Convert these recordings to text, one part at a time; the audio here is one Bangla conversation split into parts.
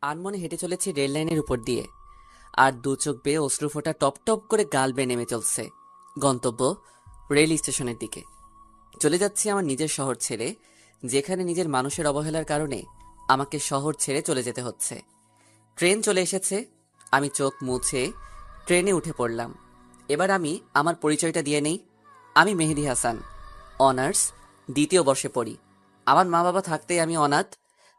আনমনে হেঁটে চলেছি রেল লাইনের উপর দিয়ে, আর দু চোখ বেয়ে অশ্রু ফোঁটা টপ টপ করে গাল বেয়ে নেমে চলছে। গন্তব্য রেল স্টেশনের দিকে। চলে যাচ্ছি আমার নিজের শহর ছেড়ে, যেখানে নিজের মানুষের অবহেলার কারণে আমাকে শহর ছেড়ে চলে যেতে হচ্ছে। ট্রেন চলে এসেছে। আমি চোখ মুছে ট্রেনে উঠে পড়লাম। এবার আমি আমার পরিচয়টা দিয়ে নেই। আমি মেহেদী হাসান, অনার্স দ্বিতীয় বর্ষে পড়ি। আমার মা বাবা থাকতেই আমি অনাথ।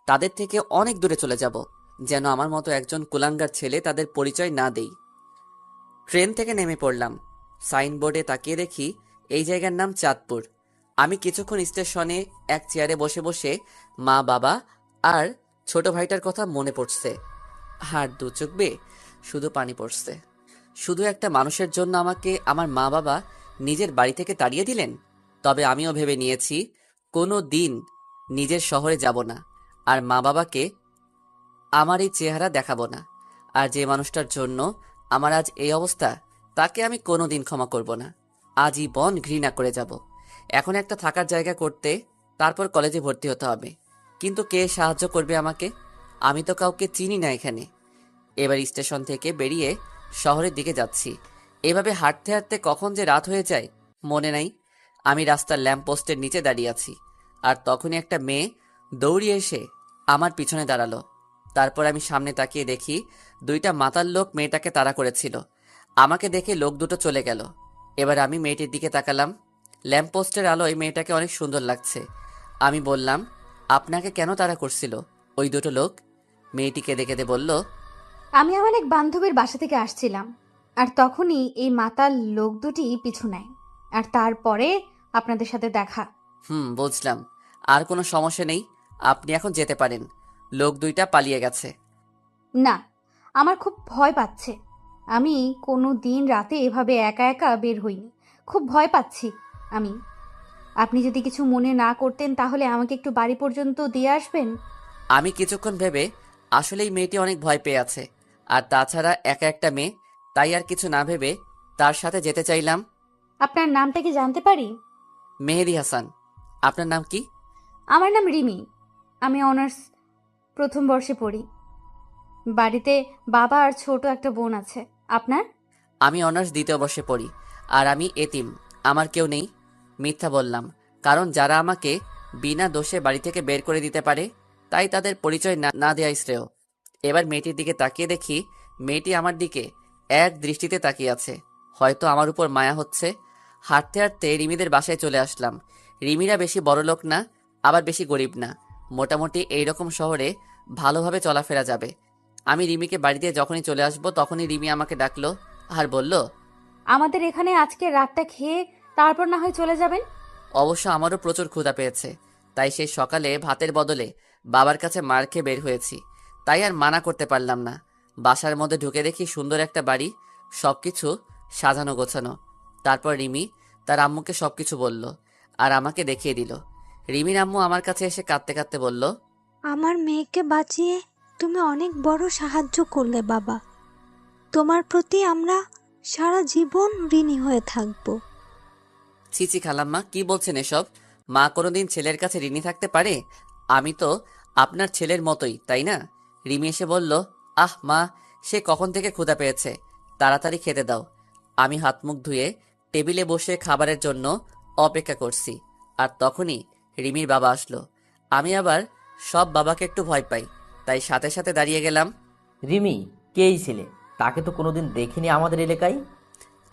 তাদের থেকে অনেক দূরে চলে যাব, যেন আমার মতো একজন কুলাঙ্গার ছেলে তাদের পরিচয় না দেই। ট্রেন থেকে নেমে পড়লাম। সাইনবোর্ডে তাকিয়ে দেখি এই জায়গার নাম চাঁদপুর। আমি কিছুক্ষণ স্টেশনে এক চেয়ারে বসে বসে মা বাবা আর ছোট ভাইটার কথা মনে পড়ছে। আর দু চোখ বেয়ে শুধু পানি পড়ছে। শুধু একটা মানুষের জন্য আমাকে আমার মা বাবা নিজের বাড়ি থেকে তাড়িয়ে দিলেন। তবে আমিও ভেবে নিয়েছি, কোনো দিন নিজের শহরে যাব না, আর মা বাবাকে আমার এই চেহারা দেখাবো না। আর যে মানুষটার জন্য আমার আজ এই অবস্থা, তাকে আমি কোনোদিন ক্ষমা করব না। আজীবন ঘৃণা করে যাব। এখন একটা থাকার জায়গা করতে, তারপর কলেজে ভর্তি হতে হবে। কিন্তু কে সাহায্য করবে আমাকে? আমি তো কাউকে চিনি না এখানে। এবার স্টেশন থেকে বেরিয়ে শহরের দিকে যাচ্ছি। এভাবে হাঁটতে হাঁটতে কখন যে রাত হয়ে যায় মনে নাই। আমি রাস্তার ল্যাম্প পোস্টের নিচে দাঁড়িয়ে আছি, আর তখনই একটা মেয়ে দৌড়িয়ে এসে আমার পিছনে দাঁড়ালো। তারপর আমি সামনে তাকিয়ে দেখি দুইটা মাতাল লোক মেয়েটাকে তাড়া করেছিল। আমাকে দেখে লোক দুটো চলে গেল। এবার আমি মেয়েটির দিকে তাকালাম। ল্যাম্প পোস্টের আলোয় মেয়েটাকে অনেক সুন্দর লাগছে। আমি বললাম, আপনাকে কেন তাড়া করছিল ওই দুটো লোক? মেয়েটি কেঁদে কেঁদে বলল, আমি আমার এক বান্ধবীর বাসা থেকে আসছিলাম, আর তখনই এই মাতাল লোক দুটি পিছু নেয়, আর তারপরে আপনাদের সাথে দেখা। বুঝলাম। আর কোনো সমস্যা নেই, আপনি এখন যেতে পারেন। লোক দুইটা পালিয়ে গেছে। না, আমার খুব ভয় পাচ্ছে। আমি কোনো দিন রাতে এভাবে একা একা বের হইনি। খুব ভয় পাচ্ছি আমি। আপনি যদি কিছু মনে না করতেন তাহলে আমাকে একটু বাড়ি পর্যন্ত দিয়ে আসবেন। আমি কিছুক্ষণ ভেবে, আসলেই মেয়েটি অনেক ভয় পেয়ে আছে, আর তাছাড়া একা একটা মেয়ে, তাই আর কিছু না ভেবে তার সাথে যেতে চাইলাম। আপনার নামটা কি জানতে পারি? মেহেদী হাসান। আপনার নাম কি? আমার নাম রিমি। আমি অনার্স প্রথম বর্ষে পড়ি। বাড়িতে বাবা আর ছোট একটা বোন আছে। আপনার? আমি অনার্স দ্বিতীয় বর্ষে পড়ি, আর আমি এতিম। আমার কেউ নেই। মিথ্যা বললাম, কারণ যারা আমাকে বিনা দোষে বাড়ি থেকে বের করে দিতে পারে, তাই তাদের পরিচয় না না দেওয়াই শ্রেয়। এবার মেয়েটির দিকে তাকিয়ে দেখি মেয়েটি আমার দিকে এক দৃষ্টিতে তাকিয়ে আছে। হয়তো আমার উপর মায়া হচ্ছে। হাঁটতে হাঁটতে রিমিদের বাসায় চলে আসলাম। রিমিরা বেশি বড়লোক না, আবার বেশি গরিব না। মোটামুটি এইরকম শহরে ভালোভাবে চলাফেরা যাবে। আমি রিমিকে বাড়ি দিয়ে যখনই চলে আসবো, তখনই রিমি আমাকে ডাকলো আর বলল, আমাদের এখানে আজকে রাতটা খেয়ে তারপর না হয় চলে যাবেন। অবশ্য আমারও প্রচুর ক্ষুধা পেয়েছে। তাই সেই সকালে ভাতের বদলে বাবার কাছে মার খেয়ে বের হয়েছি। তাই আর মানা করতে পারলাম না। বাসার মধ্যে ঢুকে দেখি সুন্দর একটা বাড়ি, সবকিছু সাজানো গোছানো। তারপর রিমি তার আম্মুকে সবকিছু বলল, আর আমাকে দেখিয়ে দিল। রিমির আম্মু আমার কাছে এসে কাঁদতে কাঁদতে বলল, আমার মেয়েকে বাঁচিয়ে তুমি অনেক বড় সাহায্য করলে বাবা। তোমার প্রতি আমরা সারা জীবন ঋণী হয়ে থাকবো। ছিছি খালাম্মা, কি বলছেন এসব? মা কোনোদিন ছেলের কাছে ঋণী থাকতে পারে? আমি তো আপনার ছেলের মতোই, তাই না? রিমি এসে বলল, আহ মা, সে কখন থেকে ক্ষুধা পেয়েছে, তাড়াতাড়ি খেতে দাও। আমি হাত মুখ ধুয়ে টেবিলে বসে খাবারের জন্য অপেক্ষা করছি। আর তখনই রিমির বাবা আসলো। আমি আবার সব বাবাকে একটু ভয় পাই, তাই সাথে সাথে দাঁড়িয়ে গেলাম। রিমি, কে এই ছেলে? তাকে তো কোনোদিন দেখিনি আমাদের এলাকায়।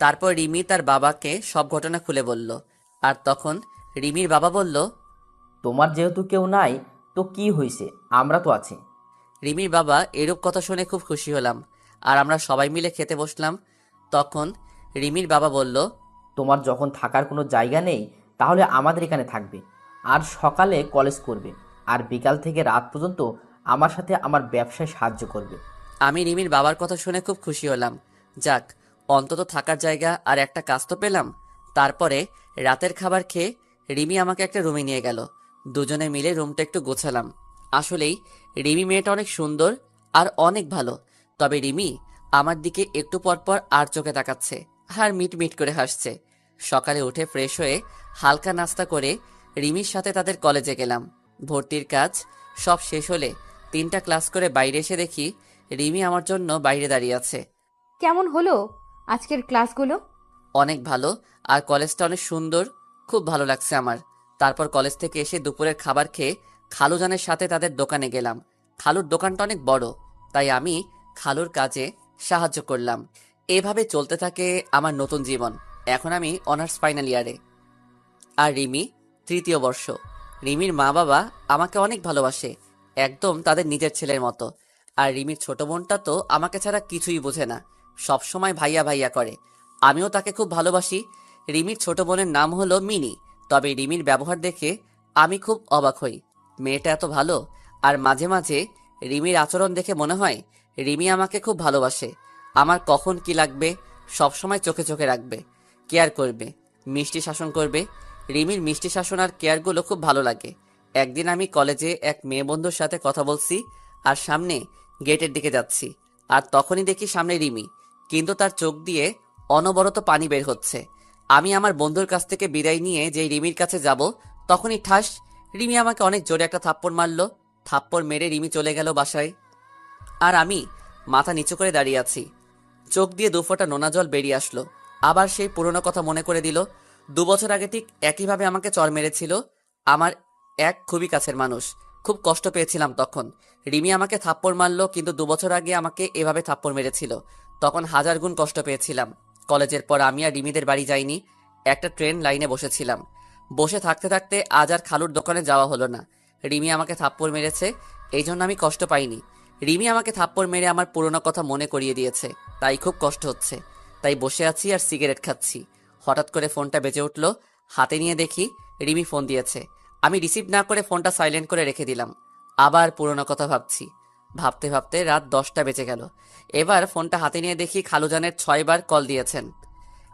তারপর রিমি তার বাবাকে সব ঘটনা খুলে বলল। আর তখন রিমির বাবা বলল, তোমার যেহেতু কেউ নাই, তো কি হয়েছে? আমরা তো আছি। রিমির বাবা এরূপ কথা শুনে খুব খুশি হলাম, আর আমরা সবাই মিলে খেতে বসলাম। তখন রিমির বাবা বলল, তোমার যখন থাকার কোনো জায়গা নেই, তাহলে আমাদের এখানে থাকবে। আর সকালে কলেজ করবে, আর বিকাল থেকে রাত পর্যন্ত আমার সাথে আমার ব্যবসায় সাহায্য করবে। আমি রিমির বাবার কথা শুনে খুব খুশি হলাম। যাক, অন্তত থাকার জায়গা আর একটা কাজ তো পেলাম। তারপরে রাতের খাবার খেয়ে রিমি আমাকে একটা রুমে নিয়ে গেল। দুজনে মিলে রুমটা একটু গোছালাম। আসলেই রিমি মেয়েটা অনেক সুন্দর আর অনেক ভালো। তবে রিমি আমার দিকে একটু পরপর আর চোখে তাকাচ্ছে, আর মিট মিট করে হাসছে। সকালে উঠে ফ্রেশ হয়ে হালকা নাস্তা করে রিমির সাথে তাদের কলেজে গেলাম। ভর্তির কাজ সব শেষ হলে 3টা ক্লাস করে বাইরে এসে দেখি রিমি আমার জন্য বাইরে দাঁড়িয়ে আছে। কেমন হলো আজকের ক্লাসগুলো? অনেক ভালো, আর কলেজটা অনেক সুন্দর, খুব ভালো লাগছে আমার। তারপর কলেজ থেকে এসে দুপুরের খাবার খেয়ে খালুজানের সাথে তাদের দোকানে গেলাম। খালুর দোকানটা অনেক বড়, তাই আমি খালুর কাজে সাহায্য করলাম। এভাবে চলতে থাকে আমার নতুন জীবন। এখন আমি অনার্স ফাইনাল ইয়ারে, আর রিমি 3য় বর্ষ। রিমির মা বাবা আমাকে অনেক ভালোবাসে, একদম তাদের নিজের ছেলের মতো। আর রিমির ছোট বোনটা তো আমাকে ছাড়া কিছুই বোঝে না, সব সময় ভাইয়া ভাইয়া করে। আমিও তাকে খুব ভালোবাসি। রিমির ছোট বোনের নাম হলো মিনি। তবে রিমির ব্যবহার দেখে আমি খুব অবাক হই। মেয়েটা এত ভালো, আর মাঝে মাঝে রিমির আচরণ দেখে মনে হয় রিমি আমাকে খুব ভালোবাসে। আমার কখন কি লাগবে সব সময় চোখে চোখে রাখবে, কেয়ার করবে, মিষ্টি শাসন করবে। রিমির মিষ্টি শাসন আর কেয়ারগুলো খুব ভালো লাগে। একদিন আমি কলেজে এক মেয়ে বন্ধুর সাথে কথা বলছি, আর সামনে গেটের দিকে যাচ্ছি, আর তখনই দেখি সামনে রিমি, কিন্তু তার চোখ দিয়ে অনবরত পানি বের হচ্ছে। আমি আমার বন্ধুর কাছ থেকে বিদায় নিয়ে যেই রিমির কাছে যাব, তখনই ঠাস, রিমি আমাকে অনেক জোরে একটা থাপ্পড় মারলো। থাপ্পড় মেরে রিমি চলে গেল বাসায়, আর আমি মাথা নিচু করে দাঁড়িয়ে আছি। চোখ দিয়ে 2 ফোঁটা নোনা জল বেরিয়ে আসলো। আবার সেই পুরনো কথা মনে করে দিল। 2 বছর আগে ঠিক একইভাবে আমাকে চড় মেরেছিল আমার এক খুবই কাছের মানুষ। খুব কষ্ট পেয়েছিলাম তখন। রিমি আমাকে থাপ্পড় মারলো, কিন্তু 2 বছর আগে আমাকে এভাবে থাপ্পড় মেরেছিল, তখন হাজার গুণ কষ্ট পেয়েছিলাম। কলেজের পর আমি আর রিমিদের বাড়ি যাইনি। একটা ট্রেন লাইনে বসেছিলাম। বসে থাকতে থাকতে আজ আর খালুর দোকানে যাওয়া হলো না। রিমি আমাকে থাপ্পড় মেরেছে, এই জন্য আমি কষ্ট পাইনি। রিমি আমাকে থাপ্পড় মেরে আমার পুরনো কথা মনে করিয়ে দিয়েছে, তাই খুব কষ্ট হচ্ছে। তাই বসে আছি আর সিগারেট খাচ্ছি। হঠাৎ করে ফোনটা বেজে উঠলো। হাতে নিয়ে দেখি রিমি ফোন দিয়েছে। আমি রিসিভ না করে ফোনটা সাইলেন্ট করে রেখে দিলাম। আবার পুরনো কথা ভাবছি। ভাবতে ভাবতে রাত 10টা বেজে গেল। এবার ফোনটা হাতে নিয়ে দেখি খালুজানের 6বার কল দিয়েছেন।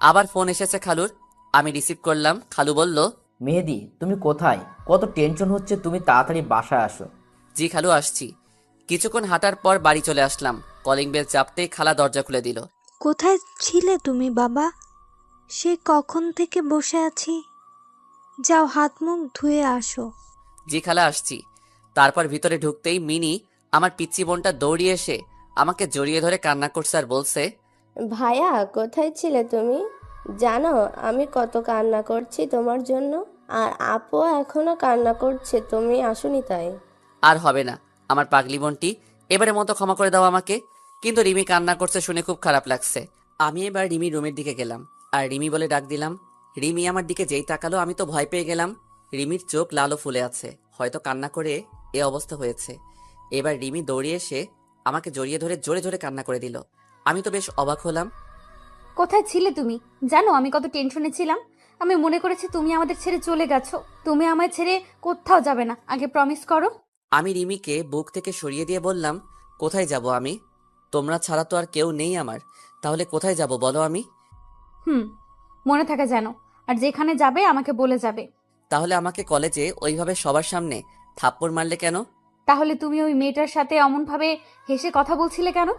আবার ফোন এসেছে খালুর। আমি রিসিভ করলাম। খালু বলল, মেহেদি, তুমি কোথায়? কত টেনশন হচ্ছে, তুমি তাড়াতাড়ি বাসায় আসো। জি খালু, আসছি। কিছুক্ষণ হাঁটার পর বাড়ি চলে আসলাম। কলিং বেল চাপতেই খালা দরজা খুলে দিল। কোথায় ছিলে তুমি বাবা? সে কখন থেকে বসে আছি। যাও হাত মুখ ধুয়ে আসো। জি খালা, আসছি। তারপর ভিতরে ঢুকতেই মিনি, আমার পিচ্চি বোনটা দৌড়িয়ে এসে আমাকে জড়িয়ে ধরে কান্না করছে আর বলছে, ভাইয়া কোথায় ছিলে তুমি? জানো আমি কত কান্না করছি তোমার জন্য, আর আপু এখনো কান্না করছে তুমি আসোনি তাই। আর হবে না আমার পাগলি বোনটি, এবারের মতো ক্ষমা করে দাও আমাকে। কিন্তু রিমি কান্না করছে শুনে খুব খারাপ লাগছে। আমি এবার রিমির রুমের দিকে গেলাম, আর রিমি বলে ডাক দিলাম। রিমি আমার দিকে যেই তাকালো আমি তো ভয় পেয়ে গেলাম। রিমির চোখ লাল ও ফুলে আছে, হয়তো কান্না করে এ অবস্থা হয়েছে। এবার রিমি দৌড়িয়ে এসে আমাকে জড়িয়ে ধরে জোরে জোরে কান্না করে দিল। আমি তো বেশ অবাক হলাম। কোথায় ছিলে তুমি? জানো আমি কত টেনশনে ছিলাম। আমি মনে করেছি তুমি আমাদের ছেড়ে চলে গেছো। তুমি আমায় ছেড়ে কোথাও যাবে না, আগে প্রমিস করো। আমি রিমিকে বুক থেকে সরিয়ে দিয়ে বললাম, কোথায় যাব আমি? তোমরা ছাড়া তো আর কেউ নেই আমার, তাহলে কোথায় যাব বলো আমি? হুম, মনে থাকে যেন। আর যেখানে যাবে আমাকে বলে যাবে। তাহলে আমাকে কলেজে ওইভাবে সবার সামনে থাপ্পড় মারলে কেন? তাহলে তুমি ওই মেয়েটার সাথে অমনভাবে হেসে কথা বলছিলে কেন?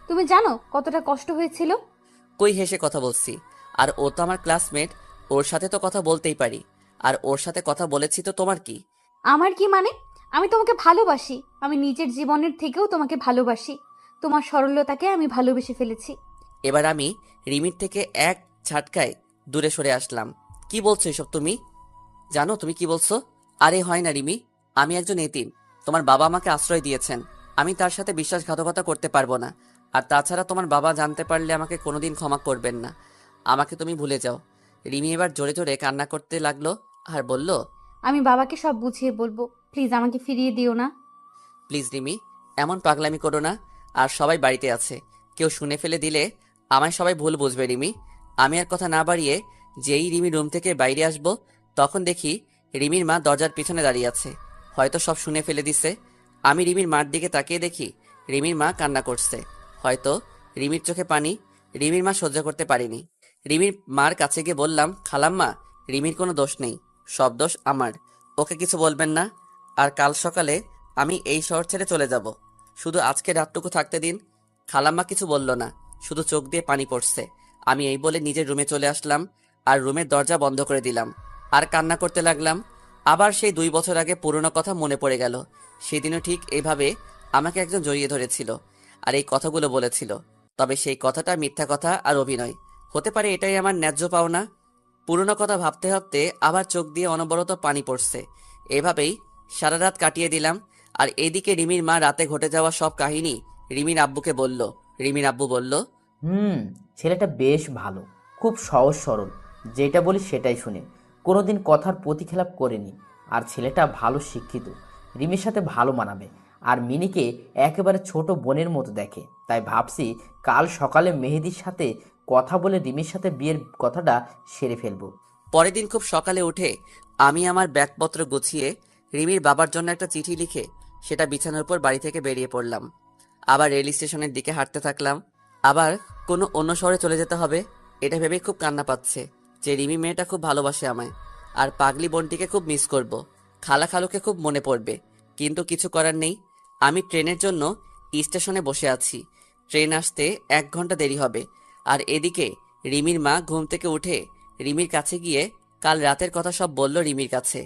তুমি জানো কতটা কষ্ট হয়েছিল? কই হেসে কথা বলছি? আর ও তো আমার ক্লাসমেট, ওর সাথে তো কথা বলতেই পারি। আর ওর সাথে কথা বলেছি তো তোমার কি? আমার কি মানে? আমি তোমাকে ভালোবাসি। আমি নিজের জীবনের থেকেও তোমাকে ভালোবাসি। তোমার সরলতাকে আমি ভালোবেসে ফেলেছি। এবার আমি রিমির থেকে এক ঝাটকায় দূরে সরে আসলাম। কি বলছো এসব তুমি? জানো তুমি কি বলছো? আরে হয় না রিমি, আমি একজন এতিম। তোমার বাবা আমাকে আশ্রয় দিয়েছেন, আমি তার সাথে বিশ্বাসঘাতকতা করতে পারবো না। আর তাছাড়া তোমার বাবা জানতে পারলে আমাকে কোনোদিন ক্ষমা করবেন না। আমাকে তুমি ভুলে যাও। রিমি এবার জোরে জোরে কান্না করতে লাগলো আর বলল, আমি বাবাকে সব বুঝিয়ে বলবো। প্লিজ আমাকে ফিরিয়ে দিও না। প্লিজ রিমি, এমন পাগলামি করো না। আর সবাই বাড়িতে আছে, কেউ শুনে ফেলে দিলে আমায় সবাই ভুল বুঝবে রিমি। আমি আর কথা না বাড়িয়ে যেই রিমি রুম থেকে বাইরে আসবো, তখন দেখি রিমির মা দরজার পিছনে দাঁড়িয়ে আছে। হয়তো সব শুনে ফেলে দিছে। আমি রিমির মার দিকে তাকিয়ে দেখি রিমির মা কান্না করছে। হয়তো রিমির চোখে পানি। রিমির মা সহ্য করতে পারিনি। রিমির মার কাছে গিয়ে বললাম, খালাম্মা, রিমির কোনো দোষ নেই, সব দোষ আমার। ওকে কিছু বলবেন না। আর কাল সকালে আমি এই শহর ছেড়ে চলে যাব। শুধু আজকে রাতটুকু থাকতে দিন। খালাম্মা কিছু বলল না, শুধু চোখ দিয়ে পানি পড়ছে। আমি এই বলে নিজের রুমে চলে আসলাম, আর রুমের দরজা বন্ধ করে দিলাম। আর কান্না করতে লাগলাম। আবার সেই 2 বছর আগে পুরনো কথা মনে পড়ে গেল। সেদিনও ঠিক এইভাবে আমাকে একজন জড়িয়ে ধরেছিল আর এই কথাগুলো বলেছিল। তবে সেই কথাটা মিথ্যা কথা আর অভিনয় হতে পারে, এটাই আমার ন্যায্য পাওনা। পুরনো কথা ভাবতে ভাবতে আবার চোখ দিয়ে অনবরত পানি পড়ছে। এভাবেই সারা রাত কাটিয়ে দিলাম। আর এদিকে রিমির মা রাতে ঘটে যাওয়া সব কাহিনী রিমির আব্বুকে বলল। রিমির আব্বু বলল, ছেলেটা বেশ ভালো, খুব সহজ সরল, যেটা বলি সেটাই শুনে, কোনোদিন কথার প্রতিখেলাপ করেনি। আর ছেলেটা ভালো শিক্ষিত, রিমির সাথে ভালো মানাবে। আর মিনিকে একেবারে ছোট বোনের মতো দেখে। তাই ভাবছি কাল সকালে মেহেদির সাথে কথা বলে রিমির সাথে বিয়ের কথাটা সেরে ফেলবো। পরের দিন খুব সকালে উঠে আমি আমার ব্যাগপত্র গুছিয়ে রিমির বাবার জন্য একটা চিঠি লিখে সেটা বিছানার উপর বাড়ি থেকে বেরিয়ে পড়লাম। আবার রেল স্টেশনের দিকে হাঁটতে থাকলাম। আবার কোনো অন্য শহরে চলে যেতে হবে এটা ভেবেই খুব কান্না পাচ্ছে যে রিমি মেয়েটা খুব ভালোবাসে আমায়। আর পাগলি বোনটিকে খুব মিস করব। খালা খালুকে খুব মনে পড়বে। কিন্তু কিছু করার নেই। আমি ট্রেনের জন্য স্টেশনে বসে আছি। ট্রেন আসতে 1 ঘন্টা দেরি হবে। আর এদিকে রিমির মা ঘুম থেকে উঠে রিমির কাছে গিয়ে কাল রাতের কথা সব বলল রিমির কাছে।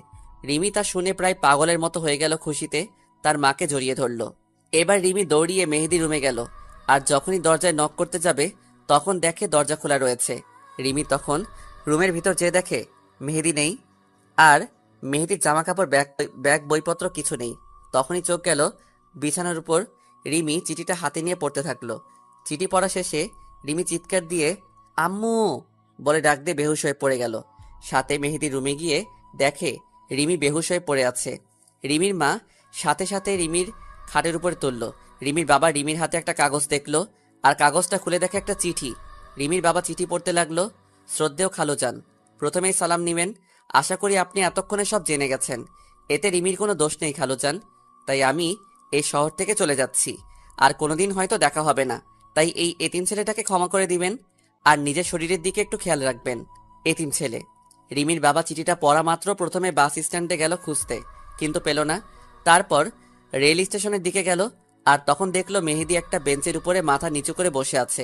রিমি তা শুনে প্রায় পাগলের মতো হয়ে গেল খুশিতে, তার মাকে জড়িয়ে ধরল। এবার রিমি দৌড়িয়ে মেহেদি রুমে গেল। আর যখনই দরজায় নক করতে যাবে তখন দেখে দরজা খোলা রয়েছে। রিমি তখন রুমের ভিতর যেয়ে দেখে মেহেদি নেই। আর মেহেদির জামা কাপড়, ব্যাগ বইপত্র কিছু নেই। তখনই চোখ গেল বিছানার উপর। রিমি চিঠিটা হাতে নিয়ে পড়তে থাকলো। চিঠি পড়া শেষে রিমি চিৎকার দিয়ে আম্মু বলে ডাক দিয়ে বেহুশ হয়ে পড়ে গেল। সাথে মেহেদির রুমে গিয়ে দেখে রিমি বেহুশ হয়ে পড়ে আছে। রিমির মা সাথে সাথে রিমির খাটের উপরে তুলল। রিমির বাবা রিমির হাতে একটা কাগজ দেখলো আর কাগজটা খুলে দেখে একটা চিঠি। রিমির বাবা চিঠি পড়তে লাগলো। শ্রদ্ধেয় খালুজান, প্রথমেই সালাম নিবেন। আশা করি আপনি এতক্ষণে সব জেনে গেছেন। এতে রিমির কোনো দোষ নেই খালুজান। তাই আমি এই শহর থেকে চলে যাচ্ছি। আর কোনোদিন হয়তো দেখা হবে না। তাই এই এতিম ছেলেটাকে ক্ষমা করে দিবেন আর নিজের শরীরের দিকে একটু খেয়াল রাখবেন। এতিম ছেলে। রিমির বাবা চিঠিটা পড়া মাত্র প্রথমে বাস স্ট্যান্ডে গেল খুঁজতে, কিন্তু পেল না। তারপর রেল স্টেশনের দিকে গেল আর তখন দেখলো মেহেদি একটা বেঞ্চের উপরে মাথা নিচু করে বসে আছে।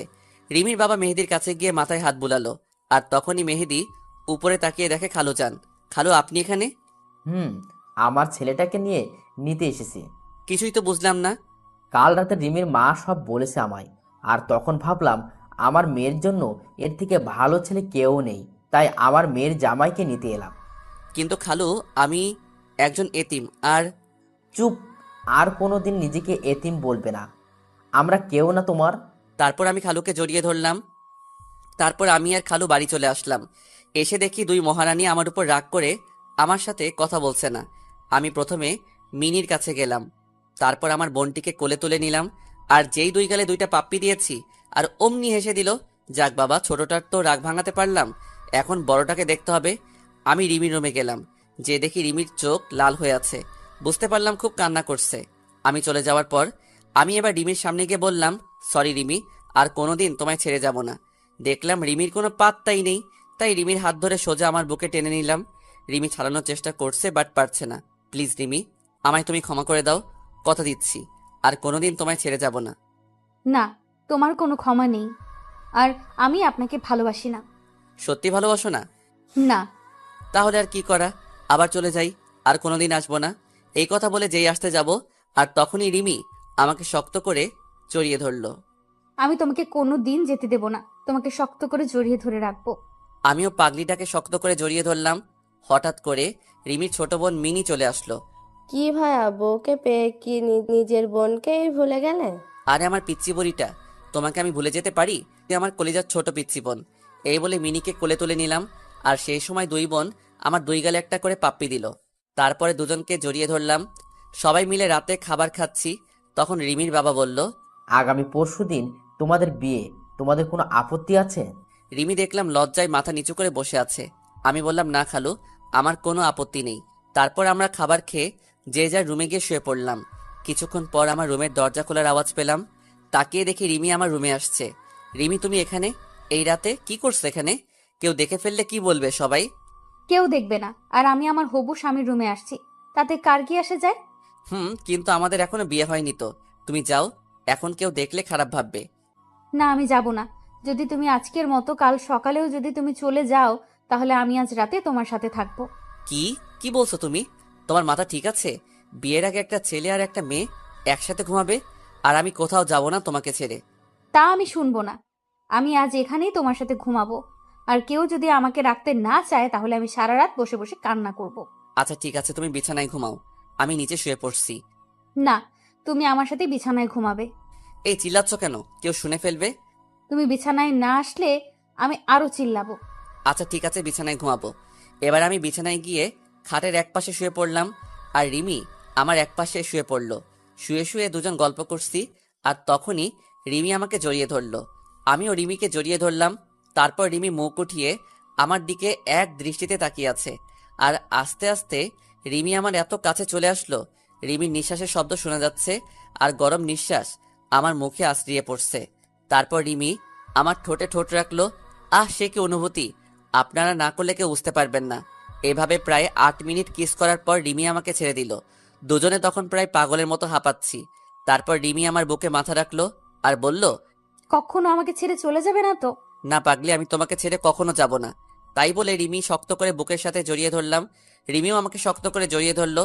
রিমির বাবা মেহেদির কাছে গিয়ে মাথায় হাত বুলালো। আর তখনই মেহেদি উপরে তাকিয়ে দেখে খালুজান। খালু, আপনি এখানে? আমার ছেলেটাকে নিয়ে নিতে এসেছি। কিছুই তো বুঝলাম না। কাল রাতে রিমির মা সব বলেছে আমায়। আর তখন ভাবলাম আমার মেয়ের জন্য এর থেকে ভালো ছেলে কেউ নেই, তাই আমার মেয়ের জামাইকে নিতে এলাম। কিন্তু খালু, আমি একজন এতিম। আর চুপ! আর কোনোদিন নিজেকে এতিম বলবে না। আমরা কেউ না তোমার। তারপর আমি খালুকে জড়িয়ে ধরলাম। তারপর আমি আর খালু বাড়ি চলে আসলাম। এসে দেখি দুই মহারানী আমার উপর রাগ করে আমার সাথে কথা বলছে না। আমি প্রথমে মিনির কাছে গেলাম। তারপর আমার বোনটিকে কোলে তুলে নিলাম। আর যেই দুই গালে দুইটা পাপ্পি দিয়েছি আর অমনি হেসে দিল। যাক বাবা, ছোটটার তো রাগ ভাঙাতে পারলাম, এখন বড়টাকে দেখতে হবে। আমি রিমির রুমে গেলাম। যে দেখি রিমির চোখ লাল হয়ে আছে। বুঝতে পারলাম খুব কান্না করছে। আমি চলে যাওয়ার পর আমি এবার রিমির সামনে গিয়ে বললাম, সরি রিমি, আর কোনোদিন তোমায় ছেড়ে যাব না। দেখলাম রিমির কোনো পাত্তাই নেই। তাই রিমির হাত ধরে সোজা আমার বুকে টেনে নিলাম। রিমি ছাড়ানোর চেষ্টা করছে, বাট পারছে না। প্লিজ রিমি, আমায় তুমি ক্ষমা করে দাও। কথা দিচ্ছি আর কোনোদিন তোমায় ছেড়ে যাব না। না, তোমার কোনো ক্ষমা নেই। আর আমি আপনাকে ভালোবাসি না। সত্যি ভালোবাসো না? না। তাহলে আর কি করা, আবার চলে যাই, আর কোনোদিন আসবো না। এই কথা বলে যেই আসতে যাব আর তখনই রিমি আমাকে শক্ত করে জড়িয়ে ধরলো। আমি তোমাকে কোনো দিন যেতে দেব না। তোমাকে শক্ত করে জড়িয়ে ধরে রাখবো। আমিও পাগলিটাকে শক্ত করে জড়িয়ে ধরলাম। হঠাৎ করে রিমির ছোট বোন মিনি চলে আসলো। কি ভাইয়া, বউকে পেয়ে কি নিজের বোনকেই ভুলে গেলে? আরে আমার পিচ্চি বড়িটা, তোমাকে আমি ভুলে যেতে পারি? তুই আমার কলিজার ছোট পিচ্চি বোন। এই বলে মিনিকে কোলে তুলে নিলাম। আর সেই সময় দুই বোন আমার দুই গালে একটা করে পাপ্পি দিল। তারপরে দুজনকে জড়িয়ে ধরলাম। সবাই মিলে রাতে খাবার খাচ্ছি। তখন রিমির বাবা বলল, আগামী পরশুদিন তোমাদের বিয়ে, তোমাদের কোনো আপত্তি আছে? রিমি দেখলাম লজ্জায় মাথা নিচু করে বসে আছে। আমি বললাম, না খালু, আমার কোনো আপত্তি নেই। তারপর আমরা খাবার খেয়ে যে যার রুমে গিয়ে শুয়ে পড়লাম। কিছুক্ষণ পর আমার রুমের দরজা খোলার আওয়াজ পেলাম। তাকিয়ে দেখি রিমি আমার রুমে আসছে। রিমি, তুমি এখানে এই রাতে কি করছো এখানে? কেউ দেখে ফেললে কি বলবে সবাই? কেউ দেখবে না। আর আমি আমার হবু স্বামীর রুমে আসছি, তাতে কার কি আসে যায়? কিন্তু আমাদের এখনো বিয়ে হয়নি তো। তুমি যাও, এখন কেউ দেখলে খারাপ ভাববে। না, আমি যাব না। যদি তুমি আজকের মতো কাল সকালেও যদি তুমি চলে যাও, তাহলে আমি আজ রাতে তোমার সাথে থাকবো। কি কি বলছো তুমি? তোমার মাথা ঠিক আছে? বিয়ের আগে একটা ছেলে আর একটা মেয়ে, একসাথে ঘুমাবে, আর আমি কোথাও যাব না তোমাকে ছেড়ে। তা আমি শুনবো না। আমি আজ এখানেই তোমার সাথে ঘুমাবো। আর কেউ যদি আমাকে রাখতে না চায় তাহলে আমি সারা রাত বসে বসে কান্না করব। আচ্ছা ঠিক আছে, তুমি বিছানায় ঘুমাও, আমি নিচে শুয়ে পড়ছি। না, তুমি আমার সাথে বিছানায় ঘুমাবে। এই চিল্লাচ্ছ কেন? কেউ শুনে ফেলবে। তুমি বিছানায় না আসলে আমি আরো চিল্লাবো। আচ্ছা ঠিক আছে, বিছানায় ঘুমাবো। এবার আমি বিছানায় গিয়ে খাটের এক পাশে শুয়ে পড়লাম, আর রিমি আমার এক পাশে শুয়ে পড়লো। শুয়ে শুয়ে দুজন গল্প করছি, আর তখনই রিমি আমাকে জড়িয়ে ধরলো। আমিও রিমিকে জড়িয়ে ধরলাম। তারপর রিমি মুখ উঠিয়ে আমার দিকে এক দৃষ্টিতে তাকিয়ে আছে, আর আস্তে আস্তে রিমি আমার এত কাছে চলে আসলো, রিমির নিঃশ্বাসের শব্দ শোনা যাচ্ছে, আর গরম নিঃশ্বাস আমার মুখে আশ্রিয়ে পড়ছে। তারপর রিমি আমার ঠোঁটে ঠোঁট রাখলো। সে কি অনুভূতি, আপনারা না করলে কেউ বুঝতে পারবেন না। এভাবে প্রায় 8 মিনিট কিস করার পর রিমি আমাকে ছেড়ে দিল। দুজনে তখন প্রায় পাগলের মতো হাঁপাচ্ছি। তারপর রিমি আমার বুকে মাথা রাখলো আর বলল, কখনো আমাকে ছেড়ে চলে যাবে না তো? না পাগলি, আমি তোমাকে ছেড়ে কখনো যাব না। তাই বলে রিমি শক্ত করে বুকের সাথে জড়িয়ে ধরলাম। রিমিও আমাকে শক্ত করে জড়িয়ে ধরলো।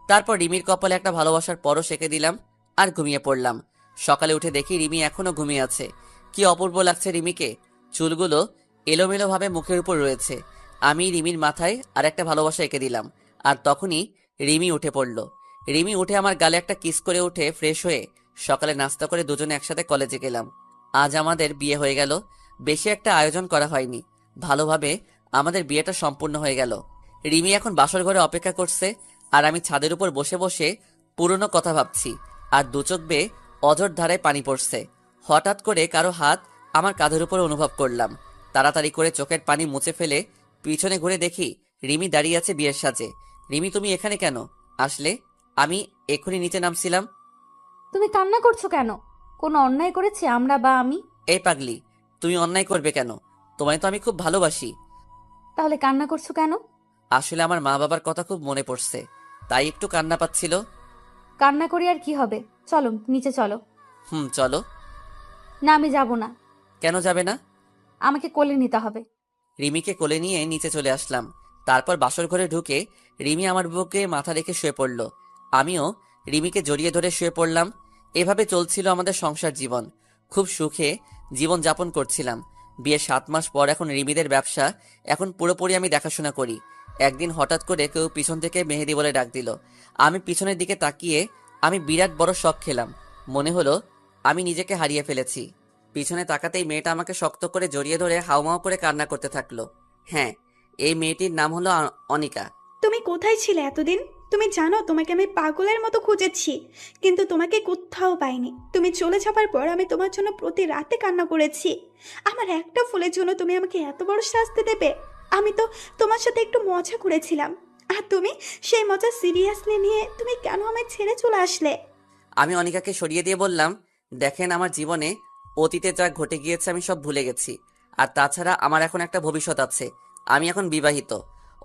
তারপর রিমির কপালে একটা ভালোবাসার পরশ এঁকে দিলাম, আর ঘুমিয়ে পড়লাম। সকালে উঠে দেখি রিমি এখনো ঘুমিয়ে আছে। কি অপূর্ব লাগছে রিমিকে। চুলগুলো এলোমেলোভাবে মুখের উপর রয়েছে। আমি রিমির মাথায় আর একটা ভালোবাসা এঁকে দিলাম, আর তখনই রিমি উঠে পড়ল। রিমি উঠে আমার গালে একটা কিস করে উঠে ফ্রেশ হয়ে সকালে নাস্তা করে দুজনে একসাথে কলেজে গেলাম। আজ আমাদের বিয়ে হয়ে গেল। বেশি একটা আয়োজন করা হয়নি, ভালোভাবে আমাদের বিয়েটা সম্পূর্ণ হয়ে গেল। রিমি এখন বাসর ঘরে অপেক্ষা করছে, আর আমি ছাদের উপর বসে বসে পুরনো কথা ভাবছি, আর দু চোখ বেয়ে অঝোর ধারায় পানি পড়ছে। হঠাৎ করে কারো হাত আমার কাঁধের উপর অনুভব করলাম। তাড়াতাড়ি করে চোখের পানি মুছে ফেলে পিছনে ঘুরে দেখি রিমি দাঁড়িয়ে আছে বিয়ের সাজে। রিমি, তুমি এখানে কেন আসলে? আমি এখনই নিচে নামছিলাম। তুমি কান্না করছো কেন? কোনো অন্যায় করেছি আমরা বা আমি? এই পাগলি, তুমি অন্যায় করবে কেন? তোমায় তো আমি খুব ভালোবাসি। তাহলে কান্না করছো কেন? আসলে আমার মা বাবার কথা খুব মনে পড়ছে, তাই একটু কান্না পাচ্ছিল। কান্না করি আর কি হবে, চলো নিচে চলো। চলো। না, আমি যাব না। কেন যাবে না? আমাকে কোলে নিতে হবে। রিমিকে কোলে নিয়ে নিচে চলে আসলাম। তারপর বাসর ঘরে ঢুকে রিমি আমার বুকে মাথা রেখে শুয়ে পড়ল। আমিও রিমিকে জড়িয়ে ধরে শুয়ে পড়লাম। এভাবে চলছিল আমাদের সংসার জীবন। খুব সুখে জীবন যাপন করছিলাম। বিয়ের 7 মাস পর এখন রিমিদের ব্যবসা এখন পুরোপুরি আমি দেখাশোনা করি। একদিন হঠাৎ করে কেউ পিছন থেকে মেহেদি বলে ডাক দিল। আমি পিছনের দিকে তাকিয়ে আমি বিরাট বড় শক খেলাম। মনে হলো আমি নিজেকে হারিয়ে ফেলেছি। পিছনে তাকাতেই মেয়েটা আমাকে শক্ত করে জড়িয়ে ধরে হাউমাউ করে কান্না করতে থাকলো। হ্যাঁ, এই মেয়েটির নাম হলো অনিকা। তুমি কোথায় ছিলে এতদিন? তুমি জানো তোমাকে আমি পাগলের মতো খুঁজেছি, কিন্তু তোমাকে কোথাও পাইনি। তুমি চলে যাবার পর আমি তোমার জন্য প্রতি রাতে কান্না করেছি। আমার একটা ফুলের জন্য তুমি আমাকে এত বড় শাস্তি দেবে? আমি তো তোমার সাথে একটু মজা করেছিলাম, আর তুমি সেই মজা সিরিয়াসলি নিয়ে তুমি কেন আমায় ছেড়ে চলে আসলে? আমি অনিকাকে সরিয়ে দিয়ে বললাম, দেখেন, আমার জীবনে অতীতে যা ঘটে গিয়েছে আমি সব ভুলে গেছি। আর তাছাড়া আমার এখন একটা ভবিষ্যৎ আছে। আমি এখন বিবাহিত।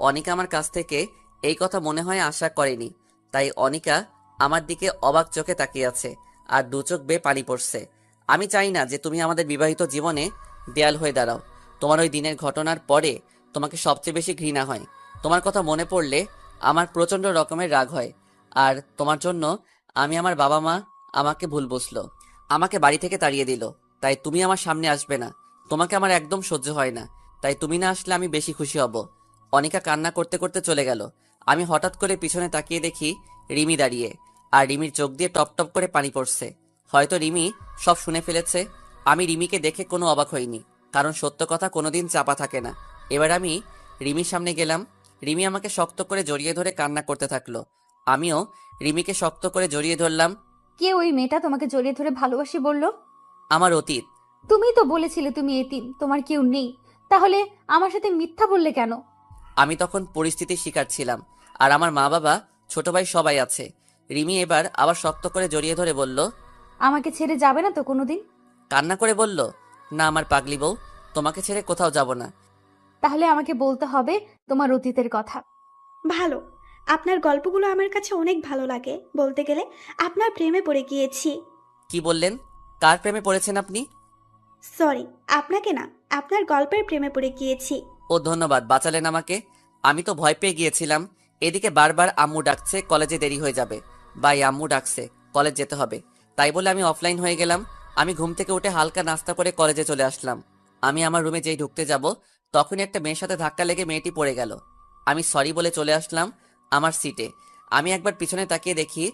অনিকা আমার কাছ থেকে এই কথা মনে হয় আশা করেনি। তাই অনিকা আমার দিকে অবাক চোখে তাকিয়ে আছে, আর দু চোখ বেয়ে পানি পড়ছে। আমি চাই না যে তুমি আমাদের বিবাহিত জীবনে দেয়াল হয়ে দাঁড়াও। তোমার ওই দিনের ঘটনার পরে তোমাকে সবচেয়ে বেশি ঘৃণা হয়। তোমার কথা মনে পড়লে আমার প্রচণ্ড রকমের রাগ হয়। আর তোমার জন্য আমি আমার বাবা মা আমাকে ভুল বুঝলো, আমাকে বাড়ি থেকে তাড়িয়ে দিল। তাই তুমি আমার সামনে আসবে না। তোমাকে আমার একদম সহ্য হয় না। তাই তুমি না আসলে আমি বেশি খুশি হব। অনিকা কান্না করতে করতে চলে গেল। আমি হঠাৎ করে পিছনে তাকিয়ে দেখি রিমি দাঁড়িয়ে, আর রিমির চোখ দিয়ে টপ টপ করে পানি পড়ছে। হয়তো রিমি সব শুনে ফেলেছে। আমি রিমিকে দেখে কোনো অবাক হইনি, কারণ সত্য কথা কোনোদিন চাপা থাকে না। এবার আমি রিমির সামনে গেলাম। রিমি আমাকে শক্ত করে জড়িয়ে ধরে কান্না করতে থাকলো। আমিও রিমিকে শক্ত করে জড়িয়ে ধরলাম। কে ওই মেয়েটা তোমাকে জড়িয়ে ধরে ভালোবাসি বললো? আমার অতীত। তুমিই তো বলেছিলে তুমি এতিম, তোমার কেউ নেই। তাহলে আমার সাথে মিথ্যা বললে কেন? আমি তখন পরিস্থিতির শিকার ছিলাম, আর আমার মা বাবা ছোট ভাই সবাই আছে। রিমি এবার আবার শক্ত করে জড়িয়ে ধরে বলল, আমাকে ছেড়ে যাবে না তো কোনোদিন? কান্না করে বলল, না আমার পাগলি বউ, তোমাকে ছেড়ে কোথাও যাব না। তাহলে আমাকে বলতে হবে তোমার অতীতের কথা। ভালো, আপনার গল্পগুলো আমার কাছে অনেক ভালো লাগে। বলতে গেলে আপনার প্রেমে পড়ে গিয়েছি। কি বললেন? কার প্রেমে পড়েছেন আপনি? সরি, আপনাকে না, আপনার গল্পের প্রেমে পড়ে গিয়েছি। ও ধন্যবাদ, বাঁচালেন আমাকে। আমি তো ভয় পেয়ে গিয়েছিলাম। এদিকে বারবার আম্মু ডাকছে, কলেজে দেরি হয়ে যাবে। বাই, আম্মু ডাকছে, কলেজ যেতে হবে। তাই বলে আমি অফলাইন হয়ে গেলাম। আমি ঘুম থেকে উঠে হালকা নাস্তা করে কলেজে চলে আসলাম। আমি আমার রুমে যেই ঢুকতে যাব, তখনই একটা মেয়ের সাথে ধাক্কা লেগে মেয়েটি পড়ে গেল। আমি সরি বলে চলে আসলাম আমার সিটে। আমি একবার পিছনে তাকিয়ে দেখি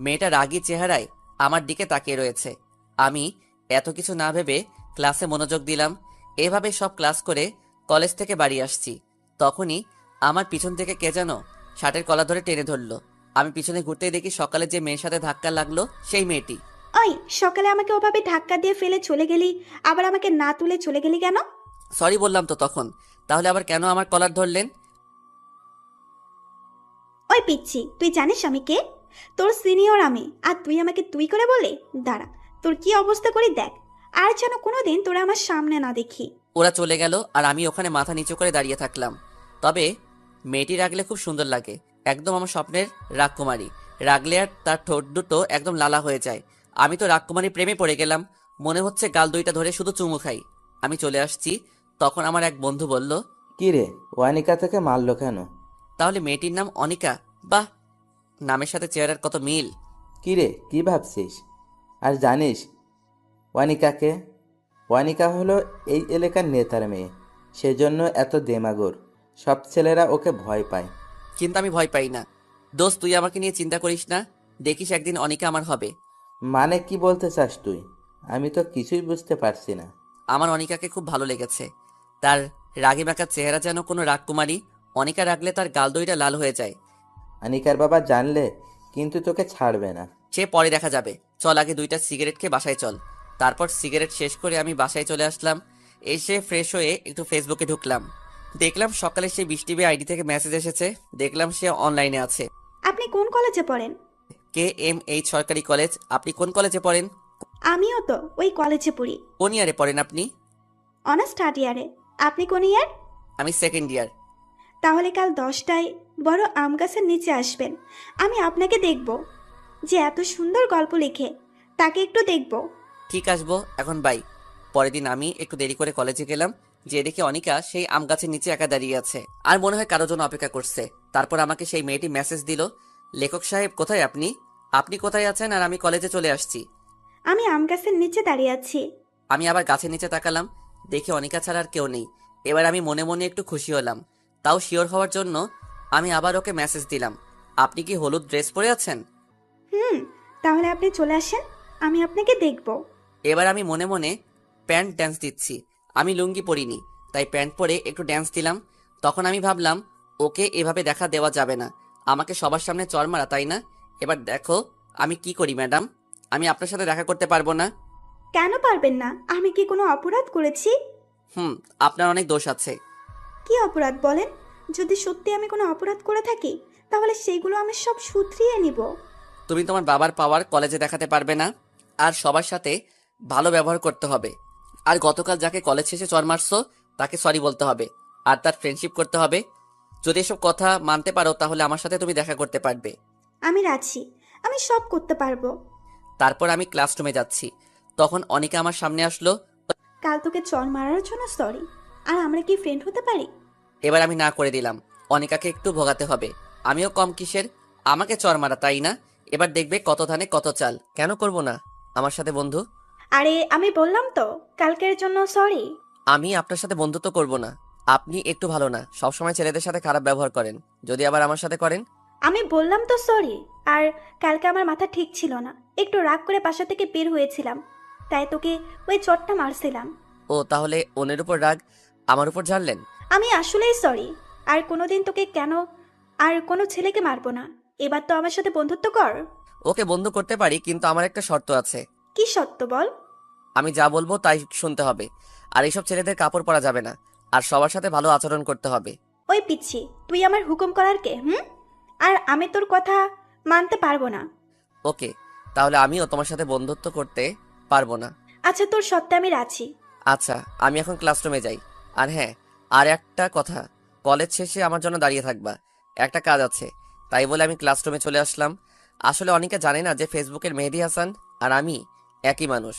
মেয়েটা রাগী চেহারায় আমার দিকে তাকিয়ে রয়েছে। আমি এত কিছু না ভেবে ক্লাসে মনোযোগ দিলাম। এভাবে সব ক্লাস করে কলেজ থেকে বাড়ি আসছি। তখনই আমার পিছন থেকে কে যেন শার্টের কলার ধরে টেনে ধরলো। আমি পিছনে ঘুরতেই দেখি সকালে যে মেয়ের সাথে ধাক্কা লাগলো সেই মেয়েটি। ওই সকালে আমাকে ওভাবে ধাক্কা দিয়ে ফেলে চলে গেলি, আবার আমাকে না তুলে চলে গেলি কেন? সরি বললাম তো তখন, তাহলে আবার কেন আমার কলার ধরলেন? ওই পিচ্ছি, তুই জানিস আমি কে? তোর সিনিয়র আমি, আর তুই আমাকে তুই করে বলে? দাঁড়া, তোর কি অবস্থা করি দেখ, আর যেন কোনোদিন তোরা আমার সামনে না দেখি। ওরা চলে গেল আর আমি ওখানে মাথা নিচু করে দাঁড়িয়ে থাকলাম। তবে মেয়েটি রাগলে খুব সুন্দর লাগে, একদম আমার স্বপ্নের রাজকুমারী। রাগলে আর তার ঠোঁট দুটো একদম লালা হয়ে যায়। আমি তো রাজকুমারীর প্রেমে পড়ে গেলাম, মনে হচ্ছে গাল দুইটা ধরে শুধু চুমু খাই। আমি চলে আসছি, তখন আমার এক বন্ধু বলল, কি রে, ওয়ানিকা থেকে মারলো কেন? তাহলে মেয়েটির নাম অনিকা? বাহ, নামের সাথে চেহারার কত মিল। কি রে, কি ভাবছিস? আর জানিস ওয়ানিকাকে? ওয়ানিকা হলো এই এলাকার নেতার মেয়ে, সেজন্য এত দেমাগর। সব ছেলেরা ওকে ভয় পায়। কিন্তু আমি ভয় পাই না। দোস্ত, তুই আমাকে নিয়ে চিন্তা করিস না, দেখিস একদিন অনিকা আমার হবে। মানে কি বলতে চাস তুই? আমি তো কিছুই বুঝতে পারছি না। আমার অনিকাকে খুব ভালো লেগেছে। তার রাগী মাখা চেহারা যেন কোনো রাজকুমারী। অনিকা রাগলে তার গাল দইটা লাল হয়ে যায়। আনিকার বাবা জানলে কিন্তু তোকে ছাড়বে না। সে পরে দেখা যাবে। চল আগে দুইটা সিগারেট খেয়ে বাসায় চল। তারপর সিগারেট শেষ করে আমি বাসায় চলে আসলাম। এসে ফ্রেশ হয়ে একটু ফেসবুকে ঢুকলাম। দেখলাম সকালে সেই বৃষ্টি বে আইডি থেকে মেসেজ এসেছে। দেখলাম সে অনলাইনে আছে। আপনি কোন কলেজে পড়েন? KMH সরকারি কলেজ। আপনি কোন কলেজে পড়েন? আমিও তো ওই কলেজে পড়ি। কোন ইয়ারে পড়েন আপনি? অনার্স থার্ড ইয়ারে। আপনি কোন ইয়ার? আমি সেকেন্ড ইয়ার। তাহলে কাল 10টায় বড় আম গাছের নিচে আসবেন। আমি আপনাকে দেখব, যে এত সুন্দর গল্প লিখে, তাকে একটু দেখব। ঠিক আসবো, এখন বাই। পরের দিন আমি একটু দেরি করে কলেজে গেলাম, যে দেখি অনিকা সেই আম গাছের নিচে একা দাঁড়িয়ে আছে আর মনে হয় কারোর জন্য অপেক্ষা করছে। তারপর আমাকে সেই মেয়েটি মেসেজ দিল, লেখক সাহেব কোথায় আপনি? আপনি কোথায় আছেন? আর আমি কলেজে চলে আসছি। আমি আম গাছের নিচে দাঁড়িয়ে আছি। আমি আবার গাছের নিচে তাকালাম, দেখি অনিকা ছাড়া আর কেউ নেই। এবার আমি মনে মনে একটু খুশি হলাম। তাও শিওর হওয়ার জন্য আমি আবার ওকে মেসেজ দিলাম, আপনি কি হলুদ ড্রেস পরে আছেন? তাহলে আপনি চলে আসেন, আমি আপনাকে দেখব। এবার আমি মনে মনে প্যান্ট ড্যান্স দিচ্ছি। আমি লুঙ্গি পরিনি, তাই প্যান্ট পরে একটু ড্যান্স দিলাম। তখন আমি ভাবলাম, ওকে এভাবে দেখা দেওয়া যাবে না, আমাকে সবার সামনে চড় মারা, তাই না? এবার দেখো আমি কি করি ম্যাডাম। আমি আপনার সাথে দেখা করতে পারবো না। কেন পারবেন না? আমি কি কোনো অপরাধ করেছি? আপনার অনেক দোষ আছে। কি অপরাধ বলেন? যদি সত্যি আমি কোনো অপরাধ করে থাকি, তাহলে সেইগুলো আমি সব শুধরিয়ে নিব। তুমি তোমার বাবার পাওয়ার কলেজে দেখাতে পারবে না, আর সবার সাথে ভালো ব্যবহার করতে হবে। আর গতকাল যাকে কলেজ শেষে চড় মারছো তাকে সরি বলতে হবে, আর তার ফ্রেন্ডশিপ করতে হবে। যদি এসব কথা মানতে পারো তাহলে আমার সাথে তুমি দেখা করতে পারবে। আমি রাজি, আমি সব করতে পারবো। তারপর আমি ক্লাসরুমে যাচ্ছি, তখন অনিকা আমার সামনে আসলো। কাল তোকে চড় মারার জন্য সরি। আর আমরা কি ফ্রেন্ড হতে পারি? এবার আমি না করে দিলাম, অনিকাকে একটু ভোগাতে হবে। আমিও কম কিসের, আমাকে চড় মারা, তাই না? এবার দেখবে কত ধানে কত চাল। কেন করব না আমার সাথে বন্ধু? আরে আমি বললাম তো কালকের জন্য সরি। আমি আপনার সাথে বন্ধুত্ব করব না। আপনি একটু ভালো না, সবসময় ছেলেদের সাথে খারাপ ব্যবহার করেন। যদি আবার আমার সাথে করেন? আমি বললাম তো সরি। আর কালকে আমার মাথা ঠিক ছিল না, একটু রাগ করে বাসা থেকে বের হয়েছিলাম, তাই তোকে ওই চটটা মারছিলাম। ও, তাহলে ওনের উপর রাগ আমার উপর ঝাড়লেন? আমি আসলেই সরি। আর কোনোদিন তোকে কেন আর কোনো ছেলেকে মারবো না। এবার তো আমার সাথে বন্ধুত্ব কর। ওকে বন্ধু করতে পারি, কিন্তু আমার একটা শর্ত আছে। কি সত্য বল? আমি যা বলবো তাই শুনতে হবে, আর এইসব ছেলেদের কাপড় পরা যাবে না, আর সবার সাথে ভালো আচরণ করতে হবে। ওই পিচ্ছি, তুই আমার হুকুম করার কে? আর আমি তোর কথা মানতে পারবো না। ওকে, তাহলে আমিও তোমার সাথে বন্ধুত্ব করতে পারবো না। আচ্ছা, তোর সত্ত্বে আমি রাজি। আচ্ছা, আমি এখন ক্লাসরুমে যাই। আর হ্যাঁ, আর একটা কথা, কলেজ শেষে আমার জন্য দাঁড়িয়ে থাকবা, একটা কাজ আছে। তাই বলে আমি ক্লাসরুমে চলে আসলাম। আসলে অনেকে জানে না যে ফেসবুকের মেহেদী হাসান আর আমি একই মানুষ।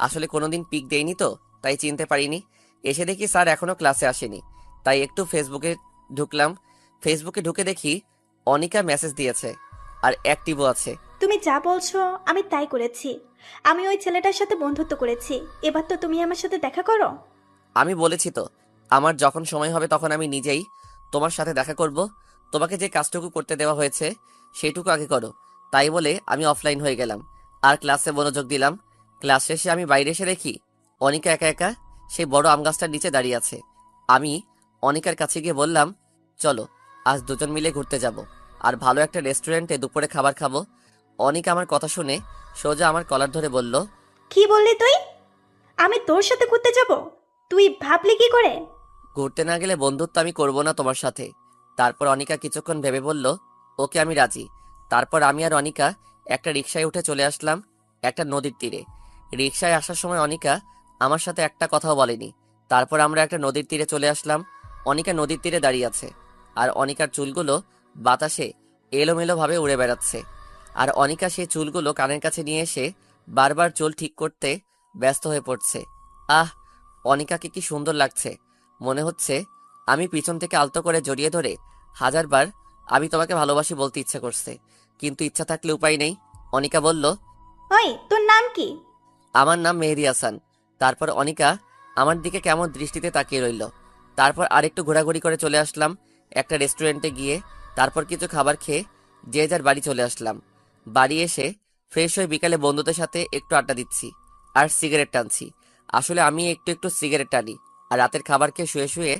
আসলে কোনোদিন পিক দেইনি তো, তাই চিনতে পারিনি। এসে দেখি স্যার এখনো ক্লাসে আসেনি, তাই একটু ফেসবুকে ঢুকলাম। ফেসবুকে ঢুকে দেখি অনিকা মেসেজ দিয়েছে আর অ্যাক্টিভও আছে। তুমি যা বলছো আমি তাই করেছি। আমি ওই ছেলেটার সাথে বন্ধুত্ব করেছি। এবার তো তুমি আমার সাথে দেখা করো। আমি বলেছি তো, আমার যখন সময় হবে তখন আমি নিজেই তোমার সাথে দেখা করব। তোমাকে যে কাজটুকু করতে দেওয়া হয়েছে সেইটুকু আগে করো। তাই বলে আমি অফলাইন হয়ে গেলাম আর ক্লাসে মনোযোগ দিলাম। ক্লাস শেষে আমি বাইরে এসে দেখি অনিকা একা একা সেই বড় আম গাছটার নিচে দাঁড়িয়ে আছে। আমি অনিকার কাছে গিয়ে বললাম, চলো আজ দুজন মিলে ঘুরতে যাব আর ভালো একটা রেস্টুরেন্টে দুপুরে খাবার খাবো। অনিকা আমার কথা শুনে সোজা আমার কলার ধরে বলল, কি বললি তুই? আমি তোর সাথে ঘুরতে যাব? তুই ভাবলি কি করে? ঘুরতে না গেলে বন্ধুত্ব আমি করব না তোমার সাথে। তারপর অনিকা কিছুক্ষণ ভেবে বলল, ওকে আমি রাজি। তারপর আমি আর অনিকা একটা রিকশায় উঠে চলে আসলাম একটা নদীর তীরে। রিকশায় আসার সময় অনিকা আমার সাথে একটা কথাও বলেনি। তারপর আমরা একটা নদীর তীরে চলে আসলাম। অনিকা নদীর তীরে দাঁড়িয়ে আছে আর অনিকার চুলগুলো বাতাসে এলোমেলোভাবে উড়ে বেড়াচ্ছে। আর অনিকা সেই চুলগুলো কানের কাছে নিয়ে এসে বারবার চুল ঠিক করতে ব্যস্ত হয়ে পড়ছে। আহ, অনিকাকে কি সুন্দর লাগছে! মনে হচ্ছে আমি পিছন থেকে আলতো করে জড়িয়ে ধরে হাজারবার আমি তোমাকে ভালোবাসি বলতে ইচ্ছে করছে, কিন্তু ইচ্ছা থাকলে উপায় নেই। অনিকা বলল, ওই তোর নাম কি? আমার নাম মেহেদী হাসান। তারপর অনিকা আমার দিকে কেমন দৃষ্টিতে তাকিয়ে রইল। তারপর আরেকটু ঘোরাঘুরি করে চলে আসলাম একটা রেস্টুরেন্টে গিয়ে। তারপর কিছু খাবার খেয়ে যে যার বাড়ি চলে আসলাম। বাড়ি এসে ফ্রেশ হয়ে বিকালে বন্ধুদের সাথে একটু আড্ডা দিচ্ছি আর সিগারেট টানছি। আসলে আমি একটু একটু সিগারেট টানি। আর রাতের খাবার খেয়ে শুয়ে শুয়ে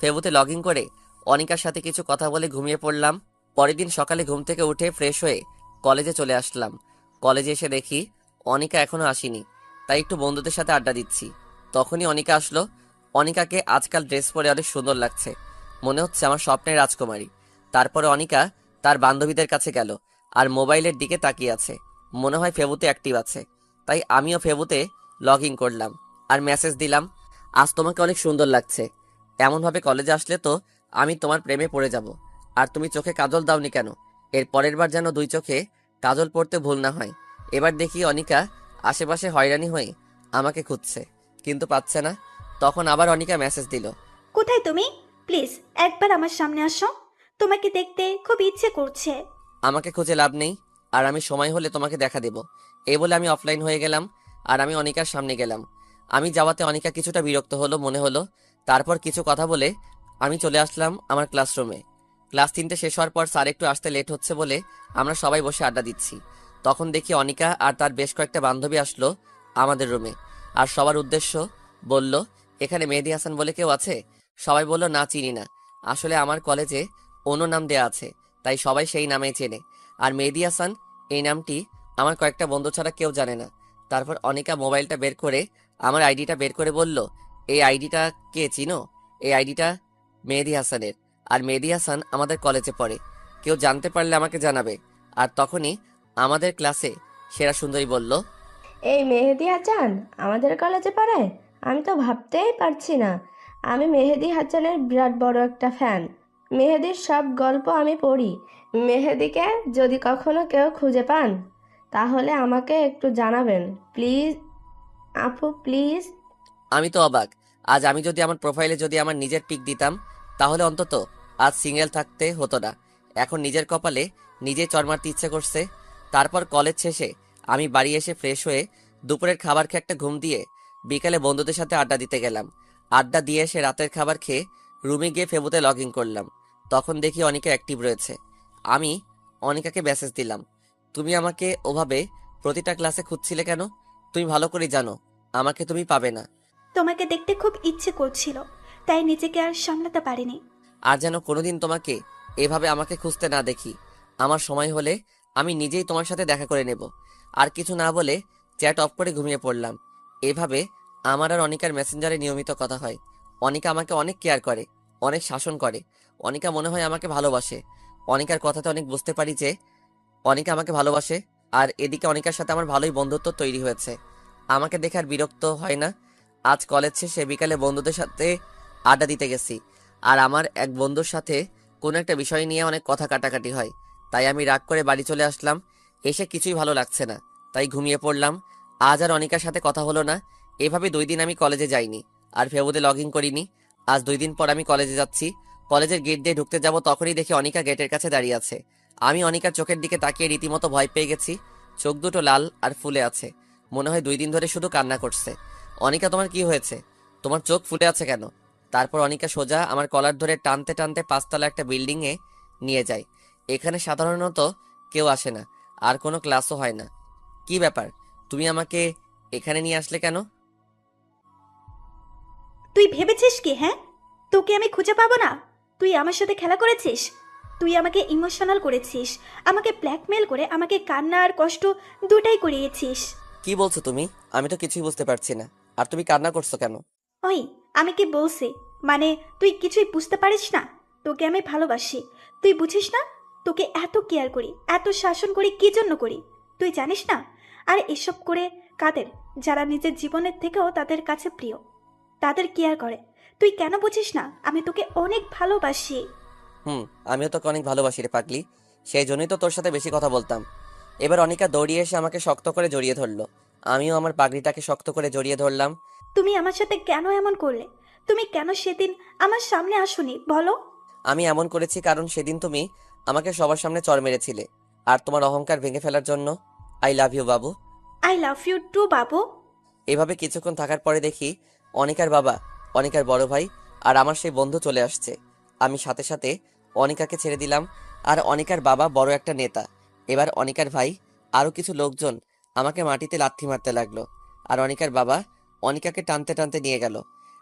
ফেসবুকে লগ ইন করে অনিকার সাথে কিছু কথা বলে ঘুমিয়ে পড়লাম। পরের দিন সকালে ঘুম থেকে উঠে ফ্রেশ হয়ে কলেজে চলে আসলাম। কলেজে এসে দেখি অনিকা এখনো আসেনি, তাই একটু বন্ধুদের সাথে আড্ডা দিচ্ছি। তখনই অনিকা আসলো। অনিকাকে আজকাল ড্রেস পরে অনেক সুন্দর লাগছে, মনে হচ্ছে আমার স্বপ্নের রাজকুমারী। তারপরে অনিকা তার বান্ধবীদের কাছে গেল আর মোবাইলের দিকে তাকিয়ে আছে, মনে হয় ফেবুতে অ্যাক্টিভ আছে। তাই আমিও ফেবুতে লগ ইন করলাম আর মেসেজ দিলাম, আজ তোমাকে অনেক সুন্দর লাগছে। এমনভাবে কলেজে আসলে তো আমি তোমার প্রেমে পড়ে যাব। আর তুমি চোখে কাজল দাওনি কেন? এর পরের বার যেন দুই চোখে কাজল পড়তে ভুল না হয়। এবার দেখি অনিকা আশেপাশে হয়রানি হয়ে আমাকে খুঁজছে, কিন্তু পাচ্ছে না। তখন আবার অনিকা মেসেজ দিল, কোথায় তুমি? প্লিজ একবার আমার সামনে আসো। তোমাকে দেখতে খুব ইচ্ছে করছে। আমাকে খুঁজে লাভ নেই, আর আমি সময় হলে তোমাকে দেখা দেব। এই বলে আমি অফলাইন হয়ে গেলাম আর আমি অনিকার সামনে গেলাম। আমি যাওয়াতে অনিকা কিছুটা বিরক্ত হলো মনে হলো। তারপর কিছু কথা বলে আমি চলে আসলাম আমার ক্লাসরুমে। ক্লাস 3টে শেষ হওয়ার পর স্যার একটু আসতে লেট হচ্ছে বলে আমরা সবাই বসে আড্ডা দিচ্ছি। তখন দেখি অনিকা আর তার বেশ কয়েকটা বান্ধবী আসলো আমাদের রুমে আর সবার উদ্দেশ্য বলল, এখানে মেহেদী হাসান বলে কেউ আছে? সবাই বলল, না চিনি না। আসলে আমার কলেজে অন্য নাম দেয়া আছে, তাই সবাই সেই নামেই চেনে। আর মেহেদী হাসান এই নামটি আমার কয়েকটা বন্ধু ছাড়া কেউ জানে না। তারপর অনিকা মোবাইলটা বের করে আমার আইডিটা বের করে বলল, এই আইডিটা কে চিনো? এই আইডিটা মেহেদী হাসানের। আর মেহেদী হাসান আমাদের কলেজে পড়ে, কেউ জানতে পারলে আমাকে জানাবে। আর তখনই আমাদের ক্লাসে সেরা সুন্দরী বলল, এই মেহেদি হাসান আমাদের কলেজে পড়ে? আমি তো ভাবতেই পারছি না। আমি মেহেদি হাসানের বিরাট বড় একটা ফ্যান। মেহেদির সব গল্প আমি পড়ি। মেহেদিকে যদি কখনো কেউ খুঁজে পান তাহলে আমাকে একটু জানাবেন প্লিজ। আপু প্লিজ। আমি তো অবাক। আজ আমি যদি আমার প্রোফাইলে যদি আমার নিজের পিক দিতাম তাহলে অন্তত আজ সিঙ্গেল থাকতে হতো না। এখন নিজের কপালে নিজে চড় মারতে ইচ্ছে করছে। তারপর কলেজ শেষে আমি বাড়ি এসে ফ্রেশ হয়ে দুপুরের খাবার খেয়ে একটা ঘুম দিয়ে বিকালে বন্ধুদের সাথে আড্ডা দিতে গেলাম। আড্ডা দিয়ে এসে রাতের খাবার খেয়ে রুমে গিয়ে ফেবুতে লগ ইন করলাম। তখন দেখি অনিকা অ্যাক্টিভ রয়েছে। আমি অনিকাকে মেসেজ দিলাম, তুমি আমাকে ওভাবে প্রতিটা ক্লাসে খুঁজছিলে কেন? তুমি ভালো করে জানো আমাকে তুমি পাবে না। তোমাকে দেখতে খুব ইচ্ছে করছিল, তাই নিজেকে আর সামলাতে পারিনি। আর যেন কোনোদিন তোমাকে এভাবে আমাকে খুঁজতে না দেখি। আমার সময় হলে আমি নিজেই তোমার সাথে দেখা করে নেব। আর কিছু না বলে চ্যাট অফ করে ঘুমিয়ে পড়লাম। এভাবে আমার আর অনিকার মেসেঞ্জারে নিয়মিত কথা হয়। অনিকা আমাকে অনেক কেয়ার করে, অনেক শাসন করে। অনিকা মনে হয় আমাকে ভালোবাসে। অনিকার কথাতে অনেক বুঝতে পারি যে অনিকা আমাকে ভালোবাসে। আর এদিকে অনিকার সাথে আমার ভালোই বন্ধুত্ব তৈরি হয়েছে। আমাকে দেখে আর বিরক্ত হয় না। আজ কলেজ শেষে বিকালে বন্ধুদের সাথে আড্ডা দিতে গেছি। আর আমার এক বন্ধুর সাথে কোনো একটা বিষয় নিয়ে অনেক কথা কাটাকাটি হয়, তাই আমি রাগ করে বাড়ি চলে আসলাম। এসে কিছুই ভালো লাগছে না, তাই ঘুমিয়ে পড়লাম। আজ আর অনিকার সাথে কথা হলো না। এভাবে 2 দিন আমি কলেজে যাইনি আর ফেবুতে লগ ইন করিনি। আজ 2 দিন পর আমি কলেজে যাচ্ছি। কলেজের গেট দিয়ে ঢুকতে যাব তখনই দেখি অনিকা গেটের কাছে দাঁড়িয়ে আছে আমি অনিকার চোখের দিকে তাকিয়ে রীতিমতো ভয় পেয়ে গেছি। চোখ দুটো লাল আর ফুলে আছে, মনে হয় 2 দিন ধরে শুধু কান্না করছে। অনিকা, তোমার কি হয়েছে? তোমার চোখ ফুলে আছে কেন? তারপর অনিকা সোজা আমার কলার ধরে টানতে টানতে 5তলা একটা বিল্ডিংয়ে নিয়ে যায়। এখানে সাধারণত কেউ আসে না, আর কোনো ক্লাসও হয় না। কি ব্যাপার, তুমি আমাকে এখানে নিয়ে আসলে কেন? তুই ভেবেছিস কি, হ্যাঁ? তোকে আমি খুঁজে পাবো না? তুই আমার সাথে খেলা করেছিস। তুই আমাকে ইমোশনাল করেছিস, আমাকে ব্ল্যাকমেল করে আমাকে কান্না আর কষ্ট দুটাই করিয়েছিস। কি বলছো তুমি? আমি তো কিছুই বুঝতে পারছি না। আর তুমি কান্না করছো কেন? ওই, আমি কি বলছি? মানে তুই কিছুই বুঝতে পারিস না? তোকে আমি ভালোবাসি, তুই বুঝিস না? তোকে এত কেয়ার করি, এত শাসন করি, কি জন্য করি তুই জানিস না? আর এসব করে কাদের? যারা নিজের জীবনের থেকেও তাদের কাছে প্রিয়, তাদের কেয়ার করে। তুই কেন বুঝিস না? আমি তোকে অনেক ভালোবাসি। আমিও তোকে অনেক ভালোবাসি রে পাগলি। সেই জন্যই তো তোর সাথে বেশি কথা বলতাম। এবার অনিকা দৌড়িয়ে এসে আমাকে শক্ত করে জড়িয়ে ধরলো। আমিও আমার পাগড়িটাকে শক্ত করে জড়িয়ে ধরলাম। তুমি আমার সাথে কেন এমন করলে? তুমি কেন সেদিন আমার সামনে আসোনি বলো? আমি এমন করেছি কারণ সেদিন তুমি আমাকে সবার সামনে চড় মেরেছিলে, আর তোমার অহংকার ভেঙে ফেলার জন্য। I love you Babu. I love you two বাবু। এভাবে কিছুক্ষণ থাকার পরে দেখি অনিকার বাবা, অনিকার বড় ভাই আর আমার সেই বন্ধু চলে আসছে। আমি সাথে সাথে অনিকাকে ছেড়ে দিলাম। আর অনিকার বাবা বড় একটা নেতা। এবার অনিকার ভাই আরো কিছু লোকজন আমাকে মাটিতে লাথি মারতে লাগলো। আর অনিকার বাবা অনিকাকে টানতে টানতে নিয়ে গেল।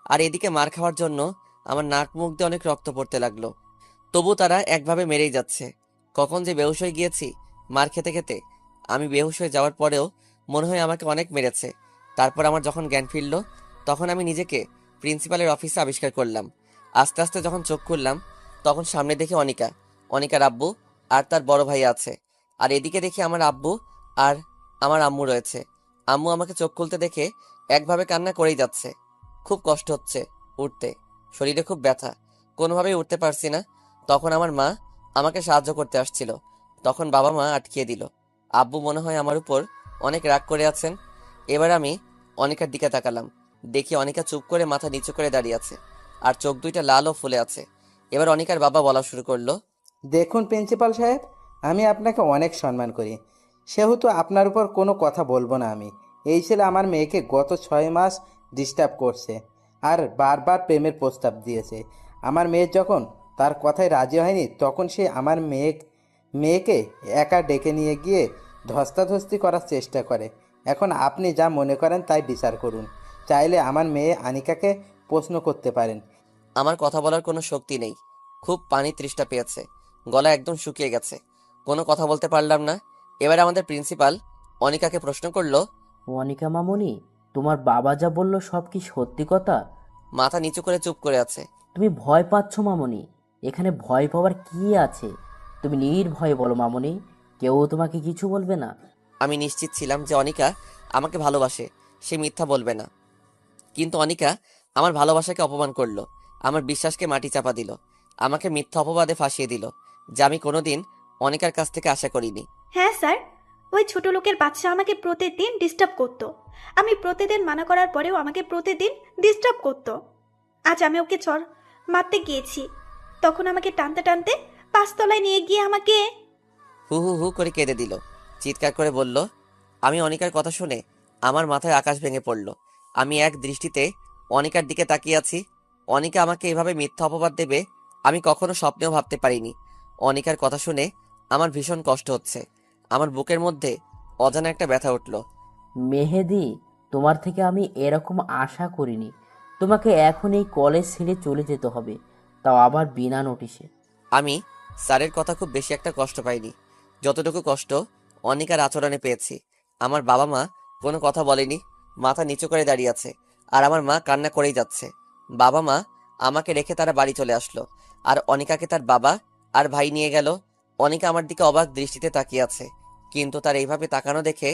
আর এদিকে মার খাওয়ার জন্য আমার নাক মুখ দিয়ে অনেক রক্ত পড়তে লাগলো। তবু তারা একভাবে মেরেই যাচ্ছে। কখন যে বেহুশ হয়ে গিয়েছি মার খেতে খেতে। আমি বেহুশ হয়ে যাওয়ার পরেও মনে হয় আমাকে অনেক মেরেছে। তারপর আমার যখন জ্ঞান ফিরল, তখন আমি নিজেকে প্রিন্সিপালের অফিসে আবিষ্কার করলাম। আস্তে আস্তে যখন চোখ খুললাম, তখন সামনে দেখি অনিকা, অনিকার আব্বু আর তার বড় ভাই আছে। আর এদিকে দেখি আমার আব্বু আর আমার আম্মু রয়েছে। আম্মু আমাকে চোখ খুলতে দেখে একভাবে কান্না করেই যাচ্ছে। খুব কষ্ট হচ্ছে উঠতে, শরীরে খুব ব্যথা, কোনোভাবেই উঠতে পারছি না। তখন আমার মা আমাকে সাহায্য করতে আসছিল, তখন বাবা মা আটকিয়ে দিল। আব্বু মনে হয় আমার উপর অনেক রাগ করে আছেন। এবার আমি অনিকার দিকে তাকালাম, দেখি অনিকা চুপ করে মাথা নিচু করে দাঁড়িয়ে আছে, আর চোখ দুইটা লাল ও ফুলে আছে। এবার অনিকার বাবা বলা শুরু করলো। দেখুন প্রিন্সিপাল সাহেব, আমি আপনাকে অনেক সম্মান করি, সেহেতু আপনার উপর কোনো কথা বলবো না আমি। এই ছেলে আমার মেয়েকে গত 6 মাস ডিস্টার্ব করছে আর বারবার প্রেমের প্রস্তাব দিয়েছে। আমার মেয়ে যখন তার কথায় রাজি হয়নি, তখন সে আমার মেয়েকে একা ডেকে নিয়ে গিয়ে ধস্তাধস্তি করার চেষ্টা করে। এখন আপনি যা মনে করেন তাই বিচার করুন। চাইলে আমার মেয়ে আনিকাকে প্রশ্ন করতে পারেন। আমার কথা বলার কোনো শক্তি নেই, খুব পানি তৃষ্ণা পেয়েছে, গলা একদম শুকিয়ে গেছে, কোনো কথা বলতে পারলাম না। এবার আমাদের প্রিন্সিপাল অনিকাকে প্রশ্ন করলো। অনিকা মামুনি, তোমার বাবা যা বলল সব কি সত্যি কথা? মাথা নিচু করে চুপ করে আছে। তুমি ভয় পাচ্ছ মামুনি? এখানে ভয় পাওয়ার কি আছে? তুমি নির্ভয়ে বলো মামুনি, কেউ তোমাকে কিছু বলবে না। আমি নিশ্চিত ছিলাম যে অনিকা আমাকে ভালোবাসে, সে মিথ্যা বলবে না। কিন্তু অনিকা আমার ভালোবাসাকে অপমান করলো, আমার বিশ্বাসকে মাটি চাপা দিল, আমাকে মিথ্যা অপবাদে ফাঁসিয়ে দিল, যা আমি কোনোদিন অনিকার কাছ থেকে আশা করিনি। হ্যাঁ স্যার, ওই ছোট লোকের বাচ্চা আমাকে প্রতিদিন ডিস্টার্ব করতো। আমি প্রতিদিন মানা করার পরেও আমাকে প্রতিদিন ডিস্টার্ব করতো। আজ আমি ওকে চড় মারতে গিয়েছি, তখন আমাকে টানতে টানতে 5তলায় নিয়ে গিয়ে আমাকে। হু হু হু করে কেঁদে দিল, চিৎকার করে বলল। আমি অনিকার কথা শুনে আমার মাথায় আকাশ ভেঙে পড়ল। আমি এক দৃষ্টিতে অনিকার দিকে তাকিয়ে আছি। অনিকা আমাকে এভাবে মিথ্যা অপবাদ দেবে আমি কখনো স্বপ্নেও ভাবতে পারিনি। অনিকার কথা শুনে আমার ভীষণ কষ্ট হচ্ছে। আমার বুকের মধ্যে অজানা একটা ব্যথা উঠল। মেহেদি, তোমার থেকে আমি এরকম আশা করিনি। তোমাকে এখন এই কলেজ ছেড়ে চলে যেতে হবে, তাও আবার বিনা নোটিশে। আমি স্যারের কথা খুব বেশি একটা কষ্ট পাইনি, যতটুকু কষ্ট অনিকার আচরণে পেয়েছি। আমার বাবা মা কোনো কথা বলেনি, মাথা নিচু করে দাঁড়িয়ে আছে, আর আমার মা কান্না করেই যাচ্ছে। বাবা মা আমাকে রেখে তারা বাড়ি চলে আসলো, আর অনিকাকে তার বাবা আর ভাই নিয়ে গেল। অনিকা আমার দিকে অবাক দৃষ্টিতে তাকিয়ে আছে, কিন্তু তার এইভাবে তাকানো দেখে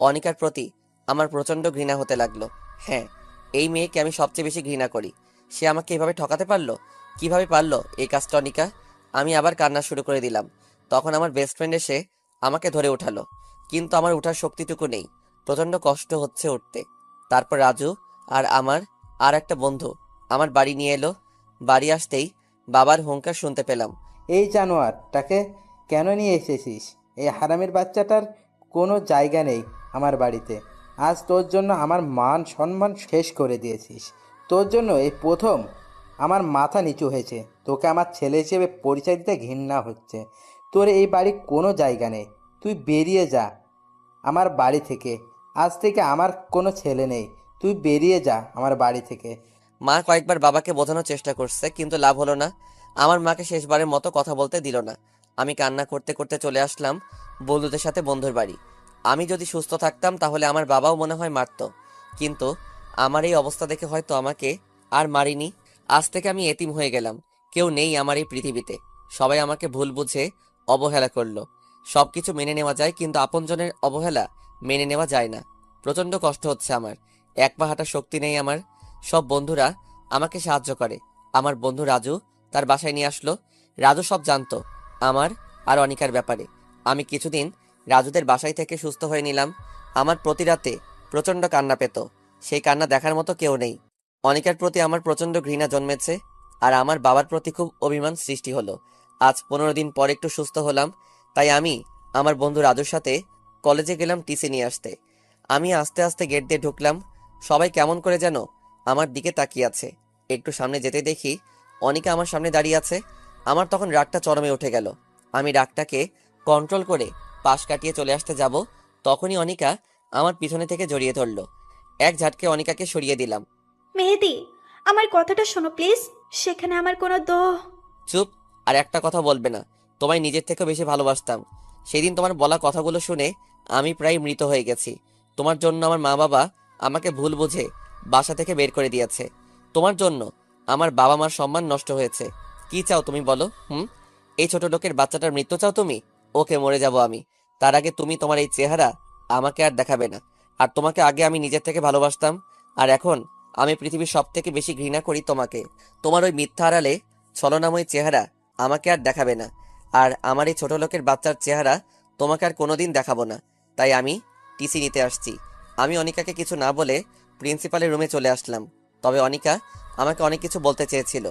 অনিকার প্রতি আমার প্রচণ্ড ঘৃণা হতে লাগলো। হ্যাঁ, এই মেয়েকে আমি সবচেয়ে বেশি ঘৃণা করি। সে আমাকে এভাবে ঠকাতে পারলো, কিভাবে পারলো এই কাজটা অনিকা? আমি আবার কান্না শুরু করে দিলাম। তখন আমার বেস্ট ফ্রেন্ড এসে আমাকে ধরে উঠালো, কিন্তু আমার উঠার শক্তিটুকু নেই, প্রচন্ড কষ্ট হচ্ছে উঠতে। তারপর রাজু আর আমার আর একটা বন্ধু আমার বাড়ি নিয়ে এলো। বাড়ি আসতেই বাবার হুঙ্কার শুনতে পেলাম। এই জানোয়ারটাকে কেন নিয়ে এসেছিস? এই হারামের বাচ্চাটার কোনো জায়গা নেই আমার বাড়িতে। আজ তোর জন্য আমার মান সম্মান শেষ করে দিয়েছিস। তোর জন্য এই প্রথম আমার মাথা নিচু হয়েছে। তোকে আমার ছেলে হিসেবে পরিচয় দিতে ঘৃণা হচ্ছে। তোর এই বাড়ি কোনো জায়গা নেই। তুই বেরিয়ে যা আমার বাড়ি থেকে। আজ থেকে আমার কোনো ছেলে নেই। তুই বেরিয়ে যা আমার বাড়ি থেকে। মা কয়েকবার বাবাকে বোঝানোর চেষ্টা করছে, কিন্তু লাভ হলো না। আমার মাকে শেষবারের মতো কথা বলতে দিল না। আমি কান্না করতে করতে চলে আসলাম বন্ধুদের সাথে বন্ধুর বাড়ি। আমি যদি সুস্থ থাকতাম তাহলে আমার বাবাও মনে হয় মারতো, কিন্তু আমার এই অবস্থা দেখে হয়তো আমাকে আর মারিনি। আজ থেকে আমি এতিম হয়ে গেলাম। কেউ নেই আমার এই পৃথিবীতে। সবাই আমাকে ভুল বুঝে অবহেলা করলো। সবকিছু মেনে নেওয়া যায়, কিন্তু আপনজনের অবহেলা মেনে নেওয়া যায় না। প্রচন্ড কষ্ট হচ্ছে আমার। এক পা হাঁটার শক্তি নেই আমার। সব বন্ধুরা আমাকে সাহায্য করে। আমার বন্ধু রাজু তার বাসায় নিয়ে আসলো। রাজু সব জানতো আমার আর অনিকার ব্যাপারে। আমি কিছুদিন রাজুদের বাসায় থেকে সুস্থ হয়ে নিলাম। আমার প্রতি রাতে প্রচন্ড কান্না পেত। সেই কান্না দেখার মতো কেউ নেই। অনিকার প্রতি আমার প্রচন্ড ঘৃণা জন্মেছে, আর আমার বাবার প্রতি খুব অভিমান সৃষ্টি হলো। আজ 15 দিন পর একটু সুস্থ হলাম, তাই আমি আমার বন্ধু রাজুর সাথে কলেজে গেলাম টিসি নিয়ে আসতে। আমি আস্তে আস্তে গেট দিয়ে ঢুকলাম। সবাই কেমন করে যেন আমার দিকে তাকিয়ে আছে। একটু সামনে যেতে দেখি অনিকা আমার সামনে দাঁড়িয়ে আছে। আমার তখন রাগটা চরমে উঠে গেল। আমি রাগটাকে কন্ট্রোল করে পাশ কাটিয়ে চলে আসতে যাব, তখনই অনিকা আমার পিছনে থেকে জড়িয়ে ধরলো। এক ঝাটকে অনিকাকে সরিয়ে দিলাম। মেহেদি, আমার কথাটা শোনো প্লিজ। সেখানে আমার কোনো চুপ! আর একটা কথা বলবে না। তোমায় নিজের থেকে বেশি ভালোবাসতাম। সেদিন তোমার বলা কথাগুলো শুনে আমি প্রায় মৃত হয়ে গেছি। তোমার জন্য আমার মা বাবা আমাকে ভুল বুঝে বাসা থেকে বের করে দিয়েছে। তোমার জন্য আমার বাবা মার সম্মান নষ্ট হয়েছে। কি চাও তুমি বলো? এই ছোট লোকের বাচ্চাটার মৃত্যু চাও তুমি? ওকে, মরে যাব আমি। তার আগে তুমি তোমার এই চেহারা আমাকে আর দেখাবে না। আর তোমাকে আগে আমি নিজের থেকে ভালোবাসতাম, আর এখন আমি পৃথিবীর সব থেকে বেশি ঘৃণা করি তোমাকে। তোমার ওই মিথ্যা আড়ালে ছলনাময় চেহারা আমাকে আর দেখাবে না। আর আমার এই ছোট লোকের বাচ্চার চেহারা তোমাকে আর কোনোদিন দেখাবো না। তাই আমি টিসি নিতে আসছি। আমি অনিকাকে কিছু না বলে প্রিন্সিপালের রুমে চলে আসলাম। তবে অনিকা আমাকে অনেক কিছু বলতে চেয়েছিল,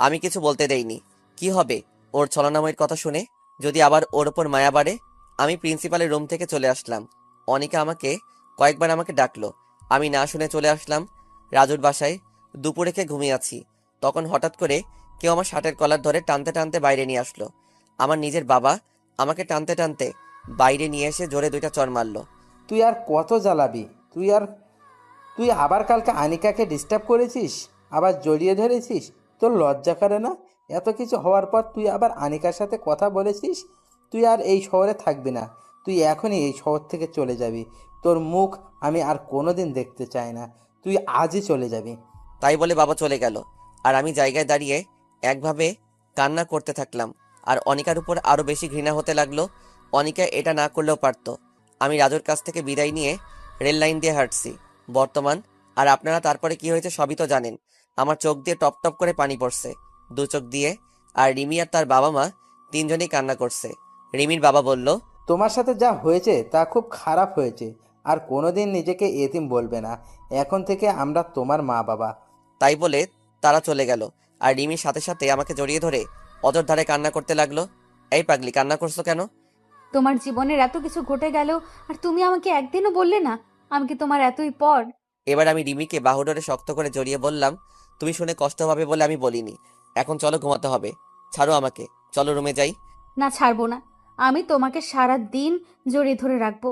আমি কিছু বলতে দেইনি। কি হবে ওর ছলনাময়ের কথা শুনে? যদি আবার ওর ওপর মায়া বাড়ে? আমি প্রিন্সিপালের রুম থেকে চলে আসলাম। অনিকা আমাকে কয়েকবার আমাকে ডাকলো, আমি না শুনে চলে আসলাম রাজুর বাসায়। দুপুরে খেয়ে ঘুমিয়ে আছি, তখন হঠাৎ করে কেউ আমার শার্টের কলার ধরে টানতে টানতে বাইরে নিয়ে আসলো। আমার নিজের বাবা আমাকে টানতে টানতে বাইরে নিয়ে এসে জোরে 2টা চড় মারলো। তুই আর কত জ্বালাবি? তুই আবার কালকে আনিকাকে ডিস্টার্ব করেছিস, আবার জড়িয়ে ধরেছিস। তোর লজ্জা করে না? এত কিছু হওয়ার পর তুই আবার আনিকার সাথে কথা বলেছিস। তুই আর এই শহরে থাকবি না। তুই এখনই এই শহর থেকে চলে যাবি। তোর মুখ আমি আর কোনোদিন দেখতে চাই না। তুই আজই চলে যাবি। তাই বলে বাবা চলে গেল, আর আমি জায়গায় দাঁড়িয়ে একভাবে কান্না করতে থাকলাম। আর অনিকার উপর আরো বেশি ঘৃণা হতে লাগলো। অনিকা এটা না করলেও পারতো। আমি রাজুর কাছ থেকে বিদায় নিয়ে রেল লাইন দিয়ে হাঁটছি বর্তমান। আর আপনারা তারপরে কি হয়েছে সবই তো জানেন। আমার চোখ দিয়ে টপ টপ করে পানি পড়ছে, 2 চোখ দিয়ে। আর রিমি আর তার বাবা মা 3জনই কান্না করছে। রিমির বাবা বলল, তোমার সাথে যা হয়েছে তা খুব খারাপ হয়েছে। আর কোনোদিন নিজেকে এতিম বলবে না। এখন থেকে আমরা তোমার মা বাবা। তাই বলে তারা চলে গেল। আর রিমির সাথে সাথে আমাকে জড়িয়ে ধরে অজর ধারে কান্না করতে লাগলো। এই পাগলি, কান্না করছো কেন? তোমার জীবনের এত কিছু ঘটে গেল আর তুমি আমাকে একদিনও বললে না। আমি কি তোমার এতই পর? এবার আমি রিমিকে বাহু ধরে শক্ত করে জড়িয়ে বললাম, তুমি শুনে কষ্ট হবে বলে আমি বলিনি। এখন চলো, ঘুমাতে হবে। ছাড়ো আমাকে, চলো রুমে যাই। না, ছাড়বো না। আমি তোমাকে সারা দিন জড়িয়ে ধরে রাখবো।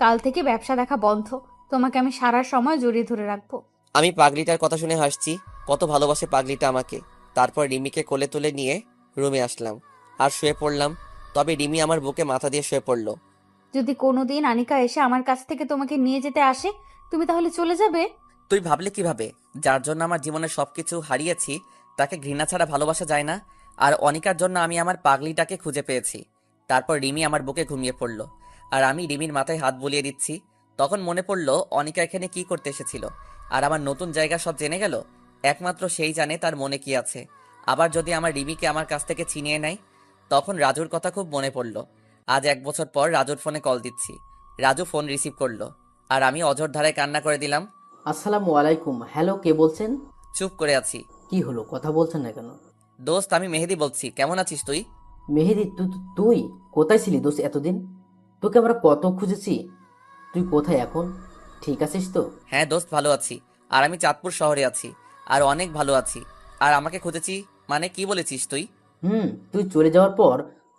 কাল থেকে ব্যবসা দেখা বন্ধ। তোমাকে আমি সারা সময় জড়িয়ে ধরে রাখবো। আমি পাগলিটার কথা শুনে হাসছি। কত ভালোবাসে পাগলিটা আমাকে। তারপর রিমিকে কোলে তুলে নিয়ে রুমে আসলাম আর শুয়ে পড়লাম। তবে রিমি আমার বুকে মাথা দিয়ে শুয়ে পড়লো। যদি কোনোদিন আনিকা এসে আমার কাছ থেকে তোমাকে নিয়ে যেতে আসে, তুমি তাহলে চলে যাবে? তুই ভাবলে কিভাবে? যার জন্য আমার জীবনের সবকিছু হারিয়েছি তাকে ঘৃণা ছাড়া ভালোবাসা যায় না। আর অনিকার জন্য আমি আমার পাগলিটাকে খুঁজে পেয়েছি। তারপর রিমি আমার বুকে ঘুমিয়ে পড়লো, আর আমি রিমির মাথায় হাত বুলিয়ে দিচ্ছি। তখন মনে পড়লো অনিকা এখানে কি করতে এসেছিল। আর আমার নতুন জায়গা সব জেনে গেল। একমাত্র সেই জানে তার মনে কি আছে। আবার যদি আমার রিমিকে আমার কাছ থেকে ছিনিয়ে নেয়? তখন রাজুর কথা খুব মনে পড়লো। আজ 1 বছর পর রাজুর ফোনে কল দিচ্ছি। রাজু ফোন রিসিভ করলো, আর আমি অঝোর ধারায় কান্না করে দিলাম। আসসালামু আলাইকুম। হ্যালো, কে বলছেন? চুপ করে আছি। কি হলো, কথা বলছেন না কেন? দোস্ত, আমি মেহেদি বলছি। কেমন আছিস তুই? মেহেদি, তুই কোথায় ছিলি দোস্ত এতদিন? তোকে আমরা কত খুঁজেছি। তুই কোথায় এখন? ঠিক আছিস তো? হ্যাঁ দোস্ত, ভালো আছি। আর আমি চাঁদপুর শহরে আছি। আর অনেক ভালো আছি। আর আমাকে খুঁজেছি মানে কি বলেছিস তুই? তুই চলে যাওয়ার পর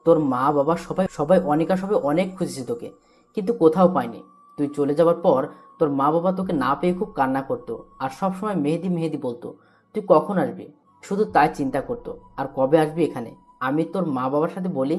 তোর মা বাবা সবাই সবাই অনিকা সবাই অনেক খুঁজেছে তোকে, কিন্তু কোথাও পায়নি। তুই চলে যাওয়ার পর তোর মা বাবা তোকে না পেয়ে খুব কান্না করতো, আর সব সময় মেহেদি মেহেদি বলতো। তুই কখন আসবি শুধু তাই চিন্তা করতো। আর কবে আসবি এখানে, আমি তোর মা বাবার সাথে বলি।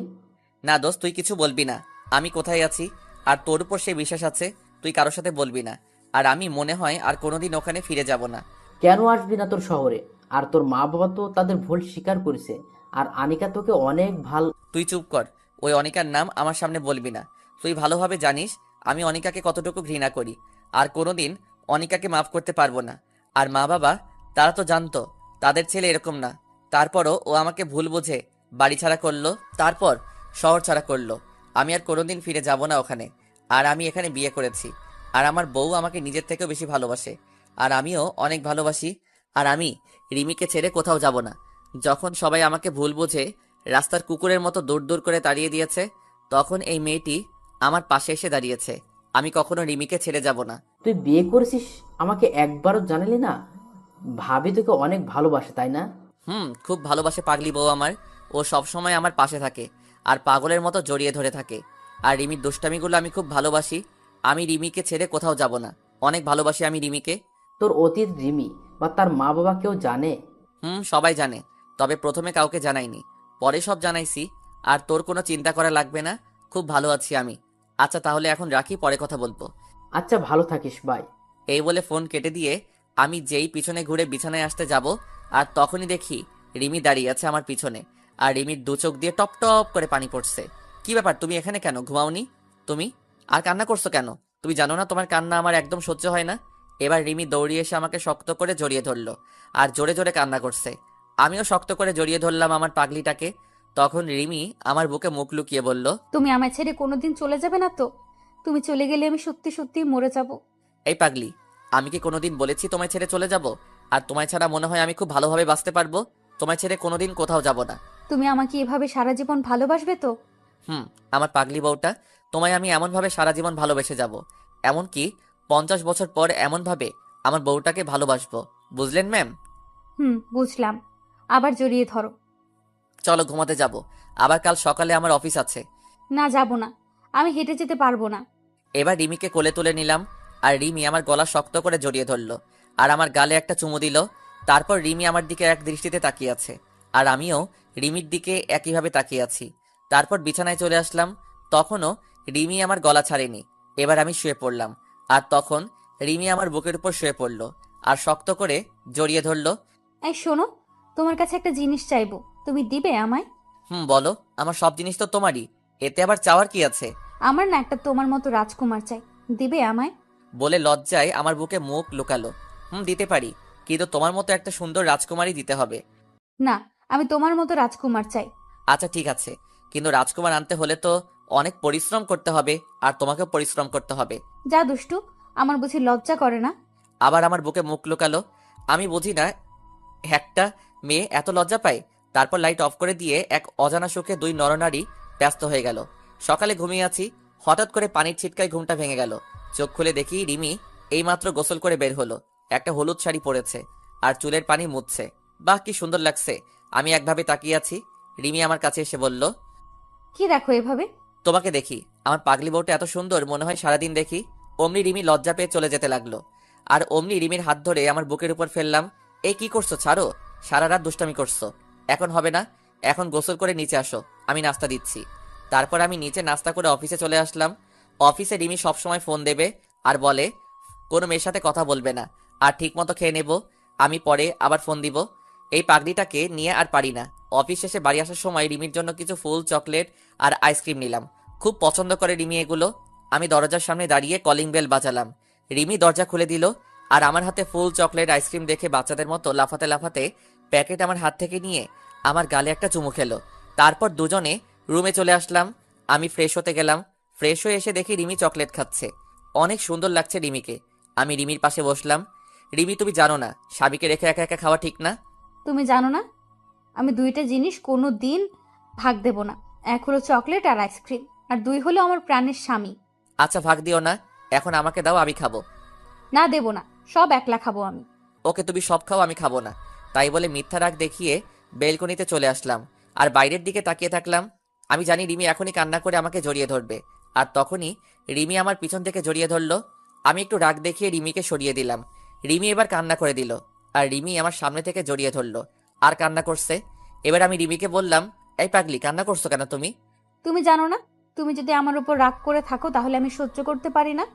না দোস্ত, তুই কিছু বলবি না। আমি কোথায় আছি আর তোর উপর সে বিশ্বাস আছে, তুই কারোর সাথে বলবি না। আর আমি মনে হয় আর কোনোদিন ওখানে ফিরে যাব না। কেন আসবি না তোর শহরে? আর তোর মা বাবা তো তাদের ভুল স্বীকার করেছে। আর আনিকা তোকে অনেক ভাল। তুই চুপ কর। ওই অনিকার নাম আমার সামনে বলবি না। তুই ভালোভাবে জানিস আমি অনিকাকে কতটুকু ঘৃণা করি। আর কোনোদিন অনিকাকে মাফ করতে পারবো না। আর মা বাবা, তারা তো জানতো তাদের ছেলে এরকম না। তারপরও ও আমাকে ভুল বুঝে বাড়ি ছাড়া করলো, তারপর শহর ছাড়া করলো। আমি আর কোনোদিন ফিরে যাব না ওখানে। আর আমি এখানে বিয়ে করেছি। আর আমার বউ আমাকে নিজের থেকেও বেশি ভালোবাসে। আর আমিও অনেক ভালোবাসি। আর আমি রিমিকে ছেড়ে কোথাও যাব না। যখন সবাই আমাকে ভুল বুঝে রাস্তার কুকুরের মতো দৌড় দৌড় করে তাড়িয়ে দিয়েছে, তখন এই মেয়েটি আমার পাশে এসে দাঁড়িয়েছে। আমি কখনো রিমিকে ছেড়ে যাব না। তুই বিয়ে করেছিস, আমাকে একবারও জানালি না? ভাবি তোকে অনেক ভালোবাসে, তাই না? খুব ভালোবাসে পাগলি বউ আমার। ও সব সময় আমার পাশে থাকে আর পাগলের মতো জড়িয়ে ধরে থাকে। আর রিমির দুষ্টামিগুলো আমি খুব ভালোবাসি। আমি রিমিকে ছেড়ে কোথাও যাব না। অনেক ভালোবাসি আমি রিমিকে। তোর অতীত রিমি বা তার মা বাবা কেউ জানে? সবাই জানে। তবে প্রথমে কাউকে জানাইনি, পরে সব জানাইছি। আর তোর কোনো চিন্তা করা লাগবে না। খুব ভালো আছি আমি। আচ্ছা তাহলে এখন রাখি, পরে কথা বলবো। আচ্ছা, ভালো থাকিস, বাই। এই বলে ফোন কেটে দিয়ে আমি যেই পিছনে ঘুরে বিছানায় আসতে যাব, আর তখনই দেখি রিমি দাঁড়িয়ে আছে আমার পিছনে। আর রিমির দু চোখ দিয়ে টপ টপ করে পানি পড়ছে। কি ব্যাপার, তুমি এখানে কেন? ঘুমাওনি তুমি? আর কান্না করছো কেন? তুমি জানো না তোমার কান্না আমার একদম সহ্য হয় না। এবার রিমি দৌড়িয়ে এসে আমাকে শক্ত করে জড়িয়ে ধরলো আর জোরে জোরে কান্না করছে। আমিও শক্ত করে জড়িয়ে ধরলাম আমার পাগলিটাকে। তখন রিমি আমার বুকে মুখ লুকিয়ে বলল, তুমি আমায় ছেড়ে কোনোদিন চলে যাবে না তো? তুমি চলে গেলে আমি সত্যি সত্যি মরে যাব। এই পাগলি, আমি কি কোনোদিন বলেছি তোমায় ছেড়ে চলে যাব? আর তোমায় ছাড়া মনে হয় আমি খুব ভালোভাবে বাঁচতে পারবো? তোমায় ছেড়ে কোনোদিন কোথাও যাব না। তুমি আমাকে এভাবে সারা জীবন ভালোবাসবে তো? হুম, আমার পাগলি বউটা, তোমায় আমি এমনভাবে সারা জীবন ভালোবেসে যাব। এমনকি 50 বছর পর এমনভাবে আমার বউটাকে ভালোবাসবো। বুঝলেন ম্যাম? বুঝলাম। আবার জড়িয়ে ধরো। চলো ঘুমাতে যাব। আবার কাল সকালে আমার অফিস আছে। না, যাব না। আমি হেঁটে যেতে পারবো না। এবার রিমিকে কোলে তুলে নিলাম। আর রিমি আমার গলা শক্ত করে জড়িয়ে ধরলো আর আমার গালে একটা চুমু দিল। তারপর রিমি আমার দিকে এক দৃষ্টিতে তাকিয়ে আছে আর আমিও রিমির দিকে একইভাবে তাকিয়ে আছি। তারপর বিছানায় চলে আসলাম। তখনও রিমি আমার গলা ছাড়েনি। এবার আমি শুয়ে পড়লাম। আর তখন রিমি আমার বুকের উপর শুয়ে পড়লো আর শক্ত করে জড়িয়ে ধরলো। এই শোনো, তোমার কাছে একটা জিনিস চাইবো, তুমি দিবে আমায়? বলো। আমার সব জিনিস তো তোমারই, এতে আবার চাওয়ার কি আছে? আমার না একটা তোমার মতো রাজকুমার চাই, দিবে আমায়? বলে লজ্জায় আমার বুকে মুখ লুকালো। দিতে পারি, কিন্তু তোমার মতো একটা সুন্দর রাজকুমারী দিতে হবে। না, আমি তোমার মতো রাজকুমার চাই। আচ্ছা ঠিক আছে, কিন্তু রাজকুমার আনতে হলে তো অনেক পরিশ্রম করতে হবে, আর তোমাকেও পরিশ্রম করতে হবে। যা দুষ্টু, আমার বুঝি লজ্জা করে না? আবার আমার বুকে মুখ লুকালো। আমি বুঝি না একটা মেয়ে এত লজ্জা পায়। তারপর লাইট অফ করে দিয়ে এক অজানা সুখে দুই নরনারী ব্যস্ত হয়ে গেল। সকালে ঘুমিয়ে আছি, হঠাৎ করে পানির ছিটকায় ঘুমটা ভেঙে গেল। চোখ খুলে দেখি রিমি এইমাত্র গোসল করে বের হলো। একটা হলুদ শাড়ি পরেছে আর চুলের পানি মুছছে। বাহ, কি সুন্দর লাগছে। আমি একভাবে তাকিয়ে আছি। রিমি আমার কাছে এসে বলল, কি দেখো এভাবে? তোমাকে দেখি। আমার পাগলি বউটা এত সুন্দর, মনে হয় সারাদিন দেখি। অমনি রিমি লজ্জা পেয়ে চলে যেতে লাগলো। আর অমনি রিমির হাত ধরে আমার বুকের উপর ফেললাম। এই কি করছো? ছাড়ো। সারা রাত দুষ্টামি করছো, এখন হবে না। এখন গোসল করে নিচে আসো, আমি নাস্তা দিচ্ছি। তারপর আমি নিচে নাস্তা করে অফিসে চলে আসলাম। অফিসে রিমি সবসময় ফোন দেবে আর বলে কোনো মেয়ের সাথে কথা বলবে না, আর ঠিক মতো খেয়ে নেব। আমি পরে আবার ফোন দিব। এই পাগড়িটাকে নিয়ে আর পারি না। অফিস শেষে বাড়ি আসার সময় রিমির জন্য কিছু ফুল, চকলেট আর আইসক্রিম নিলাম। খুব পছন্দ করে রিমি এগুলো। আমি দরজার সামনে দাঁড়িয়ে কলিং বেল বাজালাম। রিমি দরজা খুলে দিল আর আমার হাতে ফুল, চকলেট, আইসক্রিম দেখে বাচ্চাদের মতো লাফাতে লাফাতে প্যাকেট আমার হাত থেকে নিয়ে আমার গালে একটা চুমু খেলো। তারপর দুজনে রুমে চলে আসলাম। আমি ফ্রেশ হতে গেলাম। ফ্রেশ হয়ে এসে দেখি রিমি চকলেট খাচ্ছে। অনেক সুন্দর লাগছে রিমিকে। আমি রিমির পাশে বসলাম। রিমি, তুমি জানো না স্বামীকে রেখে একা একা খাওয়া ঠিক না? তুমি জানো না আমি দুইটা জিনিস কোনো দিন ভাগ দেব না। 1 হলো চকলেট আর আইসক্রিম, আর 2 হলো আমার প্রাণের স্বামী। আচ্ছা ভাগ দিও না, এখন আমাকে দাও, আমি খাবো। না, দেব না, সব একলা খাবো আমি। ওকে, তুমি সব খাও, আমি খাবো না। তাই বলে মিথ্যা রাগ দেখিয়ে বেলকনিতে চলে আসলাম আর বাইরের দিকে তাকিয়ে থাকলাম। আমি জানি রিমি এখনই কান্না করে আমাকে জড়িয়ে ধরবে, আর তখনই রিমি আমার পিছন থেকে জড়িয়ে ধরলো। আমি একটু রাগ দেখিয়ে রিমিকে সরিয়ে দিলাম। রিমি এবার কান্না করে দিল, আর রিমি আমার সামনে থেকে জড়িয়ে ধরলো আর কান্না করছে। এবার আমি রিমিকে বললাম, এই পাগলি, কান্না করছো কেন তুমি? তুমি জানো না, তুমি যদি আমার উপর রাগ করে থাকো তাহলে আমি সহ্য করতে পারি না।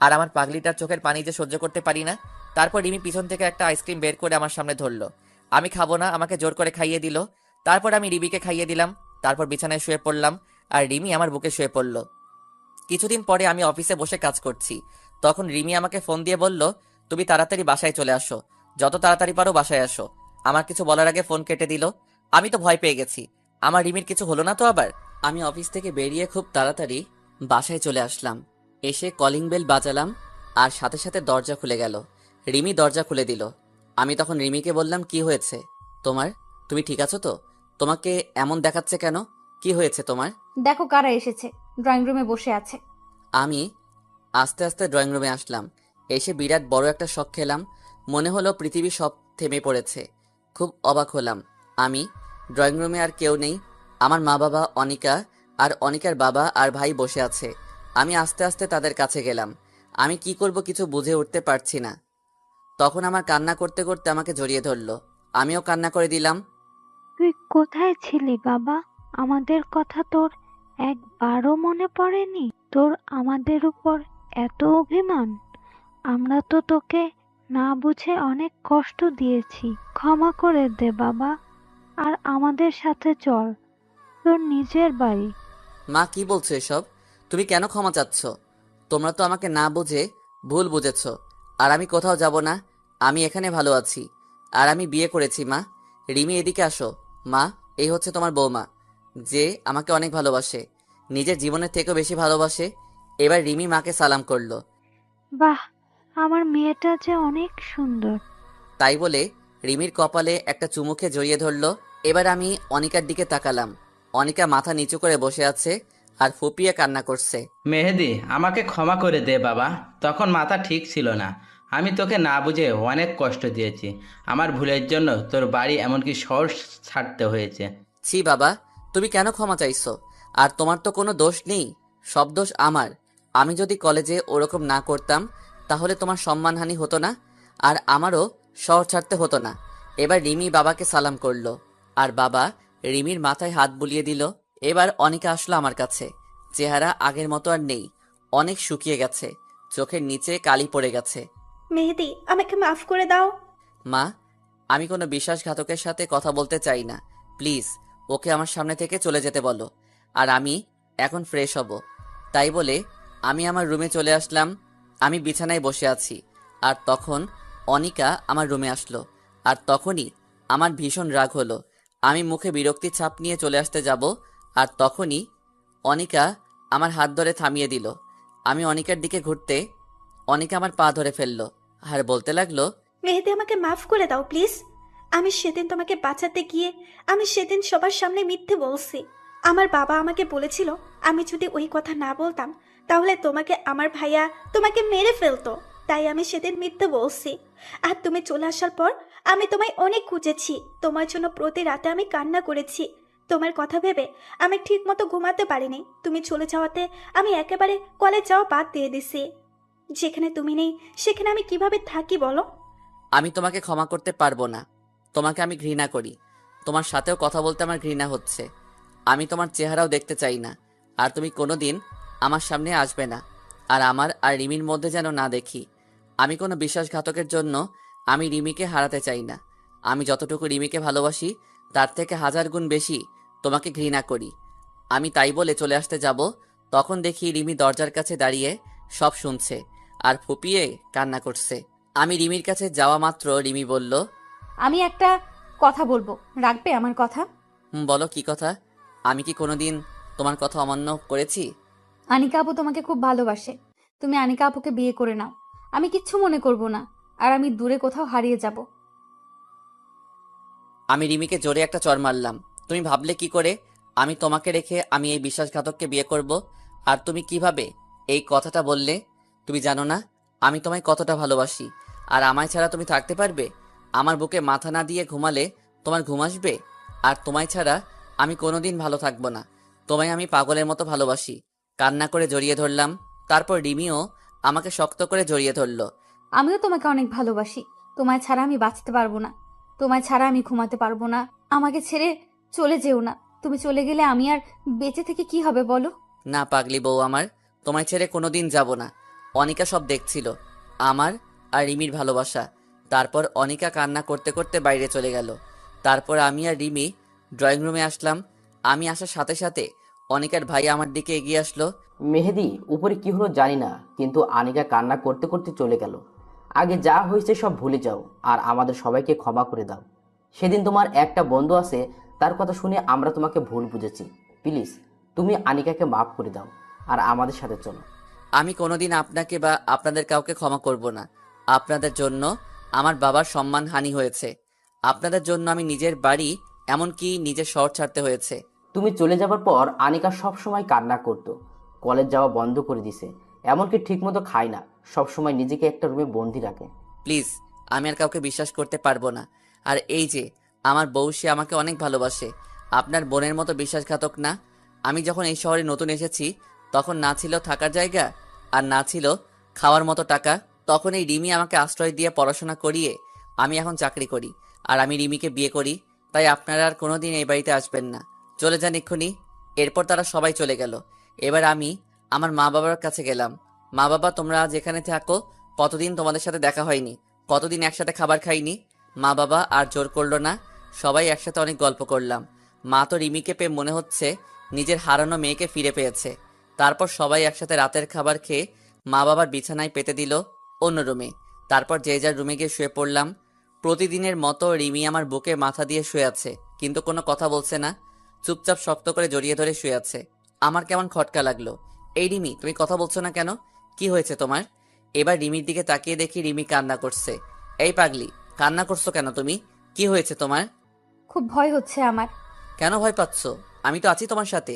আর আমার পাগলিটার চোখের পানি যে সহ্য করতে পারি না। তারপর রিমি পিছন থেকে একটা আইসক্রিম বের করে আমার সামনে ধরলো। আমি খাবো না, আমাকে জোর করে খাইয়ে দিল। তারপর আমি রিমিকে খাইয়ে দিলাম। তারপর বিছানায় শুয়ে পড়লাম আর রিমি আমার বুকে শুয়ে পড়ল। কিছুদিন পরে আমি অফিসে বসে কাজ করছি। তখন রিমি আমাকে ফোন দিয়ে বলল, তুমি তাড়াতাড়ি বাসায় চলে আসো, যত তাড়াতাড়ি পারো বাসায় আসো। আমার কিছু বলার আগে ফোন কেটে দিল। আমি তো ভয় পেয়ে গেছি, আমার রিমির কিছু হলো না তো আবার। আমি অফিস থেকে বেরিয়ে খুব তাড়াতাড়ি বাসায় চলে আসলাম। এসে কলিং বেল বাজালাম আর সাথে সাথে দরজা খুলে গেল। রিমি দরজা খুলে দিল। আমি তখন রিমিকে বললাম, কি হয়েছে তোমার? তুমি ঠিক আছো তো? তোমাকে এমন দেখাচ্ছে কেন? কি হয়েছে তোমার? দেখো কারা এসেছে, ড্রয়িং রুমে বসে আছে। আমি আস্তে আস্তে ড্রয়িং রুমে আসলাম। এসে বিরাট বড় একটা শক খেলাম। মনে হলো পৃথিবী সব থেমে পড়েছে। খুব অবাক হলাম। আমি ড্রয়িং রুমে আর কেউ নেই। আমার মা বাবা, অনিকা আর অনিকার বাবা আর ভাই বসে আছে। আমি আস্তে আস্তে তাদের কাছে গেলাম। আমি কি করব কিছু বুঝে উঠতে পারছি না। তখন আমার কান্না করতে করতে আমাকে জড়িয়ে ধরলো। আমিও কান্না করে দিলাম। তুই কোথায় ছিলি বাবা? আমাদের কথা তোর একবারও মনে পড়েনি? তোর আমাদের উপর এত অভিমান? আমরা তো তোকে না বুঝে অনেক কষ্ট দিয়েছি। ক্ষমা করে দে বাবা, আর আমাদের সাথে চল তোর নিজের বাড়ি। মা, কি বলছো এসব? তুমি কেন ক্ষমা চাচ্ছ? তোমরা তো আমাকে না বুঝে ভুল বুঝেছ। আর আমি কোথাও যাব না, আমি এখানে ভালো আছি। আর আমি বিয়ে করেছি মা। রিমি, এদিকে আসো। মা, এই হচ্ছে তোমার বৌমা, যে আমাকে অনেক ভালোবাসে, নিজের জীবনের থেকেও বেশি ভালোবাসে। এবার রিমি মাকে সালাম করলো। বাহ, আমার মেয়েটা যে অনেক সুন্দর। তাই বলে রিমির কপালে একটা চুমুকে জড়িয়ে ধরলো। এবার আমি অনিকার দিকে তাকালাম। অনিকা মাথা নিচু করে বসে আছে আর ফুপিয়ে কান্না করছে। মেহেদি, আমাকে ক্ষমা করে দে বাবা। তখন মাথা ঠিক ছিল না। আমি তোকে না বুঝে অনেক কষ্ট দিয়েছি। আমার ভুলের জন্য তোর বাড়ি এমনকি শহর ছাড়তে হয়েছে। ছি বাবা, তুমি কেন ক্ষমা চাইছো? আর তোমার তো কোনো দোষ নেই, সব দোষ আমার। আমি যদি কলেজে ওরকম না করতাম তাহলে তোমার সম্মানহানি হতো না, আর আমারও শহর ছাড়তে হতো না। এবার রিমি বাবাকে সালাম করলো আর বাবা রিমির মাথায় হাত বুলিয়ে দিল। এবার অনিকা আসলো আমার কাছে। চেহারা আগের মতো আর নেই, অনেক শুকিয়ে গেছে, চোখের নিচে কালি পড়ে গেছে। মেহেদি, আমাকে মাফ করে দাও। মা, আমি কোনো বিশ্বাসঘাতকের সাথে কথা বলতে চাই না। প্লিজ ওকে আমার সামনে থেকে চলে যেতে বলো, আর আমি এখন ফ্রেশ হব। তাই বলে আমি আমার রুমে চলে আসলাম। আমি বিছানায় বসে আছি আর তখন অনিকা আমার রুমে আসলো। আর তখনই আমার ভীষণ রাগ হলো। আমি মুখে বিরক্তির ছাপ নিয়ে চলে আসতে যাব, আর তখনই অনিকা আমার হাত ধরে থামিয়ে দিল। আমি অনিকার দিকে ঘুরতে অনিকা আমার পা ধরে ফেললো আর বলতে লাগলো, মেহেদি, আমাকে মাফ করে দাও প্লিজ। আমি সেদিন তোমাকে বাঁচাতে গিয়ে আমি সেদিন সবার সামনে মিথ্যে বলছি। আমার বাবা আমাকে বলেছিল আমি যদি ওই কথা না বলতাম তাহলে তোমাকে আমার ভাইয়া তোমাকে মেরে ফেলতো। তাই আমি সেদিন মিথ্যে বলছি। আর তুমি চলে আসার পর আমি তোমায় অনেক খুঁজেছি। তোমার জন্য প্রতি রাতে আমি কান্না করেছি। তোমার কথা ভেবে আমি ঠিক মতো ঘুমাতে পারিনি। তুমি চলে যাওয়াতে আমি একেবারে কলেজ যাওয়া বাদ দিয়ে দিছি। যেখানে তুমি নেই সেখানে আমি কিভাবে থাকি বলো? আমি তোমাকে ক্ষমা করতে পারবো না। তোমাকে আমি ঘৃণা করি। তোমার সাথেও কথা বলতে আমার ঘৃণা হচ্ছে। আমি তোমার চেহারাও দেখতে চাই না। আর তুমি কোনোদিন আমার সামনে আসবে না। আর আমার আর রিমির মধ্যে যেন না দেখি। আমি কোনো বিশ্বাসঘাতকের জন্য আমি রিমিকে হারাতে চাই না। আমি যতটুকু রিমিকে ভালোবাসি তার থেকে 1000 গুণ বেশি তোমাকে ঘৃণা করি। আমি তাই বলে চলে আসতে যাব, তখন দেখি রিমি দরজার কাছে দাঁড়িয়ে সব শুনছে আর ফুপিয়ে কান্না করছে। আমি রিমির কাছে যাওয়া মাত্র রিমি বলল, আমি একটা কথা বলবো, রাখবে আমার কথা? বলো কি কথা? আমি কি কোনোদিন তোমার কথা অমান্য করেছি? আনিকা আপু তোমাকে খুব ভালোবাসে। তুমি আনিকা আপুকে বিয়ে করে নাও, আমি কিচ্ছু মনে করব না। আর আমি দূরে কোথাও হারিয়ে যাব। আমি রিমিকে জোরে একটা চড় মারলাম। তুমি ভাবলে কি করে আমি তোমাকে রেখে আমি এই বিশ্বাসঘাতককে বিয়ে করব? আর তুমি কিভাবে এই কথাটা বললে? তুমি জানো না আমি তোমায় কতটা ভালোবাসি? আর আমায় ছাড়া তুমি থাকতে পারবে? আমার বুকে মাথা না দিয়ে ঘুমালে তোমার ঘুম আসবে? আর তোমায় ছাড়া আমি কোনোদিন ভালো থাকবো না। তোমায় আমি পাগলের মতো ভালোবাসি। কান্না করে জড়িয়ে ধরলাম। তারপর রিমিও আমাকে শক্ত করে জড়িয়ে ধরলো। আমিও তোমাকে অনেক ভালোবাসি। তোমায় ছাড়া আমি বাঁচতে পারবো না। তোমায় ছাড়া আমি ঘুমাতে পারবো না। আমাকে ছেড়ে চলে যেও না। তুমি চলে গেলে আমি আর বেঁচে থেকে কি হবে বলো? না পাগলি বউ আমার, তোমায় ছেড়ে কোনোদিন যাব না। অনিকা সব দেখছিল, আমার আর রিমির ভালোবাসা। তারপর অনিকা কান্না করতে করতে বাইরে চলে গেল। তারপর আমি আর রিমি ড্রয়িং রুমে আসলাম। আমি আসার সাথে সাথে অনিকার ভাই আমার দিকে এগিয়ে আসলো। মেহেদি, উপরে কি হলো জানি না, কিন্তু আনিকা কান্না করতে করতে চলে গেল। আগে যা হয়েছে সব ভুলে যাও আর আমাদের সবাইকে ক্ষমা করে দাও। সেদিন তোমার একটা বন্ধু আছে, তার কথা শুনে আমরা তোমাকে ভুল বুঝেছি। প্লিজ তুমি আনিকাকে মাফ করে দাও আর আমাদের সাথে চলো। আমি কোনোদিন আপনাকে বা আপনাদের কাউকে ক্ষমা করব না। আপনাদের জন্য আমার বাবার সম্মানহানি হয়েছে। আপনাদের জন্য আমি নিজের বাড়ি, এমনকি নিজের শহর ছাড়তে হয়েছে। তুমি চলে যাবার পর আনিকা সব সময় কান্না করতো। কলেজ যাওয়া বন্ধ করে দিছে, এমনকি ঠিকমতো খায় না, সব সময় নিজেকে একটা রুমে বন্দি রাখে। প্লিজ, আমি আর কাউকে বিশ্বাস করতে পারবো না। আর এই যে আমার বউ, সে আমাকে অনেক ভালোবাসে। আপনার বোনের মতো বিশ্বাসঘাতক না। আমি যখন এই শহরে নতুন এসেছি তখন না ছিল থাকার জায়গা আর না ছিল খাওয়ার মতো টাকা। তখন এই রিমি আমাকে আশ্রয় দিয়ে পড়াশোনা করিয়ে আমি এখন চাকরি করি আর আমি রিমিকে বিয়ে করি। তাই আপনারা আর কোনোদিন এই বাড়িতে আসবেন না। চলে যান এক্ষুনি। এরপর তারা সবাই চলে গেল। এবার আমি আমার মা বাবার কাছে গেলাম। মা বাবা, তোমরা যেখানে থাকো, কতদিন তোমাদের সাথে দেখা হয়নি, কতদিন একসাথে খাবার খাইনি। মা বাবা আর জোর করলো না, সবাই একসাথে অনেক গল্প করলাম। মা তো রিমিকে পেয়ে মনে হচ্ছে নিজের হারানো মেয়েকে ফিরে পেয়েছে। তারপর সবাই একসাথে রাতের খাবার খেয়ে মা বাবার বিছানায় পেতে দিল অন্য রুমে। তারপর যে যার রুমে গিয়ে শুয়ে পড়লাম। প্রতিদিনের মতো রিমি আমার বুকে মাথা দিয়ে শুয়ে আছে, কিন্তু কোনো কথা বলছে না। চুপচাপ শক্ত করে জড়িয়ে ধরে শুয়ে আছে। আমার কেমন খটকা লাগলো। এই রিমি, তুমি কথা বলছো না কেন? কি হয়েছে তোমার? এবার রিমির দিকে তাকিয়ে দেখি রিমি কান্না করছে। এই পাগলি, কান্না করছো কেন তুমি? কি হয়েছে তোমার? খুব ভয় হচ্ছে আমার। কেন ভয় পাচ্ছ? আমি তো আছি তোমার সাথে।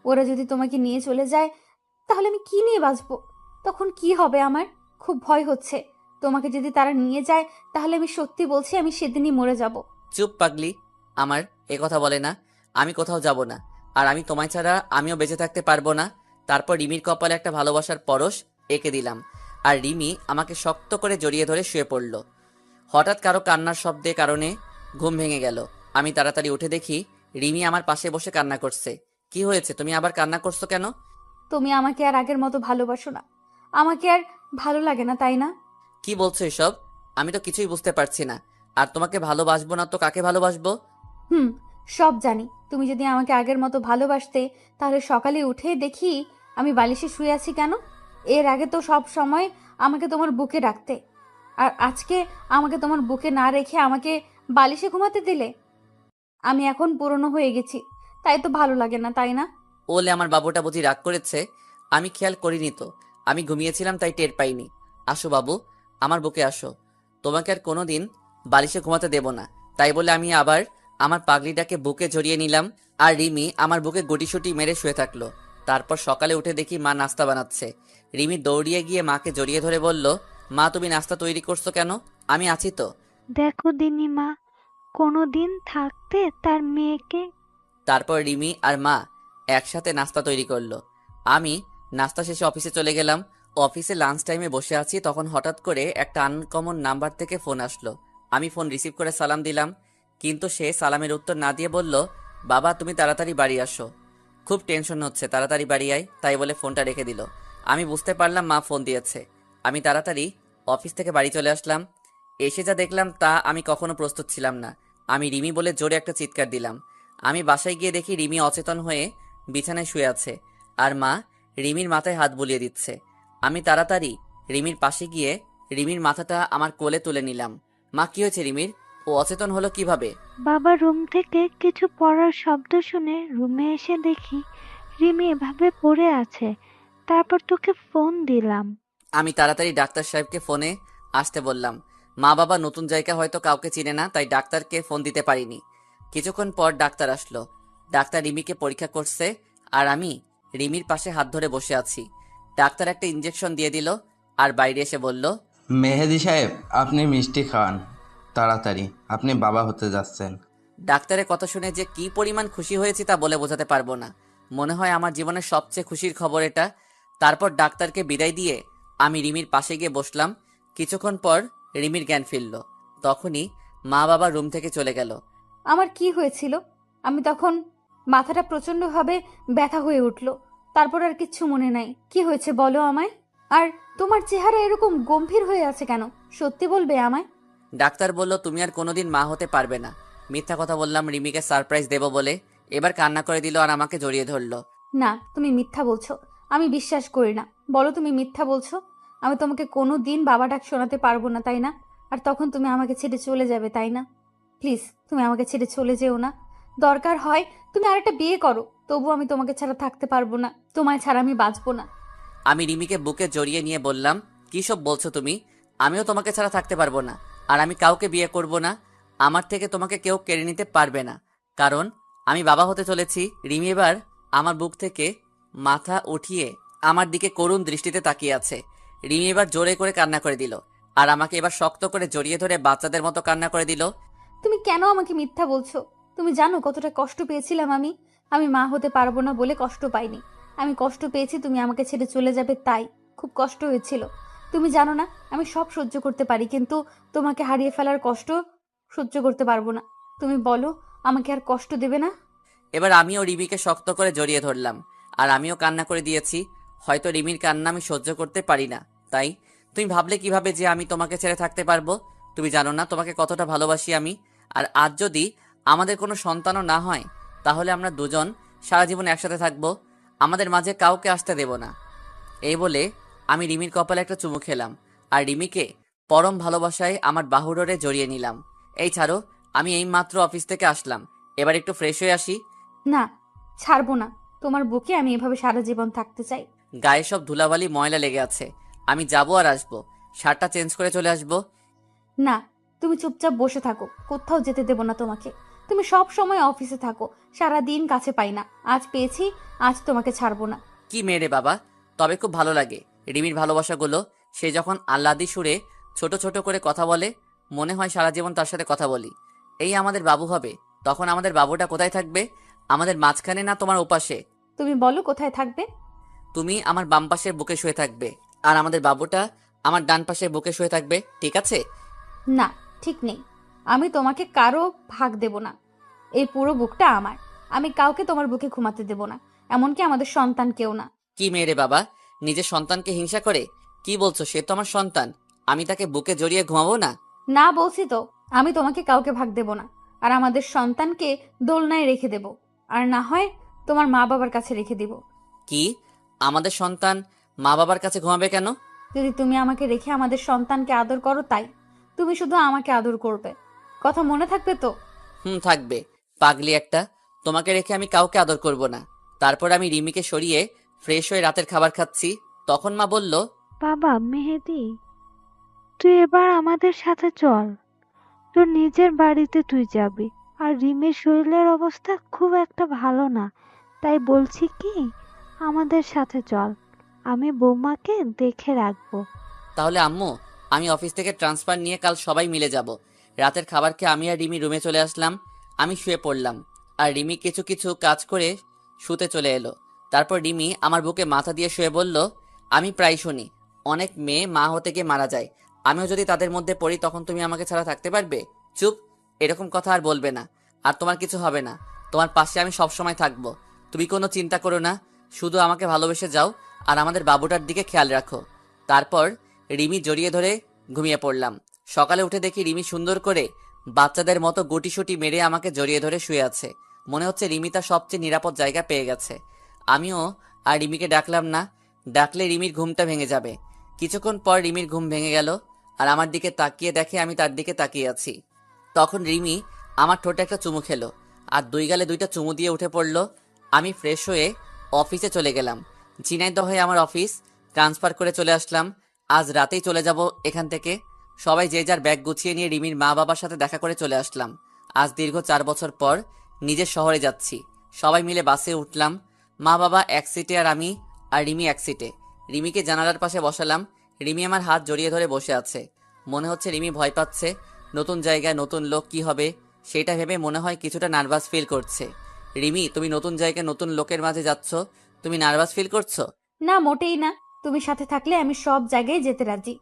ওরা যদি তোমাকে নিয়ে চলে যায় তাহলে আমি কি নিয়ে বাঁচবো? তখন কি হবে আমার? খুব ভয় হচ্ছে। তোমাকে যদি তারা নিয়ে যায় তাহলে আমি সত্যি বলছি আমি সেদিনই মরে যাব। চুপ পাগলি, আমার এ কথা বলে না। আমি কোথাও যাব না, আর আমি তোমায় ছাড়া আমিও বেঁচে থাকতে পারবো না। তারপর রিমির কপালে একটা ভালোবাসার পরশ এঁকে দিলাম, আর রিমি আমাকে শক্ত করে জড়িয়ে ধরে শুয়ে পড়ল। হঠাৎ কারো কান্নার শব্দে কারণে ঘুম ভেঙে গেল। আমি তাড়াতাড়ি উঠে দেখি রিমি আমার পাশে বসে কান্না করছে। কি হয়েছে, তুমি আবার কান্না করছো কেন? তুমি আমাকে আর আগের মতো ভালোবাসো না। আমাকে আর ভালো লাগে না, তাই না? কি বলছো এসব? আমি তো কিছুই বুঝতে পারছি না। আর তোমাকে ভালোবাসবো না তো কাকে ভালোবাসবো? হুম, সব জানি। তুমি যদি আমাকে আগের মতো ভালোবাসতে তাহলে সকালে উঠে দেখি আমি বালিশে শুয়ে আছি কেন? এর আগে তো সব সময় আমাকে তোমার বুকে রাখতে, আর আজকে আমাকে তোমার বুকে না রেখে আমাকে বালিশে ঘুমাতে দিলে। আমি এখন পুরনো হয়ে গেছি, তাই তো ভালো লাগে না, তাই না? ওলে আমার বাবুটা বুঝি রাগ করেছে। আমি খেয়াল করিনি তো, আমি ঘুমিয়েছিলাম তাই টের পাইনি। আসো বাবু, আমার বুকে আসো। তোমাকে আর কোনোদিন বালিশে ঘুমাতে দেব না। তাই বলে আমি আবার আমার পাগলিটাকে বুকে জড়িয়ে নিলাম, আর রিমি আমার বুকে গুটিসুটি মেরে শুয়ে থাকলো। তারপর সকালে উঠে দেখি মা নাস্তা বানাচ্ছে। রিমি দৌড়িয়ে গিয়ে মাকে জড়িয়ে ধরে বলল, মা তুমি নাস্তা তৈরি করছো কেন? আমি আছি তো। দেখো দিনিমা, কোনো দিন থাকতে তার মেয়েকে। তারপর রিমি আর মা একসাথে নাস্তা তৈরি করলো। আমি নাস্তা শেষে অফিসে চলে গেলাম। অফিসে লাঞ্চ টাইমে বসে আছি, তখন হঠাৎ করে একটা আনকমন নাম্বার থেকে ফোন আসলো। আমি ফোন রিসিভ করে সালাম দিলাম, কিন্তু সে সালামের উত্তর না দিয়ে বলল, বাবা তুমি তাড়াতাড়ি বাড়ি আসো, খুব টেনশন হচ্ছে, তাড়াতাড়ি বাড়ি আয়। তাই বলে ফোনটা রেখে দিল। আমি বুঝতে পারলাম মা ফোন দিয়েছে। আমি তাড়াতাড়ি অফিস থেকে বাড়ি চলে আসলাম। এসে যা দেখলাম তা আমি কখনো প্রস্তুত ছিলাম না। আমি রিমি বলে জোরে একটা চিৎকার দিলাম। আমি বাসায় গিয়ে দেখি রিমি অচেতন হয়ে বিছানায় শুয়ে আছে, আর মা রিমির মাথায় হাত বুলিয়ে দিচ্ছে। আমি তাড়াতাড়ি রিমির পাশে গিয়ে রিমির মাথাটা আমার কোলে তুলে নিলাম। মা, কি হয়েছে রিমির? ও অচেতন হলো কিভাবে? বাবা রুম থেকে কিছু পড়ার শব্দ শুনে রুমে এসে দেখি রিমি এভাবে পড়ে আছে। তারপর তোকে ফোন দিলাম। আমি তাড়াতাড়ি ডাক্তার সাহেবকে ফোনে আসতে বললাম। মা বাবা নতুন জায়গা হয়তো কাউকে চিনে না, তাই ডাক্তারকে ফোন দিতে পারিনি। কিছুক্ষণ পর ডাক্তার আসলো। ডাক্তার রিমিকে পরীক্ষা করছে আর আমি রিমির পাশে হাত ধরে বসে আছি। ডাক্তার একটা ইঞ্জেকশন দিয়ে দিল আর বাইরে এসে বলল, মেহেদি সাহেব, আপনি মিষ্টি খান তাড়াতাড়ি, আপনি বাবা হতে যাচ্ছেন। ডাক্তারের কথা শুনে যে কি পরিমাণ খুশি হয়েছি তা বলে বোঝাতে পারবো না। মনে হয় আমার জীবনের সবচেয়ে খুশির খবর এটা। তারপর ডাক্তারকে বিদায় দিয়ে আমি রিমির পাশে গিয়ে বসলাম। কিছুক্ষণ পর রিমির জ্ঞান ফিরল। তখনই মা বাবা রুম থেকে চলে গেল। আমার কি হয়েছিল? আমি তখন মাথাটা প্রচণ্ডভাবে ব্যথা হয়ে উঠল। তারপর আর কিচ্ছু মনে নাই। কি হয়েছে বলো আমায়। আর তোমার চেহারা এরকম গম্ভীর হয়ে আছে কেন? সত্যি বলবে আমায়। ডাক্তার বলল, তুমি আর কোনোদিন মা হতে পারবে না। মিথ্যা কথা বললাম রিমিকে সারপ্রাইজ দেব বলে। এবার কান্না করে দিল আর আমাকে জড়িয়ে ধরলো। না, তুমি মিথ্যা বলছো। আমি বিশ্বাস করি না। বলো তুমি মিথ্যা বলছো। আমি তোমাকে কোনো দিন বাবা ডাক শোনাতে পারবো না, তাই না? আর তখন তুমি আমাকে ছেড়ে চলে যাবে, তাই না? প্লিজ, তুমি আমাকে ছেড়ে চলে যেও না। দরকার হয় তুমি আরেকটা বিয়ে করো, তবু আমি তোমাকে ছাড়া থাকতে পারবো না। তোমায় ছাড়া আমি বাঁচবো না। আমি রিমিকে বুকে জড়িয়ে নিয়ে বললাম, কী সব বলছো তুমি? আমিও তোমাকে ছাড়া থাকতে পারবো না। আর আমি কাউকে বিয়ে করব না। আমার থেকে তোমাকে কেউ কেড়ে নিতে পারবে না, কারণ আমি বাবা হতে চলেছি। রিমি এবার আমার বুক থেকে মাথা উঠিয়ে আমার দিকে করুণ দৃষ্টিতে তাকিয়ে আছে। রিমি এবার জোরে করে কান্না করে দিল আর আমাকে এবার শক্ত করে জড়িয়ে ধরে বাচ্চাদের মতো কান্না করে দিল। তুমি কেন আমাকে মিথ্যা বলছো? তুমি জানো কতটা কষ্ট পেয়েছিলাম আমি। আমি মা হতে পারবো না বলে কষ্ট পাইনি। আমি কষ্ট পেয়েছি তুমি আমাকে ছেড়ে চলে যাবে তাই। খুব কষ্ট হয়েছিল। তুমি জানো না আমি সব সহ্য করতে পারি, কিন্তু তোমাকে হারিয়ে ফেলার কষ্ট সহ্য করতে পারবো না। তুমি বলো, আমাকে আর কষ্ট দেবে না? এবার আমিও রিমিকে শক্ত করে জড়িয়ে ধরলাম আর আমিও কান্না করে দিয়েছি। হয়তো রিমির কান্না আমি সহ্য করতে পারি না, তাই। তুমি ভাবলে কিভাবে যে আমি তোমাকে ছেড়ে থাকতে পারবো? তুমি জানো না তোমাকে কতটা ভালোবাসি আমি। আর আজ যদি আমাদের কোনো সন্তানও না হয়, তাহলে আমরা দুজন সারা জীবন একসাথে থাকবো। আমাদের মাঝে কাউকে আসতে দেব না। এই বলে আমি রিমির কপালে একটা চুমু খেলাম আর রিমিকে পরম ভালোবাসায় আমার বাহুডোরে জড়িয়ে নিলাম। এই ছাড়ো, আমি এই মাত্র অফিস থেকে আসলাম, এবার একটু ফ্রেশ হয়ে আসি। না, ছাড়বো না। তোমার বুকে আমি এভাবে সারা জীবন থাকতে চাই। গায়ে সব ধুলাবালি ময়লা লেগে আছে। আমি যাবো আর আসবো, শার্টটা চেঞ্জ করে চলে আসবো। না, তুমি চুপচাপ বসে থাকো। কোথাও যেতে দেবো না তোমাকে। তুমি সব সময় অফিসে থাকো, সারা দিন কাছে পাই না। আজ পেয়েছি, আজ তোমাকে ছাড়বো না। কি মেরে বাবা, তবে খুব ভালো লাগে রিমির ভালোবাসাগুলো। সে যখন আহ্লাদি সুরে ছোট ছোট করে কথা বলে, মনে হয় সারা জীবন তার সাথে কথা বলি। এই আমাদের বাবু হবে, তখন আমাদের বাবুটা কোথায় থাকবে? আমাদের মাঝখানে না তোমার ওপাশে? তুমি বলো কোথায় থাকবে? তুমি আমার বাম পাশের বুকে শুয়ে থাকবে আর আমাদের বাবুটা আমার ডান পাশের বুকে শুয়ে থাকবে, ঠিক আছে? না, ঠিক নেই। আমি তোমাকে কারো ভাগ দেব না। এই পুরো বুকটা আমার। আমি কাউকে তোমার বুকে ঘুমাতে দেব না, এমনকি আমাদের সন্তান কেউ না। কি মেয়েরে বাবা, নিজের সন্তানকে হিংসা করে? কি বলছো? সে তো আমার সন্তান, আমি তাকে বুকে জড়িয়ে ঘুমাবো না? না বলছি তো, আমি তোমাকে কাউকে ভাগ দেব না। আর আমাদের সন্তানকে দোলনায় রেখে দেব, আর না হয় তোমার মা বাবার কাছে রেখে দিব। কি? আমাদের সন্তান মা বাবার কাছে ঘুমাবে কেন? যদি তুমি আমাকে রেখে আমাদের সন্তানকে আদর করো তাই। তুমি শুধু আমাকে আদর করবে, কথা মনে থাকবে তো? থাকবে। পাগলি একটা, তোমাকে রেখে আমি কাউকে আদর করব না। তারপর আমি রিমিকে সরিয়ে ফ্রেশ হয়ে রাতের খাবার খাচ্ছি, তখন মা বলল, বাবা মেহেদি, তুই এবার আমাদের সাথে চল। তোর নিজের বাড়িতে তুই যাবি। আর রিমির শরীরের অবস্থা খুব একটা ভালো না, তাই বলছি কি, আমাদের সাথে চল। আমি বৌমাকে দেখে রাখবো। তাহলে আম্মু, আমি অফিস থেকে ট্রান্সফার নিয়ে কাল সবাই মিলে যাব। রাতের খাবার খেয়ে আমি আর রিমি রুমে চলে আসলাম। আমি শুয়ে পড়লাম আর রিমি কিছু কিছু কাজ করে শুতে চলে এলো। তারপর রিমি আমার বুকে মাথা দিয়ে শুয়ে বলল, আমি প্রায় শুনি অনেক মেয়ে মা হতে গিয়ে মারা যায়। আমিও যদি তাদের মধ্যে পড়ি, তখন তুমি আমাকে ছাড়া থাকতে পারবে? চুপ, এরকম কথা আর বলবে না। আর তোমার কিছু হবে না, তোমার পাশে আমি সবসময় থাকবো। তুমি কোনো চিন্তা করো না, শুধু আমাকে ভালোবেসে যাও আর আমাদের বাবুটার দিকে খেয়াল রাখো। তারপর রিমি জড়িয়ে ধরে ঘুমিয়ে পড়লাম। সকালে উঠে দেখি রিমি সুন্দর করে বাচ্চাদের মতো গুটিসুটি মেরে আমাকে জড়িয়ে ধরে শুয়ে আছে। মনে হচ্ছে রিমি তার সবচেয়ে নিরাপদ জায়গা পেয়ে গেছে। আমিও আর রিমিকে ডাকলাম না, ডাকলে রিমির ঘুমটা ভেঙে যাবে। কিছুক্ষণ পর রিমির ঘুম ভেঙে গেল আর আমার দিকে তাকিয়ে দেখে আমি তার দিকে তাকিয়ে আছি। তখন রিমি আমার ঠোঁটে একটা চুমু খেলো আর দুই গালে দুইটা চুমু দিয়ে উঠে পড়লো। আমি ফ্রেশ হয়ে অফিসে চলে গেলাম। ঝিনাইদহে আমার অফিস, ট্রান্সফার করে চলে আসলাম। আজ রাতেই চলে যাব এখান থেকে। সবাই যে যার ব্যাগ গুছিয়ে নিয়ে রিমির মা বাবার সাথে দেখা করে চলে আসলাম। আজ দীর্ঘ 4 বছর পর নিজের শহরে যাচ্ছি। সবাই মিলে বাসে উঠলাম। মা বাবা এক সিটে আর আমি আর রিমি এক সিটে। রিমিকে জানালার পাশে বসালাম। রিমি আমার হাত জড়িয়ে ধরে বসে আছে। মনে হচ্ছে রিমি ভয় পাচ্ছে। নতুন জায়গায় নতুন লোক কি হবে সেটা ভেবে মনে হয় কিছুটা নার্ভাস ফিল করছে। রিমি, তুমি নতুন জায়গায় নতুন লোকের মাঝে যাচ্ছ, তুমি নার্ভাস ফিল করছো? না, মোটেই না। তুমি সাথে থাকলে আমি সব জায়গায় যেতে রাজি।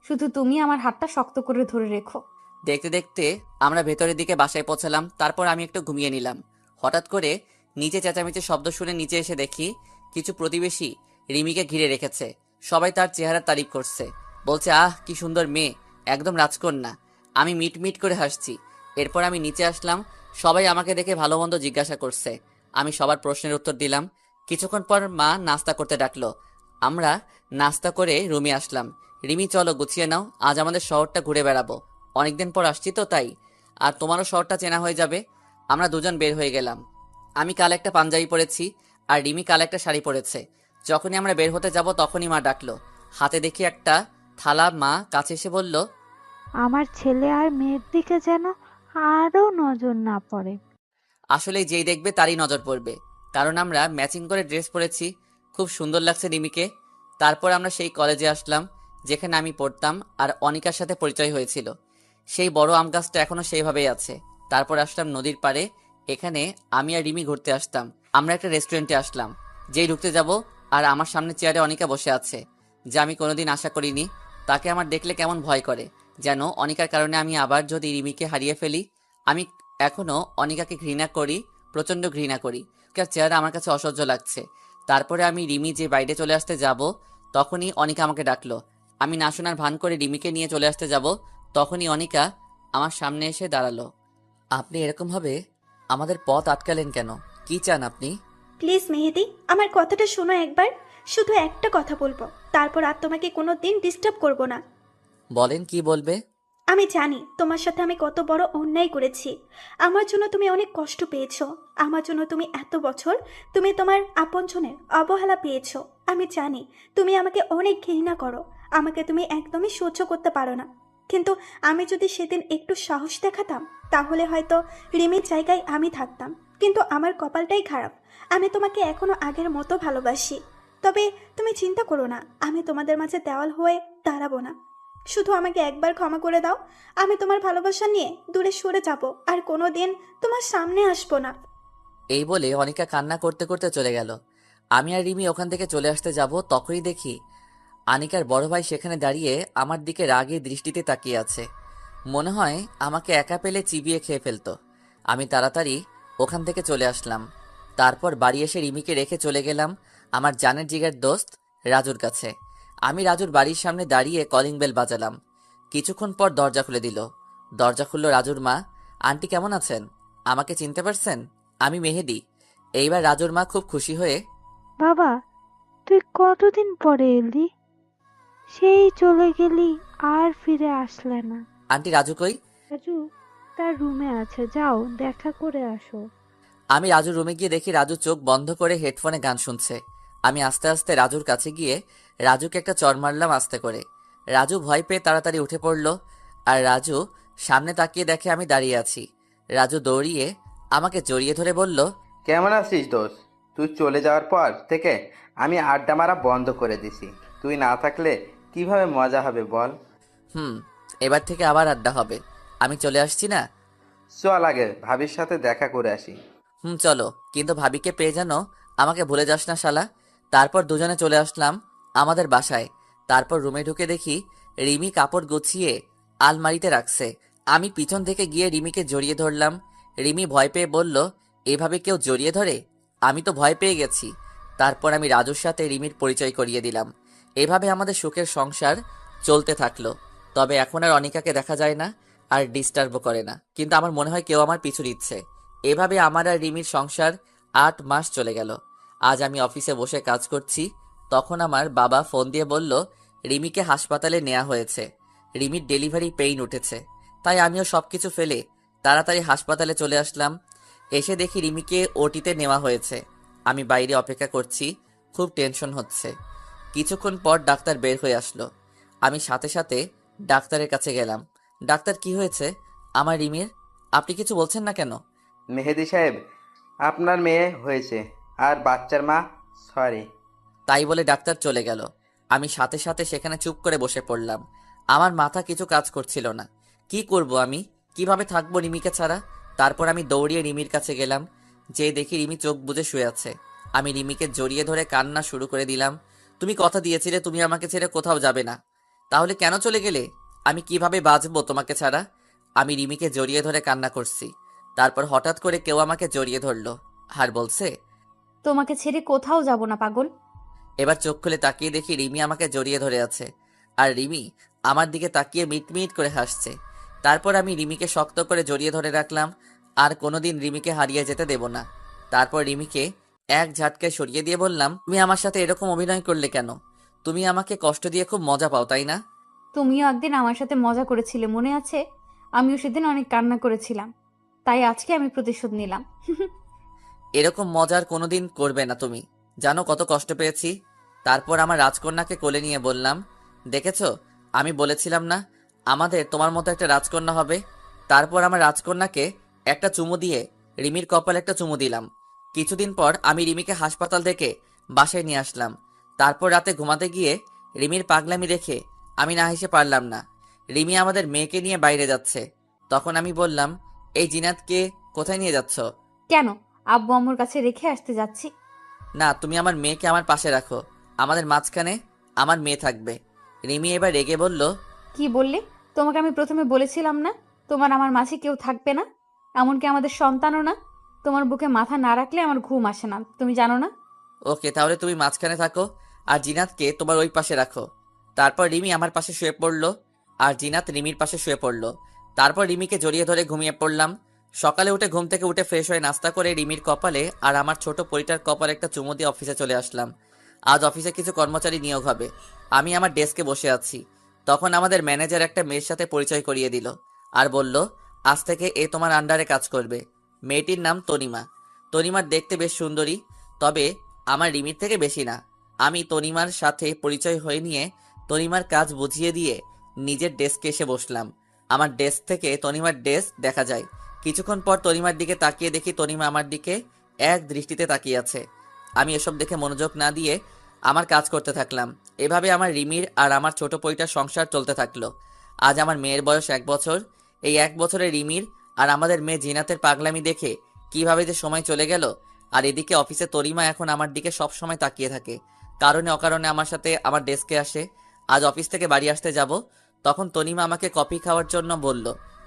শুধু তুমি আমার হাতটা শক্ত করে ধরে রেখো। দেখতে দেখতে আমরা ভেতরের দিকে বাসায় পৌঁছালাম। তারপর আমি একটু ঘুমিয়ে নিলাম। হঠাৎ করে নিচে চেঁচামেচির শব্দ শুনে নিচে এসে দেখি কিছু প্রতিবেশী রিমিকে ঘিরে রেখেছে। সবাই তার চেহারার তারিফ করছে, বলছে আহ কি সুন্দর মেয়ে, একদম রাজকন্যা। আমি মিট মিট করে হাসছি। এরপর আমি নিচে আসলাম। সবাই আমাকে দেখে ভালো মন্দ জিজ্ঞাসা করছে। আমি সবার প্রশ্নের উত্তর দিলাম। কিছুক্ষণ পর মা নাস্তা করতে ডাকলো। আমরা নাস্তা করে রুমে আসলাম। রিমি, চলো গুছিয়ে নাও, আজ আমাদের শহরটা ঘুরে বেড়াবো। অনেকদিন পর আসছি তো তাই। আর তোমারও শহরটা চেনা হয়ে যাবে। আমরা দুজন বের হয়ে গেলাম। আমি কাল একটা পাঞ্জাবি পরেছি আর রিমি কাল একটা শাড়ি পরেছে। যখনই আমরা বের হতে যাব তখনই মা ডাকলো। হাতে দেখি একটা থালা। মা কাছে এসে বলল, আমার ছেলে আর মেয়ের দিকে যেন আরো নজর না পড়ে। আসলে যেই দেখবে তারই নজর পড়বে, কারণ আমরা ম্যাচিং করে ড্রেস পরেছি। খুব সুন্দর লাগছে রিমিকে। তারপর আমরা সেই কলেজে আসলাম যেখানে আমি পড়তাম আর অনিকার সাথে পরিচয় হয়েছিল। সেই বড় আম গাছটা এখনো সেইভাবেই আছে। তারপর আসলাম নদীর পাড়ে। এখানে আমি আর রিমি ঘুরতে আসতাম। আমরা একটা রেস্টুরেন্টে আসলাম। যেই ঢুকতে যাব আর আমার সামনে চেয়ারে অনিকা বসে আছে, যা আমি কোনোদিন আশা করিনি। তাকে আমার দেখলে কেমন ভয় করে, যেন অনিকার কারণে আমি আবার যদি রিমিকে হারিয়ে ফেলি। আমি এখনো অনিকাকে ঘৃণা করি, প্রচন্ড ঘৃণা করি। তার চেহারা আমার কাছে অসহ্য লাগছে। তারপরে আমি রিমি যে বাইরে চলে আসতে যাব তখনই অনিকা আমাকে ডাকলো। আমি না শোনার ভান করে রিমিকে নিয়ে চলে আসতে যাব, তখনই অনিকা আমার সামনে এসে দাঁড়ালো। আপনি এরকমভাবে আমাদের পথ আটকালেন কেন? কি চান আপনি? প্লিজ মেহেদি, আমার কথাটা শোনো একবার। শুধু একটা কথা বলবো, তারপর আর তোমাকে কোনো দিন ডিস্টার্ব করবো না। বলেন, কি বলবে? আমি জানি তোমার সাথে আমি কত বড় অন্যায় করেছি। আমার জন্য তুমি অনেক কষ্ট পেয়েছো। আমার জন্য তুমি এত বছর তুমি তোমার আপনজনের অবহেলা পেয়েছো। আমি জানি তুমি আমাকে অনেক ঘৃণা করো, আমাকে তুমি একদমই সহ্য করতে পারো না। কিন্তু আমি যদি সেদিন একটু সাহস দেখাতাম, তাহলে হয়তো রিমির জায়গায় আমি থাকতাম। কিন্তু আমার কপালটাই খারাপ, আমি তোমাকে এখনো আগের মতো ভালোবাসি। তবে তুমি চিন্তা করো না, আমি তোমাদের মাঝে দেওয়াল হয়ে দাঁড়াবো না। শুধু আমাকে একবার ক্ষমা করে দাও। আমি তোমার ভালোবাসা নিয়ে দূরে সরে যাব, আর কোনো দিন তোমার সামনে আসবো না। এই বলে অনিকা কান্না করতে করতে চলে গেল। আমি আর রিমি ওখান থেকে চলে আসতে যাব, তখনই দেখি আনিকার বড় ভাই সেখানে দাঁড়িয়ে আমার দিকে রাগে দৃষ্টিতে তাকিয়ে আছে। মনে হয় আমাকে একা পেলে চিবিয়ে খেয়ে ফেলতো। আমি তাড়াতাড়ি ওখান থেকে চলে আসলাম। তারপর বাড়ি এসে রিমিকে রেখে চলে গেলাম আমার জানের জিগার দোস্ত রাজুর কাছে। আমি রাজুর বাড়ির সামনে দাঁড়িয়ে কলিং বেল বাজালাম। কিছুক্ষণ পর দরজা খুলে দিল। দরজা খুলল রাজুর মা। আন্টি, কেমন আছেন? আমাকে চিনতে পারছেন? আমি মেহেদি। এইবার রাজুর মা খুব খুশি হয়ে, বাবা, তুই কতদিন পরে এলি? সেই চলে গেলি, আর ফিরে আসলে না। আন্টি, রাজু কই? রাজু তার রুমে আছে, যাও দেখা করে আসো। আমি রাজুর রুমে গিয়ে দেখি রাজু চোখ বন্ধ করে হেডফোনে গান শুনছে। আমি আস্তে আস্তে রাজুর কাছে গিয়ে রাজুকে একটা চড় মারলাম আস্তে করে। রাজু ভয় পেয়ে তাড়াতাড়ি উঠে পড়ল। আর রাজু সামনে তাকিয়ে দেখে আমি দাঁড়িয়ে আছি। রাজু দৌড়িয়ে আমাকে জড়িয়ে ধরে বলল, কেমন আছিস দোস্ত? তুই চলে যাওয়ার পর থেকে আমি আড্ডা মারা বন্ধ করে দিছি। তুই না থাকলে কিভাবে মজা হবে বল? হুম, এবার থেকে আবার আড্ডা হবে। আমি চলে আসছি না? চল আগে ভাবির সাথে দেখা করে আসি। হুম, চলো, কিন্তু ভাবিকে পেয়ে যেন আমাকে ভুলে যাস না শালা। তারপর দুজনে চলে আসলাম আমাদের বাসায়। তারপর রুমে ঢুকে দেখি রিমি কাপড় গুছিয়ে আলমারিতে রাখছে। আমি পিছন থেকে গিয়ে রিমিকে জড়িয়ে ধরলাম। রিমি ভয় পেয়ে বলল, এভাবে কেউ জড়িয়ে ধরে? আমি তো ভয় পেয়ে গেছি। তারপর আমি রাজুর সাথে রিমির পরিচয় করিয়ে দিলাম। এভাবে আমাদের সুখের সংসার চলতে থাকলো। তবে এখন আর অনিকাকে দেখা যায় না, আর ডিস্টার্বও করে না। কিন্তু আমার মনে হয় কেউ আমার পিছু নিচ্ছে। এভাবে আমার আর রিমির সংসার 8 মাস চলে গেল। আজ আমি অফিসে বসে কাজ করছি, তখন আমার বাবা ফোন দিয়ে বলল রিমিকে হাসপাতালে নেওয়া হয়েছে। রিমির ডেলিভারি পেইন উঠেছে। তাই আমিও সবকিছু ফেলে তাড়াতাড়ি হাসপাতালে চলে আসলাম। এসে দেখি রিমিকে ওটিতে নেওয়া হয়েছে। আমি বাইরে অপেক্ষা করছি, খুব টেনশন হচ্ছে। কিছুক্ষণ পর ডাক্তার বের হয়ে আসলো। আমি সাথে সাথে ডাক্তারের কাছে গেলাম। ডাক্তার, কি হয়েছে আমার রিমির? আপনি কিছু বলছেন না কেন? মেহেদি সাহেব, আপনার মেয়ে হয়েছে আর বাচ্চার মা। সরি। তাই বলে ডাক্তার চলে গেল। আমি সাথে সাথে সেখানে চুপ করে বসে পড়লাম। আমার মাথা কিছু কাজ করছিল না। কি করব আমি? কিভাবে থাকবো রিমিকে ছাড়া? তারপর আমি দৌড়িয়ে রিমির কাছে গেলাম। যে দেখি রিমি চোখ বুজে শুয়ে আছে। আমি রিমিকে জড়িয়ে ধরে কান্না শুরু করে দিলাম। তুমি কথা দিয়েছিলে তুমি আমাকে ছেড়ে কোথাও যাবে না, তাহলে কেন চলে গেলে? আমি কিভাবে বাঁচবো তোমাকে ছাড়া? আমি রিমিকে জড়িয়ে ধরে কান্না করছি। তারপর হঠাৎ করে কেউ আমাকে জড়িয়ে ধরলো আর বলছে, তোমাকে ছেড়ে কোথাও যাব না পাগল। এবার চোখ খুলে তাকিয়ে দেখি রিমি আমাকে জড়িয়ে ধরে আছে। আর রিমি আমার দিকে তাকিয়ে মিটমিট করে হাসছে। তারপর আমি রিমিকে শক্ত করে জড়িয়ে ধরে রাখলাম। আর কোনোদিন রিমিকে হারিয়ে যেতে দেব না। তারপর রিমিকে এক ঝাটকায় সরিয়ে দিয়ে বললাম, তুমি আমার সাথে এরকম অভিনয় করলে কেন? তুমি আমাকে কষ্ট দিয়ে খুব মজা পাও, তাই না? তুমিও একদিন আমার সাথে মজা করেছিলে, মনে আছে? আমিও সেদিন অনেক কান্না করেছিলাম, তাই আজকে আমি প্রতিশোধ নিলাম। এরকম মজার কোনোদিন করবে না তুমি। জানো কত কষ্ট পেয়েছি। তারপর আমার রাজকন্যাকে কোলে নিয়ে বললাম, দেখেছো, আমি বলেছিলাম না আমাদের তোমার মতো একটা রাজকন্যা হবে। তারপর আমার রাজকন্যাকে একটা চুমু দিয়ে রিমির কপালে একটা চুমু দিলাম। কিছুদিন পর আমি রিমিকে হাসপাতাল থেকে বাসায় নিয়ে আসলাম। তারপর রাতে ঘুমাতে গিয়ে রিমির পাগলামি দেখে আমি না হেসে পারলাম না। রিমি আমাদের মেয়েকে নিয়ে বাইরে যাচ্ছে। তখন আমি বললাম, এই জিনাতকে কোথায় নিয়ে যাচ্ছ? কেন? আব্বু আম্মুর কাছে রেখে আসতে যাচ্ছি। না, তুমি আমার মেয়েকে আমার পাশে রাখো। আমাদের মাঝখানে আমার মেয়ে থাকবে। রিমি এবার রেগে বলল, কি বললে? তোমাকে আমি প্রথমে বলেছিলাম না তোমার আমার মাঝে কেউ থাকবে না, এমনকি আমাদের সন্তানও না। তোমার বুকে মাথা না রাখলে আমার ঘুম আসে না, তুমি জানো না? ওকে, তাহলে তুমি মাঝখানে থাকো আর জিনাতকে তোমার ওই পাশে রাখো। তারপর রিমি আমার পাশে শুয়ে পড়লো আর জিনাত রিমির পাশে শুয়ে পড়লো। তারপর রিমিকে জড়িয়ে ধরে ঘুমিয়ে পড়লাম। সকালে উঠে ঘুম থেকে উঠে ফ্রেশ হয়ে নাস্তা করে রিমির কপালে আর আমার ছোট পরিটার কপালে একটা চুমু দিয়ে অফিসে চলে আসলাম। আজ অফিসে কিছু কর্মচারী নিয়োগ হবে। আমি আমার ডেস্কে বসে আছি। তখন আমাদের ম্যানেজার একটা মেয়ের সাথে পরিচয় করিয়ে দিল আর বলল, আজ থেকে এ তোমার আন্ডারে কাজ করবে। মেয়েটির নাম তনিমা। তনিমার দেখতে বেশ সুন্দরী, তবে আমার রিমির থেকে বেশি না। আমি তনিমার সাথে পরিচয় হয়ে নিয়ে তনিমার কাজ বুঝিয়ে দিয়ে নিজের ডেস্কে এসে বসলাম। আমার ডেস্ক থেকে তনিমার ডেস্ক দেখা যায়। কিছুক্ষণ পর তনিমার দিকে তাকিয়ে দেখি তনিমা আমার দিকে এক দৃষ্টিতে তাকিয়ে আছে। আমি এসব দেখে মনোযোগ না দিয়ে আমার কাজ করতে থাকলাম। এভাবে আমার রিমির আর আমার ছোট পরিটার সংসার চলতে থাকলো। আজ আমার মেয়ের বয়স 1 বছর। এই 1 বছরে রিমির আর আমাদের মেয়ে জিনাতের পাগলামি দেখে কিভাবে যে সময় চলে গেল। আর এদিকে অফিসে তরিমা এখন আমার দিকে সব সময় তাকিয়ে থাকে। কারণে অকারণে আমার সাথে আমার ডেস্কে আসে। আজ অফিস থেকে বাড়ি আসতে যাব, তখন তনিমা আমাকে কফি খাওয়ার জন্য বলল।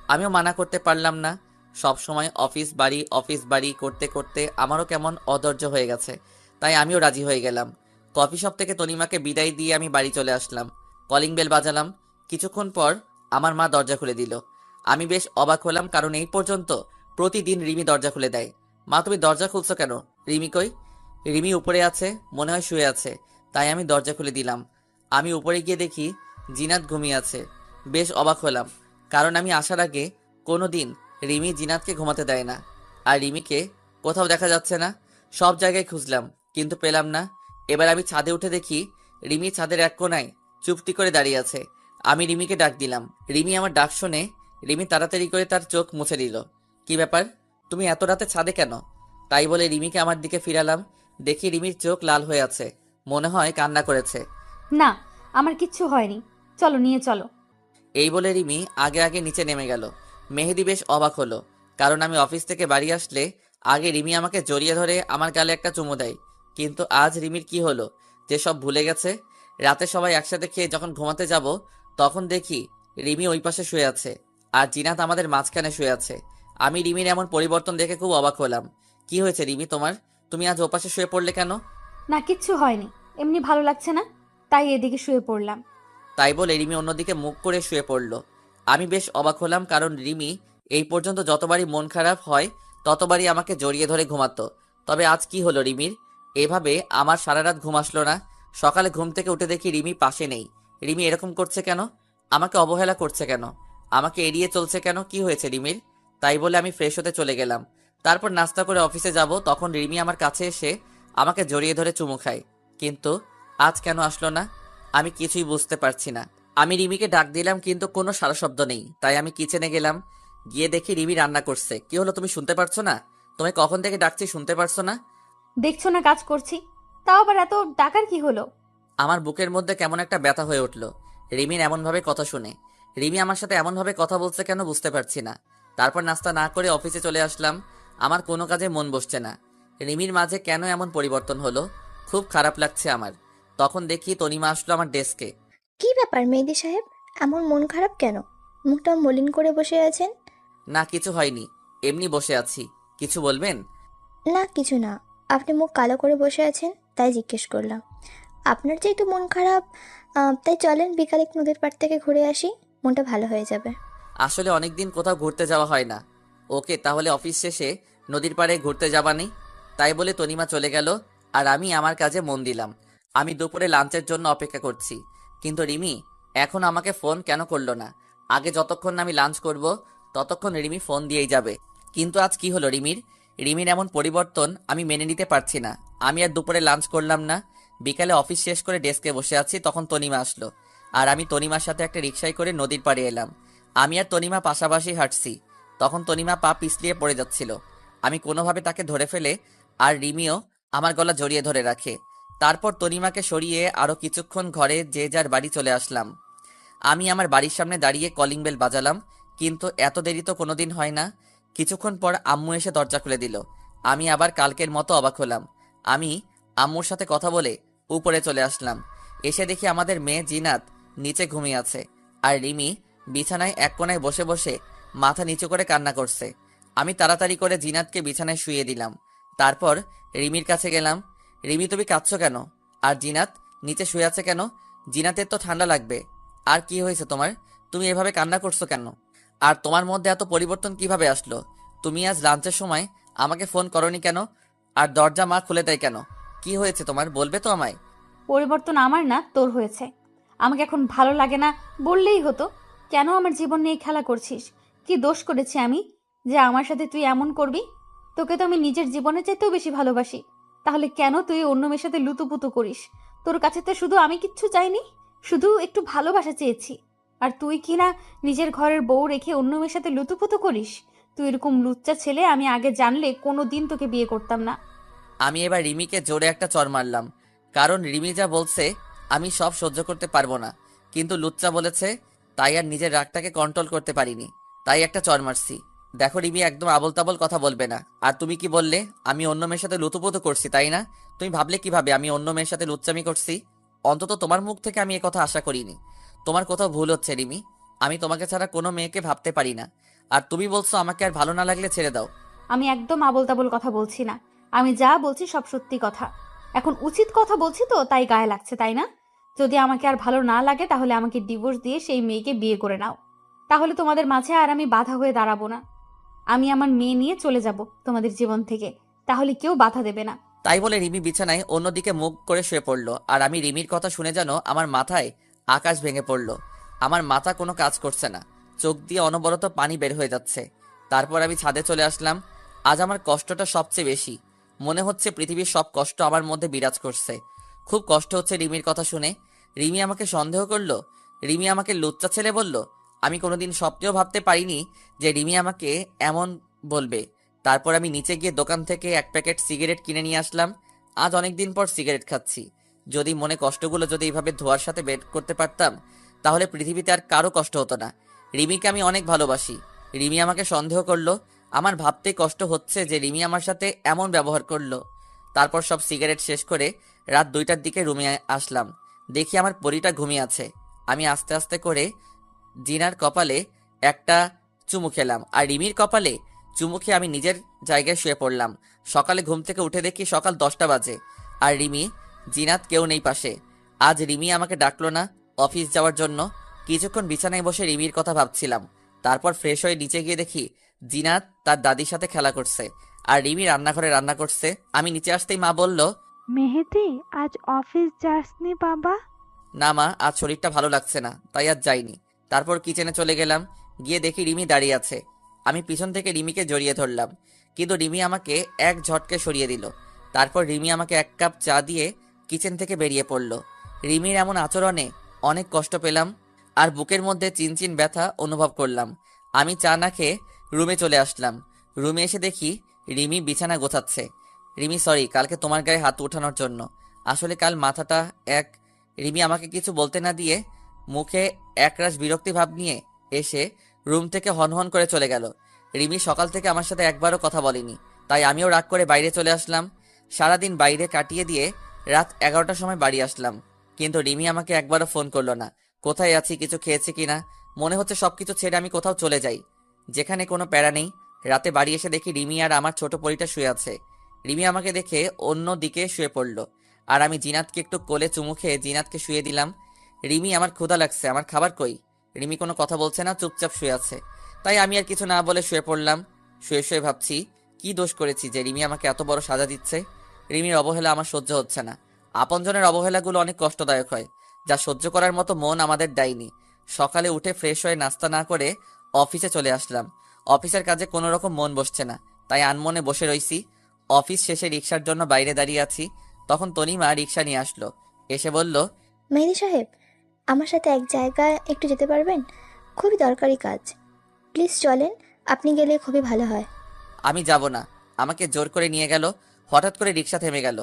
আমিও মানা করতে পারলাম না। সব সময় অফিস বাড়ি করতে করতে আমারও কেমন অধৈর্য হয়ে গেছে, তাই আমিও রাজি হয়ে গেলাম। কফি শপ থেকে তনিমাকে বিদায় দিয়ে আমি বাড়ি চলে আসলাম। Calling bell বাজালাম। কিছুক্ষণ পর আমার মা দরজা খুলে দিল। আমি বেশ অবাক হলাম, কারণ এই পর্যন্ত প্রতিদিন রিমি দরজা খুলে দেয়। মা, তুমি দরজা খুলছো কেন? রিমি কই? রিমি উপরে আছে, মনে হয় শুয়ে আছে, তাই আমি দরজা খুলে দিলাম। আমি উপরে গিয়ে দেখি জিনাত ঘুমিয়ে আছে। বেশ অবাক হলাম, কারণ আমি আসার আগে কোনো দিন রিমি জিনাতকে ঘুমাতে দেয় না। আর রিমিকে কোথাও দেখা যাচ্ছে না। সব জায়গায় খুঁজলাম কিন্তু পেলাম না। এবার আমি ছাদে উঠে দেখি রিমি ছাদের এক কোণায় চুপটি করে দাঁড়িয়ে আছে। আমি রিমিকে ডাক দিলাম। রিমি আমার ডাক শুনে রিমি তাড়াতাড়ি করে তার চোখ মুছে দিল। কি ব্যাপার, তুমি এত রাতে ছাদে কেন? তাই বলে রিমিকে আমার দিকে ফিরালাম। দেখি রিমির চোখ লাল হয়ে আছে, মনে হয় কান্না করেছে। না, আমার কিচ্ছু হয়নি, চলো নিয়ে চলো। এই বলে রিমি আগে আগে নিচে নেমে গেল। মেহেদি বেশ অবাক হলো, কারণ আমি অফিস থেকে বাড়ি আসলে আগে রিমি আমাকে জড়িয়ে ধরে আমার গালে একটা চুমু দেয়। কিন্তু আজ রিমির কি হলো যে সব ভুলে গেছে? রাতে সবাই একসাথে খেয়ে যখন ঘুমাতে যাব, তখন দেখি রিমি ওই পাশে শুয়ে আছে আর জিনাত আমাদের মাঝখানে শুয়ে আছে। আমি রিমির এমন পরিবর্তন দেখে খুব অবাক হলাম। কি হয়েছে রিমি তোমার? তুমি আজ ওপাশে শুয়ে পড়লে কেন? না, কিচ্ছু হয়নি, এমনি ভালো লাগছে না, তাই এদিকে শুয়ে পড়লাম। তাই বলে রিমি অন্যদিকে মুখ করে শুয়ে পড়ল। আমি বেশ অবাক হলাম, কারণ রিমি এই পর্যন্ত যতবারই মন খারাপ হয় ততবারই আমাকে জড়িয়ে ধরে ঘুমাতো। তবে আজ কি হলো রিমির? এভাবে আমার সারা রাত ঘুম আসলো না। সকালে ঘুম থেকে উঠে দেখি রিমি পাশে নেই। রিমি এরকম করছে কেন? আমাকে অবহেলা করছে কেন? আমাকে এড়িয়ে চলছে কেন? কি হয়েছে রিমির? তাই বলে আমি ফ্রেশ হতে চলে গেলাম। তারপর নাস্তা করে অফিসে যাব, তখন রিমি আমার কাছে এসে আমাকে জড়িয়ে ধরে চুমু খায়। কিন্তু আজ কেন আসলো না? আমি কিছুই বুঝতে পারছি না। আমি রিমিকে ডাক দিলাম কিন্তু কোনো সাড়া শব্দ নেই। তাই আমি কিচেনে গেলাম। গিয়ে দেখি রিমি রান্না করছে। কি হলো, তুমি শুনতে পারছো না? তোমায় কখন থেকে ডাকছি শুনতে পারছো না? দেখছো না কাজ করছি, তাও আবার এত ডাকার কি হলো? আমার বুকের মধ্যে কেমন একটা ব্যথা হয়ে উঠলো রিমির এমনভাবে কথা শুনে। রিমি আমার সাথে এমনভাবে কথা বলছে কেন বুঝতে পারছি না। তারপর নাস্তা না করে অফিসে চলে আসলাম। আমার কোনো কাজে মন বসছে না। রিমির মাঝে কেন এমন পরিবর্তন হলো, খুব খারাপ লাগছে আমার। তখন দেখি তনিমা আসলো আমার ডেস্কে। কি ব্যাপার মেহেদি সাহেব, এমন মন খারাপ কেন? মুখটা মলিন করে বসে আছেন। না কিছু হয়নি, এমনি বসে আছি। কিছু বলবেন? না কিছু না, আপনি মুখ কালো করে বসে আছেন তাই জিজ্ঞেস করলাম। আপনার যেহেতু মন খারাপ, তাই চলেন বিকালে নদীর পাড় থেকে ঘুরে আসি, মনটা ভালো হয়ে যাবে। আসলে অনেকদিন কোথাও ঘুরতে যাওয়া হয় না। ওকে, তাহলে অফিস শেষে নদীর পাড়ে ঘুরতে যাবানি? তাই বলে তনিমা চলে গেল আর আমি আমার কাজে মন দিলাম। আমি দুপুরে লাঞ্চের জন্য অপেক্ষা করছি, কিন্তু রিমি এখন আমাকে ফোন কেন করলো না? আগে যতক্ষণ না আমি লাঞ্চ করব ততক্ষণ রিমি ফোন দিয়েই যাবে। কিন্তু আজ কি হলো রিমির এমন পরিবর্তন আমি মেনে নিতে পারছি না। আমি আর দুপুরে লাঞ্চ করলাম না। বিকালে অফিস শেষ করে ডেস্কে বসে আছি, তখন তনিমা আসলো আর আমি তনিমার সাথে একটা রিকশায় করে নদীর পাড়ে এলাম। আমি আর তনিমা পাশাপাশি হাঁটছি। তখন তনিমা পা পিছলিয়ে পড়ে যাচ্ছিল। আমি কোনোভাবে তাকে ধরে ফেলে আর রিমিও আমার গলা জড়িয়ে ধরে রাখে। তারপর তনিমাকে সরিয়ে আরো কিছুক্ষণ ঘরে যে যার বাড়ি চলে আসলাম। আমি আমার বাড়ির সামনে দাঁড়িয়ে কলিং বেল বাজালাম, কিন্তু এত দেরি তো কোনোদিন হয় না। কিছুক্ষণ পর আম্মু এসে দরজা খুলে দিল। আমি আবার কালকের মতো অবাক হলাম। আমি আম্মুর সাথে কথা বলে উপরে চলে আসলাম। এসে দেখি আমাদের মেয়ে জিনাত নিচে ঘুমিয়ে আছে আর রিমি বিছানায় এক কোণায় বসে বসে মাথা নিচু করে কান্না করছে। আমি তাড়াতাড়ি করে জিনাতকে বিছানায় শুইয়ে দিলাম। তারপর রিমির কাছে গেলাম। রিমি, তুমি কাঁদছো কেন? আর জিনাত নিচে শুয়ে আছে কেন? জিনাতের তো ঠান্ডা লাগবে। আর কি হয়েছে তোমার? তুমি এভাবে কান্না করছো কেন? আর তোমার মধ্যে এত পরিবর্তন কিভাবে আসলো? তুমি আজ লাঞ্চের সময় আমাকে ফোন করনি কেন? আর দরজা মা খুলে দেয় কেন? কি হয়েছে তোমার, বলবে তো আমায়? পরিবর্তন আমার না, তোর হয়েছে। আমাকে এখন ভালো লাগে না বললেই হতো। কেন আমার জীবন নিয়ে খেলা করছিস? কি দোষ করেছি আমি যে আমার সাথে তুই এমন করবি? তোকে তো আমি নিজের জীবনের চাইতেও বেশি ভালোবাসি। তাহলে কেন তুই অন্য মেয়ের সাথে লুতুপুতু করিস? তোর কাছে তো শুধু আমি কিচ্ছু চাইনি, শুধু একটু ভালোবাসা চেয়েছি। আর তুই কি না নিজের ঘরের বউ রেখে অন্য মেয়ের সাথে লুতুপুতু করিস? তুই এরকম লুচ্চা ছেলে আমি আগে জানলে কোনো দিন তোকে বিয়ে করতাম না। আমি এবার রিমিকে জোরে একটা চড় মারলাম, কারণ রিমি যা বলছে আমি সব সহ্য করতে পারবো না। কিন্তু লুচ্চা বলেছে তাই আর নিজের রাগটাকে কন্ট্রোল করতে পারিনি, তাই একটা চড় মারছি। দেখো রিমি, একদম আবল তাবল কথা বলবে না। আর তুমি কি বললে আমি অন্য মেয়ের সাথে লুতুপুতু করছি, তাই না? তুমি ভাবলে কিভাবে আমি অন্য মেয়ের সাথে লুচ্চামি করছি? অন্তত তোমার মুখ থেকে আমি কথা আশা করিনি। তোমার কোথাও ভুল হচ্ছে রিমি। আমি তোমাকে ছাড়া কোনো মেয়েকে ভাবতে পারি না। আর তুমি বলছো আমাকে আর ভালো না লাগলে ছেড়ে দাও। আমি একদম আবোল তাবোল কথা বলছি না। আমি যা বলছি সব সত্যি কথা। এখন উচিত কথা বলছি তো তাই গায়ে লাগছে, তাই না? যদি আমাকে আর ভালো না লাগে তাহলে আমাকে ডিভোর্স দিয়ে সেই মেয়েকে বিয়ে করে নাও। তাহলে তোমাদের মাঝে আর আমি বাধা হয়ে দাঁড়াবো না। আমি আমার মেয়ে নিয়ে চলে যাব তোমাদের জীবন থেকে, তাহলে কেউ বাধা দেবে না। তাই বলে রিমি বিছানায় অন্যদিকে মুখ করে শুয়ে পড়লো। আর আমি রিমির কথা শুনে যেন আমার মাথায় আকাশ ভেঙে পড়লো। আমার মাথা কোনো কাজ করছে না, চোখ দিয়ে অনবরত পানি বের হয়ে যাচ্ছে। তারপর আমি ছাদে চলে আসলাম। আজ আমার কষ্টটা সবচেয়ে বেশি। মনে হচ্ছে পৃথিবীর সব কষ্ট আমার মধ্যে বিরাজ করছে। খুব কষ্ট হচ্ছে রিমির কথা শুনে। রিমি আমাকে সন্দেহ করলো। রিমি আমাকে লুচ্চা ছেলে বলল। আমি কোনোদিন স্বপ্নেও ভাবতে পারিনি যে রিমি আমাকে এমন বলবে। তারপর আমি নিচে গিয়ে দোকান থেকে এক প্যাকেট সিগারেট কিনে নিয়ে আসলাম। আজ অনেক দিন পর সিগারেট খাচ্ছি। যদি মনে কষ্টগুলো যদি এইভাবে ধোয়ার সাথে বের করতে পারতাম তাহলে পৃথিবীতে আর কারো কষ্ট হতো না। রিমিকে আমি অনেক ভালোবাসি। রিমি আমাকে সন্দেহ করলো। আমার ভাবতে কষ্ট হচ্ছে যে রিমি আমার সাথে এমন ব্যবহার করলো। তারপর সব সিগারেট শেষ করে রাত 2টার দিকে রুমে আসলাম। দেখি আমার পরিটা ঘুমিয়ে আছে। আমি আস্তে আস্তে করে জিনার কপালে একটা চুমু খেলাম আর রিমির কপালে চুমু খেয়ে আমি নিজের জায়গায় শুয়ে পড়লাম। সকালে ঘুম থেকে উঠে দেখি সকাল 10টা বাজে আর রিমি, জিনাত কেউ নেই পাশে। আজ রিমি আমাকে ডাকলো না অফিস যাওয়ার জন্য। কিছুক্ষণ বিছানায় বসে রিমির কথা ভাবছিলাম। তারপর ফ্রেশ হয়ে নিচে গিয়ে দেখি জিনাত তার দাদির সাথে খেলা করছে আর রিমি রান্নাঘরে রান্না করছে। আমি নিচে আসতেই মা বলল, মেহেদি, আজ অফিস যাসনি বাবা? না মা, আজ শরীরটা ভালো লাগছে না তাই আজ যাইনি। তারপর কিচেনে চলে গেলাম। গিয়ে দেখি রিমি দাঁড়িয়ে আছে। আমি পিছন থেকে রিমিকে জড়িয়ে ধরলাম, কিন্তু রিমি আমাকে এক ঝটকে সরিয়ে দিল। তারপর রিমি আমাকে 1 কাপ চা দিয়ে কিচেন থেকে বেরিয়ে পড়ল। রিমির এমন আচরণে অনেক কষ্ট পেলাম আর বুকের মধ্যে চিনচিন ব্যথা অনুভব করলাম। আমি চা না খেয়ে রুমে চলে আসলাম। রুমে এসে দেখি রিমি বিছানা গোছাচ্ছে। রিমি সরি কালকে তোমার গায়ে হাত উঠানোর জন্য। আসলে কাল মাথাটা এক। রিমি আমাকে কিছু বলতে না দিয়ে মুখে একরাশ বিরক্তি ভাব নিয়ে এসে রুম থেকে হনহন করে চলে গেল। রিমি সকাল থেকে আমার সাথে একবারও কথা বলেনি, তাই আমিও রাগ করে বাইরে চলে আসলাম। সারাদিন বাইরে কাটিয়ে দিয়ে রাত 11টার সময় বাড়ি আসলাম, কিন্তু রিমি আমাকে একবারও ফোন করলো না। কোথায় আছি, কিছু খেয়েছি কিনা। মনে হচ্ছে সবকিছু ছেড়ে আমি কোথাও চলে যাই, যেখানে কোনো প্যারা নেই। রাতে বাড়ি এসে দেখি রিমি আর আমার ছোট পরিটা শুয়ে আছে। রিমি আমাকে দেখে অন্য দিকে শুয়ে পড়লো, আর আমি জিনাতকে একটু কোলে চুমু খেয়ে জিনাতকে শুয়ে দিলাম। রিমি আমার ক্ষুধা লাগছে, আমার খাবার কই। রিমি কোনো কথা বলছে না, চুপচাপ শুয়ে আছে। তাই আমি আর কিছু না বলে শুয়ে পড়লাম। শুয়ে শুয়ে ভাবছি কি দোষ করেছি যে রিমি আমাকে এত বড় সাজা দিচ্ছে। রিমির অবহেলা আমার সহ্য হচ্ছে না। আপনজনের অবহেলাগুলো অনেক কষ্টদায়ক হয়, যা সহ্য করার মতো মন আমাদের দেয়নি। সকালে উঠে ফ্রেশ হয়ে নাস্তা না করে অফিসে চলে আসলাম। অফিসের কাজে কোনো রকম মন বসছে না, তাই আনমনে বসে রইছি। অফিস শেষে রিক্সার জন্য বাইরে দাঁড়িয়ে আছি, তখন তনিমা রিক্সা নিয়ে আসলো। এসে বলল, মেহেদি সাহেব, আমার সাথে এক জায়গায় একটু যেতে পারবেন? খুবই দরকারি কাজ। প্লিজ চলেন, আপনি গেলে খুবই ভালো হয়। আমি যাব না। আমাকে জোর করে নিয়ে গেল। হঠাৎ করে রিক্সা থেমে গেল।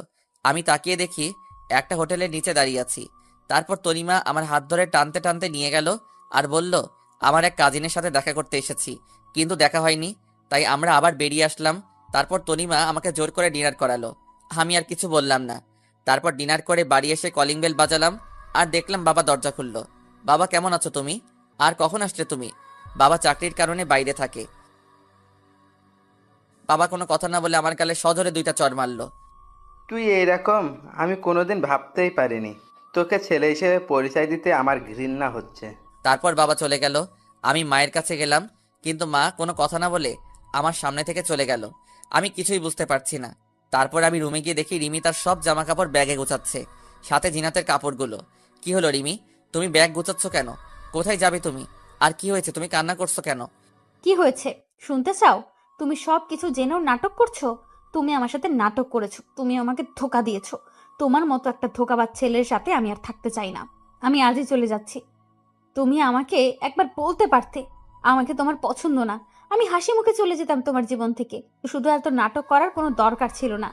আমি তাকিয়ে দেখি একটা হোটেলের নিচে দাঁড়িয়ে আছি। তারপর তনিমা আমার হাত ধরে টানতে টানতে নিয়ে গেল আর বলল, আমার এক কাজিনের সাথে দেখা করতে এসেছি, কিন্তু দেখা হয়নি, তাই আমরা আবার বেরিয়ে আসলাম। তারপর তনিমা আমাকে জোর করে ডিনার করালো। আমি আর কিছু বললাম না। তারপর ডিনার করে বাড়ি এসে কলিং বেল বাজালাম, আর দেখলাম বাবা দরজা খুললো। বাবা, কেমন আছো তুমি? আর কখন আসলে তুমি? বাবা চাকরির কারণে বাইরে থাকে। বাবা কোনো কথা না বলে আমার গালে সজোরে 2টা চড় মারলো। তুই এইরকম আমি কোনোদিন ভাবতেই পারিনি। তোকে ছেলে হিসেবে পরিচয় দিতে আমার ঘৃণা হচ্ছে। তারপর বাবা চলে গেল। আমি মায়ের কাছে গেলাম, কিন্তু মা কোনো কথা না বলে আমার সামনে থেকে চলে গেল। আমি কিছুই বুঝতে পারছি না। তারপর আমি রুমে গিয়ে দেখি রিমি তার সব জামা কাপড় ব্যাগে গোছাচ্ছে, সাথে জিনাতের কাপড়গুলো। কি হলো রিমি, তুমি ব্যাগ গোছাচ্ছ কেন? কোথায় যাবে তুমি? আর কি হয়েছে, তুমি কান্না করছো কেন? কি হয়েছে শুনতে চাও? তুমি সব কিছু জেনেও নাটক করছো। তুমি আমার সাথে নাটক করেছো, তুমি আমাকে ধোকা দিয়েছো। তোমার মতো একটা ধোকাবাজ ছেলের সাথে আমি আর থাকতে চাই না। আমি আজই চলে যাচ্ছি। তুমি আমাকে একবার বলতে পারতে আমাকে তোমার পছন্দ না। আমি হাসি মুখে চলে যেতাম তোমার জীবন থেকে। শুধু এত নাটক করার কোনো দরকার ছিল না।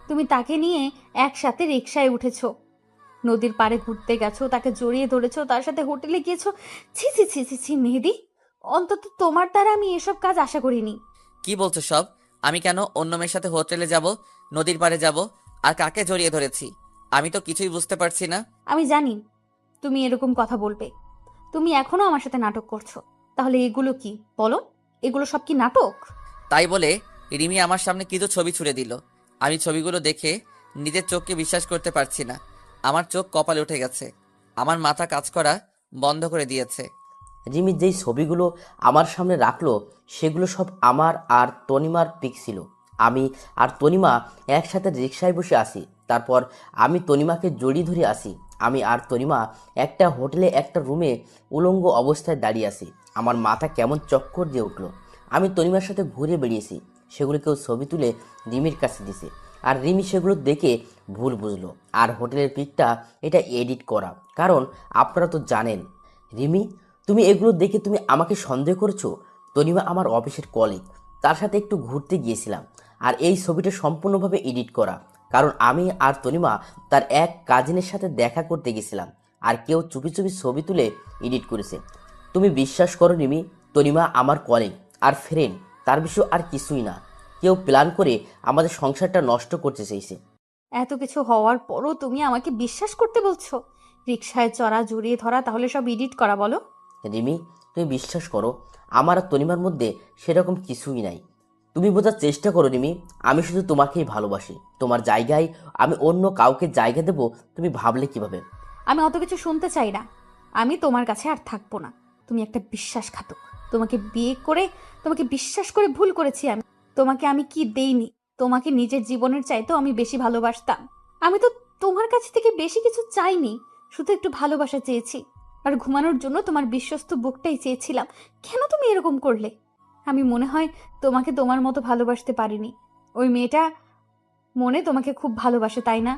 তুমি তাকে নিয়ে একসাথে রিকশায় উঠেছো, নদীর পাড়ে ঘুরতে গেছো, তাকে জড়িয়ে ধরেছো, তার সাথে হোটেলে গিয়েছো। ছি ছি ছি ছি ছি মেহেদি, অন্তত তোমার দ্বারা আমি এসব কাজ আশা করিনি। কি বলছো সব? আমি কেন অন্য মেয়ের সাথে হোটেলে যাব, নদীর পাড়ে যাব, আর কাকে জড়িয়ে ধরেছি? আমি তো কিছুই বুঝতে পারছি না। আমি জানি তুমি এরকম কথা বলবে। তুমি এখনো আমার সাথে নাটক করছো। তাহলে এগুলো কি বলো? এগুলো সব কি নাটক? তাই বলে রিমি আমার সামনে কিছু ছবি ছুড়ে দিল। আমি ছবিগুলো দেখে নিজের চোখকে বিশ্বাস করতে পারছি না। আমার চোখ কপালে উঠে গেছে, আমার মাথা কাজ করা বন্ধ করে দিয়েছে। রিমি যেই ছবিগুলো আমার সামনে রাখলো সেগুলো সব আমার আর তনিমার পিক ছিল। আমি আর তনিমা একসাথে রিকশায় বসে আসি। তারপর আমি তনিমাকে জড়িয়ে ধরে আসি। আমি আর তনিমা একটা হোটেলে একটা রুমে উলঙ্গ অবস্থায় দাঁড়িয়ে আসি। আমার মাথা কেমন চক্কর দিয়ে উঠলো। আমি তনিমার সাথে ঘুরে বেরিয়েছি। সেগুলো কেউ ছবি তুলে রিমির কাছে দিছে, আর রিমি সেগুলো দেখে ভুল বুঝলো। আর হোটেলের পিকটা এটা এডিট করা, কারণ আপনারা তো জানেন রিমি, তুমি এগুলো দেখে তুমি আমাকে সন্দেহ করেছো। তনিমা আমার অফিসের কলিগ, তার সাথে একটু ঘুরতে গিয়েছিলাম। আর এই ছবিটা সম্পূর্ণভাবে এডিট করা, কারণ আমি আর তনিমা তার এক কাজিনের সাথে দেখা করতে গেছিলাম, আর কেউ চুপি চুপি ছবি তুলে এডিট করেছে। তুমি বিশ্বাস করো রিমি, তনিমা আমার কলিগ আর ফ্রেন্ড, তার বিষয় আর কিছুই না। কেউ প্ল্যান করে আমাদের সংসারটা নষ্ট করতে চাইছে। এত কিছু হওয়ার পরও তুমি আমাকে বিশ্বাস করতে বলছো? রিকশায় চড়া, জড়িয়ে ধরা, তাহলে সব এডিট করা বলো? রিমি, তুমি বিশ্বাস করো, আমার আর তনিমার মধ্যে সেরকম কিছুই নাই। তুমি বোঝার চেষ্টা করো রিমি, আমি শুধু তোমাকেই ভালোবাসি। তোমার জায়গায় আমি অন্য কাউকে জায়গা দেব তুমি ভাবলে কিভাবে? আমি অত কিছু শুনতে চাই না। আমি তোমার কাছে আর থাকবো না। তুমি একটা বিশ্বাসঘাতক। তোমাকে বিয়ে করে, তোমাকে বিশ্বাস করে ভুল করেছি আমি। তোমাকে আমি কি দেইনি? তোমাকে নিজের জীবনের চাইতেও আমি বেশি ভালোবাসতাম। আমি তো তোমার কাছ থেকে বেশি কিছু চাইনি, শুধু একটু ভালোবাসা চেয়েছি, আর ঘুমানোর জন্য তোমার বিশ্বস্ত বুকটাই চেয়েছিলাম। কেন তুমি এরকম করলে? আমি মনে হয় তোমাকে তোমার মতো ভালোবাসতে পারিনি। ওই মেয়েটা মনে তোমাকে খুব ভালোবাসে, তাই না?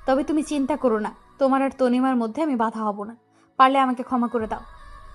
তবে তুমি চিন্তা করো না, তোমার আর তনিমার মধ্যে আমি বাধা হব না। পারলে আমাকে ক্ষমা করে দাও।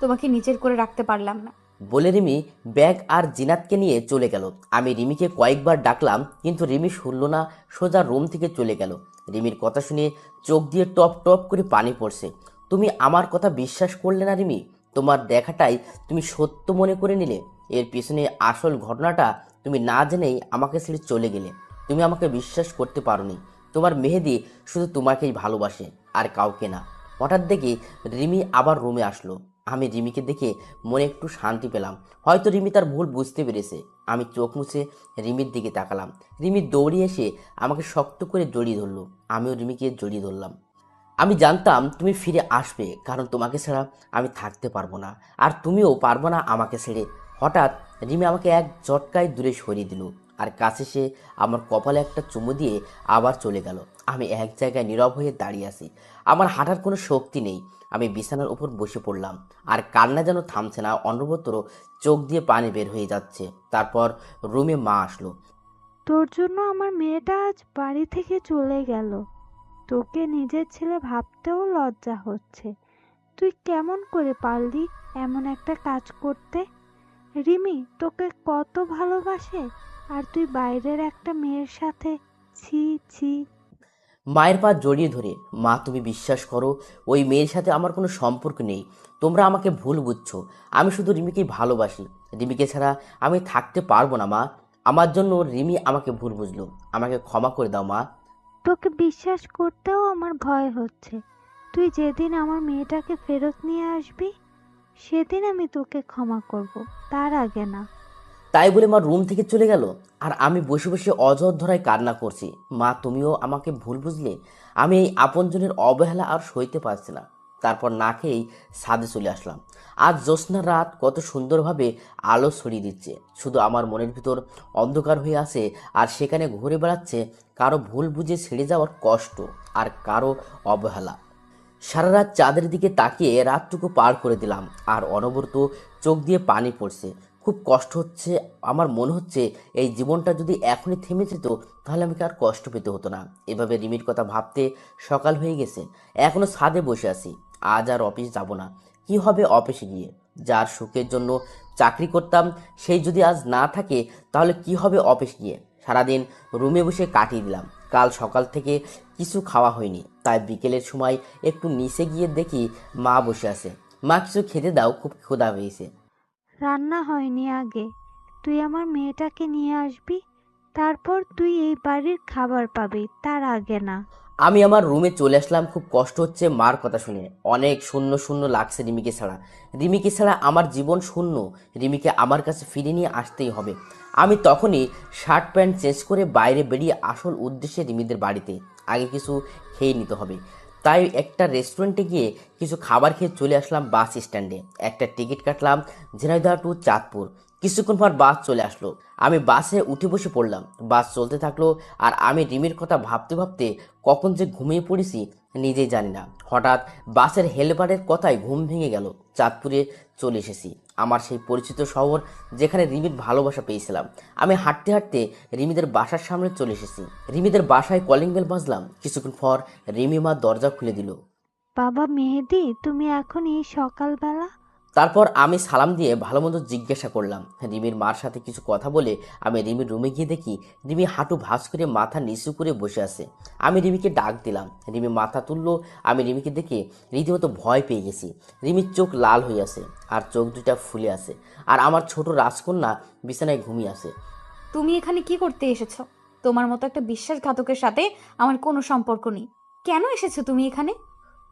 তোমাকে নিজের করে রাখতে পারলাম না। বলে রিমি ব্যাগ আর জিনাতকে নিয়ে চলে গেল। আমি রিমিকে কয়েকবার ডাকলাম, কিন্তু রিমি শুনল না, সোজা রুম থেকে চলে গেল। রিমির কথা শুনে চোখ দিয়ে টপ টপ করে পানি পড়ছে। তুমি আমার কথা বিশ্বাস করলে না রিমি? তোমার দেখাটাই তুমি সত্য মনে করে নিলে? এর পিছনে আসল ঘটনাটা তুমি না জেনেই আমাকে ছেড়ে চলে গেলে। তুমি আমাকে বিশ্বাস করতে পারোনি। তোমার মেহেদি শুধু তোমাকেই ভালোবাসে, আর কাউকে না। হঠাৎ দেখি রিমি আবার রুমে আসলো। আমি রিমিকে দেখে মনে একটু শান্তি পেলাম। হয়তো রিমি তার ভুল বুঝতে পেরেছে। আমি চোখ মুছে রিমির দিকে তাকালাম। রিমি দৌড়ে এসে আমাকে শক্ত করে জড়িয়ে ধরলো। আমিও রিমিকে জড়িয়ে ধরলাম। আমি জানতাম তুমি ফিরে আসবে, কারণ তোমাকে ছাড়া আমি থাকতে পারবো না, আর তুমিও পারবো না আমাকে ছেড়ে। হঠাৎ রিমি আমাকে এক ঝটকায় দূরে সরিয়ে দিল, আর কাছে সে আমার কপালে একটা চুমু দিয়ে আবার চলে গেল। আমি এক জায়গায় নীরব হয়ে দাঁড়িয়ে আছি। আমার হাঁটার কোনো শক্তি নেই। আমি বিছানার উপর বসে পড়লাম, আর কান্না যেন থামছে না, অনবরত চোখ দিয়ে পানি বের হয়ে যাচ্ছে। তারপর রুমে মা আসলো। তোর জন্য আমার মেয়েটা আজ বাড়ি থেকে চলে গেল। তোকে নিজের ছেলে ভাবতেও লজ্জা হচ্ছে। তুই কেমন করে পারলি এমন একটা কাজ করতে? রিমি তোকে কত ভালোবাসে, আর তুই বাইরের একটা মেয়ের সাথে। ছি ছি। মায়ের পা জড়িয়ে ধরে, মা তুমি বিশ্বাস করো, ওই মেয়ের সাথে আমার কোনো সম্পর্ক নেই। তোমরা আমাকে ভুল বুঝছো। আমি শুধু রিমিকেই ভালোবাসি। রিমিকে ছাড়া আমি থাকতে পারবো না মা। আমার জন্য রিমি আমাকে ভুল বুঝলো। আমাকে ক্ষমা করে দাও মা। তোকে বিশ্বাস করতেও আমার ভয় হচ্ছে। তুই যেদিন আমার মেয়েটাকে ফেরত নিয়ে আসবি, সেদিন আমি তোকে ক্ষমা করব, তার আগে না। তাই বলে মা রুম থেকে চলে গেল, আর আমি বসে বসে অযথরায় কান্না করছি। মা তুমিও আমাকে ভুল বুঝলে। আমি এই আপনজনের অবহেলা আর সইতে পারছি না। তারপর না খেয়েই ছাদে চলে আসলাম। আজ জ্যোৎস্নার রাত কত সুন্দরভাবে আলো ছড়িয়ে দিচ্ছে। শুধু আমার মনের ভিতর অন্ধকার হয়ে আছে, আর সেখানে ঘুরে বেড়াচ্ছে কারো ভুল বুঝে ছেড়ে যাওয়ার কষ্ট, আর কারো অবহেলা। সারা রাত চাঁদের দিকে তাকিয়ে রাতটুকু পার করে দিলাম, আর অনবরত চোখ দিয়ে পানি পড়ছে। খুব কষ্ট হচ্ছে। আমার মনে হচ্ছে এই জীবনটা যদি এখনই থেমে যেত, তাহলে আমাকে আর কষ্ট পেতে হতো না। এভাবে রিমির কথা ভাবতে সকাল হয়ে গেছে। এখনো ছাদে বসে আছি। আজ আর অফিস যাব না। কি হবে অফিসে গিয়ে? যার সুখের জন্য চাকরি করতাম, সেই যদি আজ না থাকে, তাহলে কি হবে অফিস গিয়ে? সারাদিন রুমে বসে কাটিয়ে দিলাম। কাল সকাল থেকে কিছু খাওয়া হয়নি, তাই বিকেলের সময় একটু নিচে গিয়ে দেখি মা বসে আছে। মা কিছু খেতে দাও, খুব ক্ষুধা হয়েছে। রান্না হয়নি আগে। তুই আমার মেয়েটাকে নিয়ে আসবি, তারপর তুই এই বাড়ির খাবার পাবি, তার আগে না। আমি আমার রুমে চলে আসলাম। খুব কষ্ট হচ্ছে মার কথা শুনে। অনেক শূন্য শূন্য লাগছে রিমিকে ছাড়া। রিমিকে ছাড়া আমার জীবন শূন্য। রিমিকে আমার কাছে ফিরে নিয়ে আসতেই হবে। আমি তখনই শার্ট প্যান্ট চেঞ্জ করে বাইরে বেরিয়ে আসল উদ্দেশ্যে রিমিদের বাড়িতে আগে কিছু খেয়ে নিতে হবে। তাই একটা রেস্টুরেন্টে গিয়ে কিছু খাবার খেয়ে চলে আসলাম বাস স্ট্যান্ডে। একটা টিকিট কাটলাম ঝিনাইদহ টু চাঁদপুর। কিছুক্ষণ পর বাস চলে আসলো। আমি বাসে উঠে বসে পড়লাম। বাস চলতে থাকলো, আর আমি রিমির কথা ভাবতে ভাবতে কখন যে ঘুমিয়ে পড়েছি নিজেই জানি না। হঠাৎ বাসের হেলপারের কথায় ঘুম ভেঙে গেল। চাঁদপুরে চলে এসেছি, আমার সেই পরিচিত শহর যেখানে রিমির ভালোবাসা পেয়েছিলাম। আমি হাঁটতে হাঁটতে রিমিদের বাসার সামনে চলে এসেছি। রিমিদের বাসায় কলিং বেল বাজলাম। কিছুক্ষণ পর রিমি মা দরজা খুলে দিল। বাবা মেহেদি, তুমি এখন এই সকালবেলা? তারপর আমি সালাম দিয়ে ভালো মন্দ জিজ্ঞাসা করলাম। রিমির মার সাথে কিছু কথা বলে আমি রিমির রুমে গিয়ে দেখি রিমি হাঁটু ভাঁজ করে মাথা নিচু করে বসে আছে। আমি রিমিকে ডাক দিলাম। রিমি মাথা তুললো। আমি রিমিকে দেখে রীতিমতো ভয় পেয়ে গেছি। রিমির চোখ লাল হয়ে আছে, আর চোখ দুটা ফুলে আছে, আর আমার ছোট রাজকন্যা বিছানায় ঘুমিয়ে আছে। তুমি এখানে কি করতে এসেছো? তোমার মতো একটা বিশ্বাসঘাতকের সাথে আমার কোনো সম্পর্ক নেই। কেন এসেছো তুমি এখানে?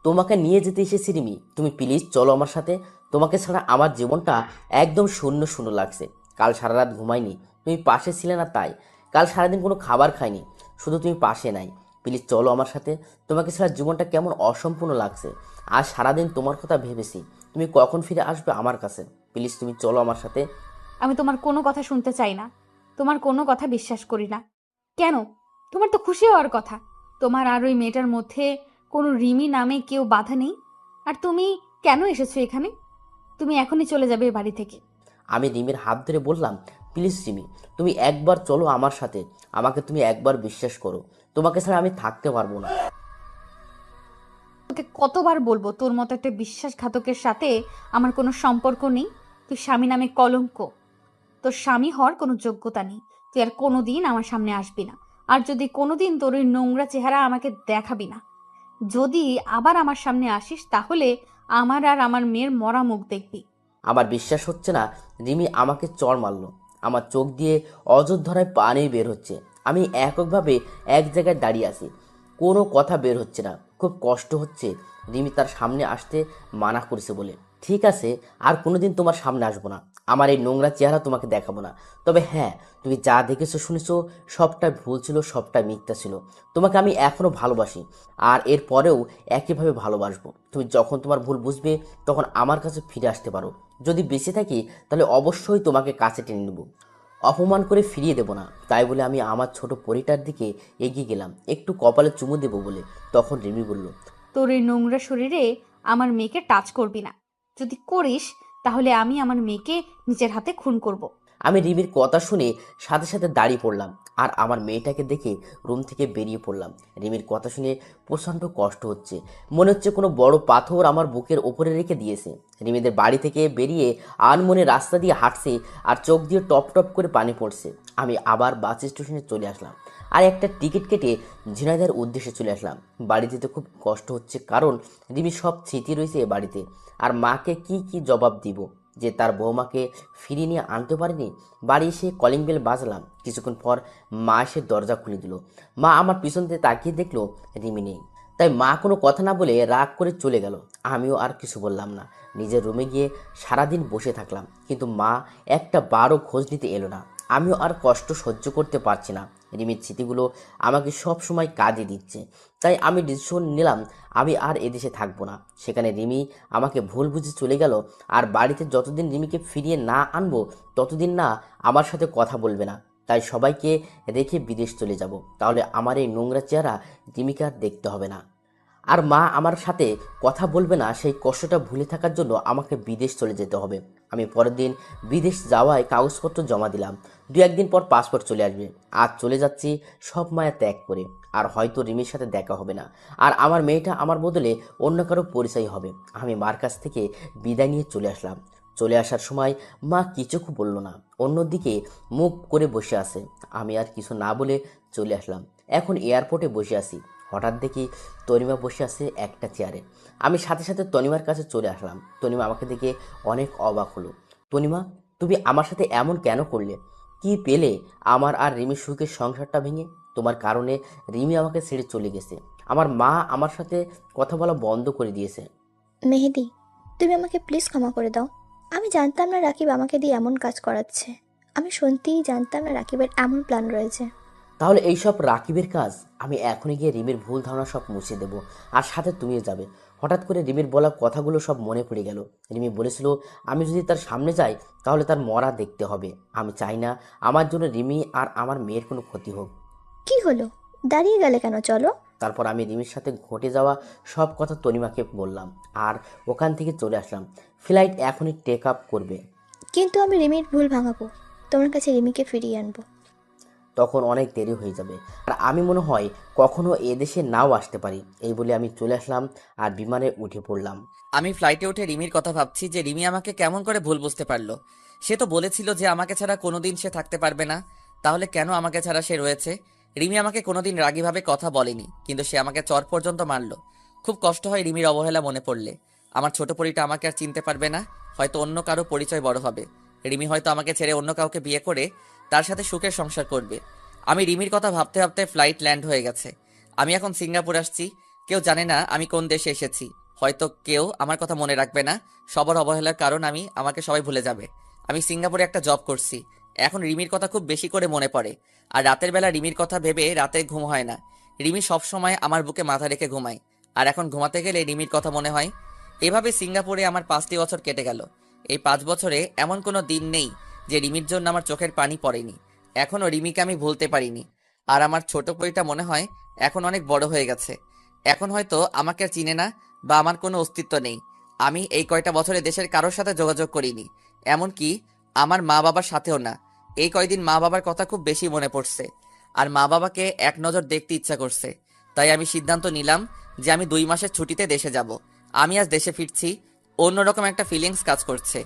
তোমাকে নিয়ে যেতে এসেছি রিমি। তুমি প্লিজ চলো আমার সাথে। তোমাকে ছাড়া আমার জীবনটা একদম শূন্য শূন্য লাগছে। কাল সারা রাত ঘুমাইনি, তুমি পাশে ছিলে না তাই। কাল সারাদিন কোনো খাবার খাইনি, শুধু তুমি পাশে নাই। প্লিজ চলো আমার সাথে। তোমাকে ছাড়া জীবনটা কেমন অসম্পূর্ণ লাগছে। আজ সারাদিন তোমার কথা ভেবেছি, তুমি কখন ফিরে আসবে আমার কাছে। প্লিজ তুমি চলো আমার সাথে। আমি তোমার কোনো কথা শুনতে চাই না। তোমার কোনো কথা বিশ্বাস করি না। কেন? তোমার তো খুশি হওয়ার কথা। তোমার আর ওই মেয়েটার মধ্যে কোনো রিমি নামে কেউ বাধা নেই। আর তুমি কেন এসেছো এখানে? তুমি এখনই চলে যাবে এ বাড়ি থেকে। আমি রিমির হাত ধরে বললাম, প্লিজ রিমি, তুমি একবার চলো আমার সাথে। আমাকে তুমি একবার বিশ্বাস করো। তোমাকে ছাড়া আমি থাকতে পারবো না। তোকে কতবার বলবো তোর মতো একটা বিশ্বাসঘাতকের সাথে আমার কোনো সম্পর্ক নেই? তুই স্বামী নামে কলঙ্ক। তোর স্বামী হওয়ার কোনো যোগ্যতা নেই। তুই আর কোনোদিন আমার সামনে আসবি না। আর যদি কোনোদিন তোর ওই নোংরা চেহারা আমাকে দেখাবি না। যদি আবার আমার সামনে আসিস তাহলে আমার আর আমার মেয়ের মরা মুখ দেখবি। আমার বিশ্বাস হচ্ছে না রিমি আমাকে চড় মারলো। আমার চোখ দিয়ে অযোধ্যায় পানি বের হচ্ছে। আমি এককভাবে এক জায়গায় দাঁড়িয়ে আছি, কোনো কথা বের হচ্ছে না। খুব কষ্ট হচ্ছে রিমি তার সামনে আসতে মানা করেছে বলে। ঠিক আছে, আর কোনোদিন তোমার সামনে আসবো না, আমার এই নোংরা চেহারা তোমাকে দেখাবো না। তবে হ্যাঁ, তুমি যা দেখেছো শুনেছো সবটাই ভুল ছিল, সবটাই মিথ্যা ছিল। তোমাকে আমি এখনও ভালোবাসি, আর এর পরেও একইভাবে ভালোবাসবো। তুমি যখন তোমার ভুল বুঝবে তখন আমার কাছে ফিরে আসতে পারো। যদি বেঁচে থাকি তাহলে অবশ্যই তোমাকে কাছে টেনে নেব, অপমান করে ফিরিয়ে দেব না। তাই বলে আমি আমার ছোট পরিটার দিকে এগিয়ে গেলাম একটু কপালে চুমু দেবো বলে। তখন রিমি বলল, তোর এই নোংরা শরীরে আমার মেয়েকে টাচ করবি না। যদি করিস তাহলে আমি আমার মেয়েকে নিজের হাতে খুন করব। আমি রিমির কথা শুনে সাথে সাথে দাঁড়িয়ে পড়লাম আর আমার মেয়েটাকে দেখে রুম থেকে বেরিয়ে পড়লাম। রিমির কথা শুনে প্রচণ্ড কষ্ট হচ্ছে, মনে হচ্ছে কোনো বড় পাথর আমার বুকের ওপরে রেখে দিয়েছে। রিমিদের বাড়ি থেকে বেরিয়ে আনমনে রাস্তা দিয়ে হাঁটছে আর চোখ দিয়ে টপ টপ করে পানি পড়ছে। আমি আবার বাস স্টেশনে চলে আসলাম আর একটা টিকিট কেটে ঝিনাইদহের উদ্দেশ্যে চলে আসলাম। বাড়ি যেতে খুব কষ্ট হচ্ছে, কারণ রিমির সব স্মৃতি রয়েছে এ বাড়িতে। আর মাকে কি জবাব দিব যে তার বৌমাকে ফিরিয়ে নিয়ে আনতে পারিনি। বাড়ি এসে কলিং বেল বাজলাম। কিছুক্ষণ পর মা এসে দরজা খুলে দিল। মা আমার পিছন থেকে তাকিয়ে দেখলো রিমি নেই। তাই মা কোনো কথা না বলে রাগ করে চলে গেল। আমিও আর কিছু বললাম না, নিজের রুমে গিয়ে সারাদিন বসে থাকলাম। কিন্তু মা একটা বারও খোঁজ নিতে এলো না। আমিও আর কষ্ট সহ্য করতে পারছি না। রিমির স্মৃতিগুলো আমাকে সব সময় কাজে দিচ্ছে। তাই আমি ডিসিশন নিলাম আমি আর এদেশে থাকবো না। সেখানে রিমি আমাকে ভুল বুঝে চলে গেল। আর বাড়িতে যতদিন রিমিকে ফিরিয়ে না আনবো ততদিন না আমার সাথে কথা বলবে না। তাই সবাইকে রেখে বিদেশ চলে যাব। তাহলে আমার এই নোংরা চেহারা রিমিকে আর দেখতে হবে না। আর মা আমার সাথে কথা বলবে না, সেই কষ্টটা ভুলে থাকার জন্য আমাকে বিদেশ চলে যেতে হবে। আমি পরের দিন বিদেশ যাওয়ায় কাগজপত্র জমা দিলাম। দু একদিন পর পাসপোর্ট চলে আসবে। আজ চলে যাচ্ছি সব মায়া ত্যাগ করে। আর হয়তো রিমির সাথে দেখা হবে না, আর আমার মেয়েটা আমার বদলে অন্য কারো পরিচয় হবে। আমি মার কাছ থেকে বিদায় নিয়ে চলে আসলাম। চলে আসার সময় মা কিছু বলল না, অন্যদিকে মুখ করে বসে আছে। আমি আর কিছু না বলে চলে আসলাম। এখন এয়ারপোর্টে বসে আছি, হঠাৎ দেখি তনিমা বসে আছে একটা চেয়ারে। আমি সাথে সাথে তনিমার কাছে চলে আসলাম। তনিমা আমাকে দেখে অনেক অবাক হলো। তনিমা, তুমি আমার সাথে এমন কেন করলে? কি পেলে আমার আর রিমির সুখের সংসারটা ভেঙে? তোমার কারণে রিমি আমাকে ছেড়ে চলে গেছে, আমার মা আমার সাথে কথা বলা বন্ধ করে দিয়েছে। মেহেদি, তুমি আমাকে প্লিজ ক্ষমা করে দাও। আমি জানতাম না রাকিব আমাকে দিয়ে এমন কাজ করাচ্ছে। আমি সত্যিই জানতাম না রাকিবের এমন প্ল্যান রয়েছে। তাহলে এইসব রাকিবের কাজ? আমি এখনই গিয়ে রিমির ভুল ধারণা সব মুছে দেব, আর সাথে তুমিও যাবে। হঠাৎ করে রিমির বলা কথাগুলো সব মনে পড়ে গেল। রিমি বলেছিল আমি যদি তার সামনে যাই তাহলে তার মরা দেখতে হবে। আমি চাই না আমার জন্য রিমি আর আমার মেয়ের কোনো ক্ষতি হোক। কি হলো, দাঁড়িয়ে গেলে কেন? চলো। তারপর আমি রিমির সাথে ঘটে যাওয়া সব কথা তনিমাকে বললাম আর ওখান থেকে চলে আসলাম। ফ্লাইট এখনই টেক আপ করবে। কিন্তু আমি রিমির ভুল ভাঙাবো, তোমার কাছে রিমিকে ফিরিয়ে আনবো। তখন অনেক দেরি হয়ে যাবে, আর আমি মনে হয় কখনো এদেশে নাও আসতে পারি। এই বলে আমি চলে আসলাম আর বিমানে উঠে পড়লাম। আমি ফ্লাইটে উঠে রিমির কথা ভাবছি যে রিমি আমাকে কেমন করে ভুল বুঝতে পারলো। সে তো বলেছিল যে আমাকে ছাড়া কোনোদিন সে থাকতে পারবে না, তাহলে কেন আমাকে ছাড়া সে রয়েছে? রিমি আমাকে কোনোদিন রাগীভাবে কথা বলেনি, কিন্তু সে আমাকে চর পর্যন্ত মারলো। খুব কষ্ট হয় রিমির অবহেলা মনে পড়লে। আমার ছোট পরিটা আমাকে আর চিনতে পারবে না, হয়তো অন্য কারো পরিচয় বড় হবে। রিমি হয়তো আমাকে ছেড়ে অন্য কাউকে বিয়ে করে তার সাথে সুখের সংসার করবে। আমি রিমির কথা ভাবতে ভাবতে ফ্লাইট ল্যান্ড হয়ে গেছে। আমি এখন সিঙ্গাপুর আসছি। কেউ জানে না আমি কোন দেশে এসেছি। হয়তো কেউ আমার কথা মনে রাখবে না, সবার অবহেলার কারণ আমাকে সবাই ভুলে যাবে। আমি সিঙ্গাপুরে একটা জব করছি। এখন রিমির কথা খুব বেশি করে মনে পড়ে, আর রাতের বেলা রিমির কথা ভেবে রাতে ঘুম হয় না। রিমি সব সময় আমার বুকে মাথা রেখে ঘুমায়, আর এখন ঘুমাতে গেলে রিমির কথা মনে হয়। এভাবে সিঙ্গাপুরে আমার 5টি বছর কেটে গেল। এই 5 বছরে এমন কোনো দিন নেই যে রিমির জন্য আমার চোখের পানি পড়েনি। এখনও রিমিকে আমি ভুলতে পারিনি। আর আমার ছোট পরিটা মনে হয় এখন অনেক বড় হয়ে গেছে। এখন হয়তো আমাকে আর চিনে না, বা আমার কোনো অস্তিত্ব নেই। আমি এই কয়টা বছরে দেশের কারোর সাথে যোগাযোগ করিনি, এমনকি আমার মা বাবার সাথেও না। এই কয়দিন মা বাবার কথা খুব বেশি মনে পড়ছে, আর মা বাবাকে এক নজর দেখতে ইচ্ছা করছে। তাই আমি সিদ্ধান্ত নিলাম যে আমি 2 মাসের ছুটিতে দেশে যাব। আমি আজ দেশে ফিরছি, অন্যরকম একটা ফিলিংস কাজ করছে।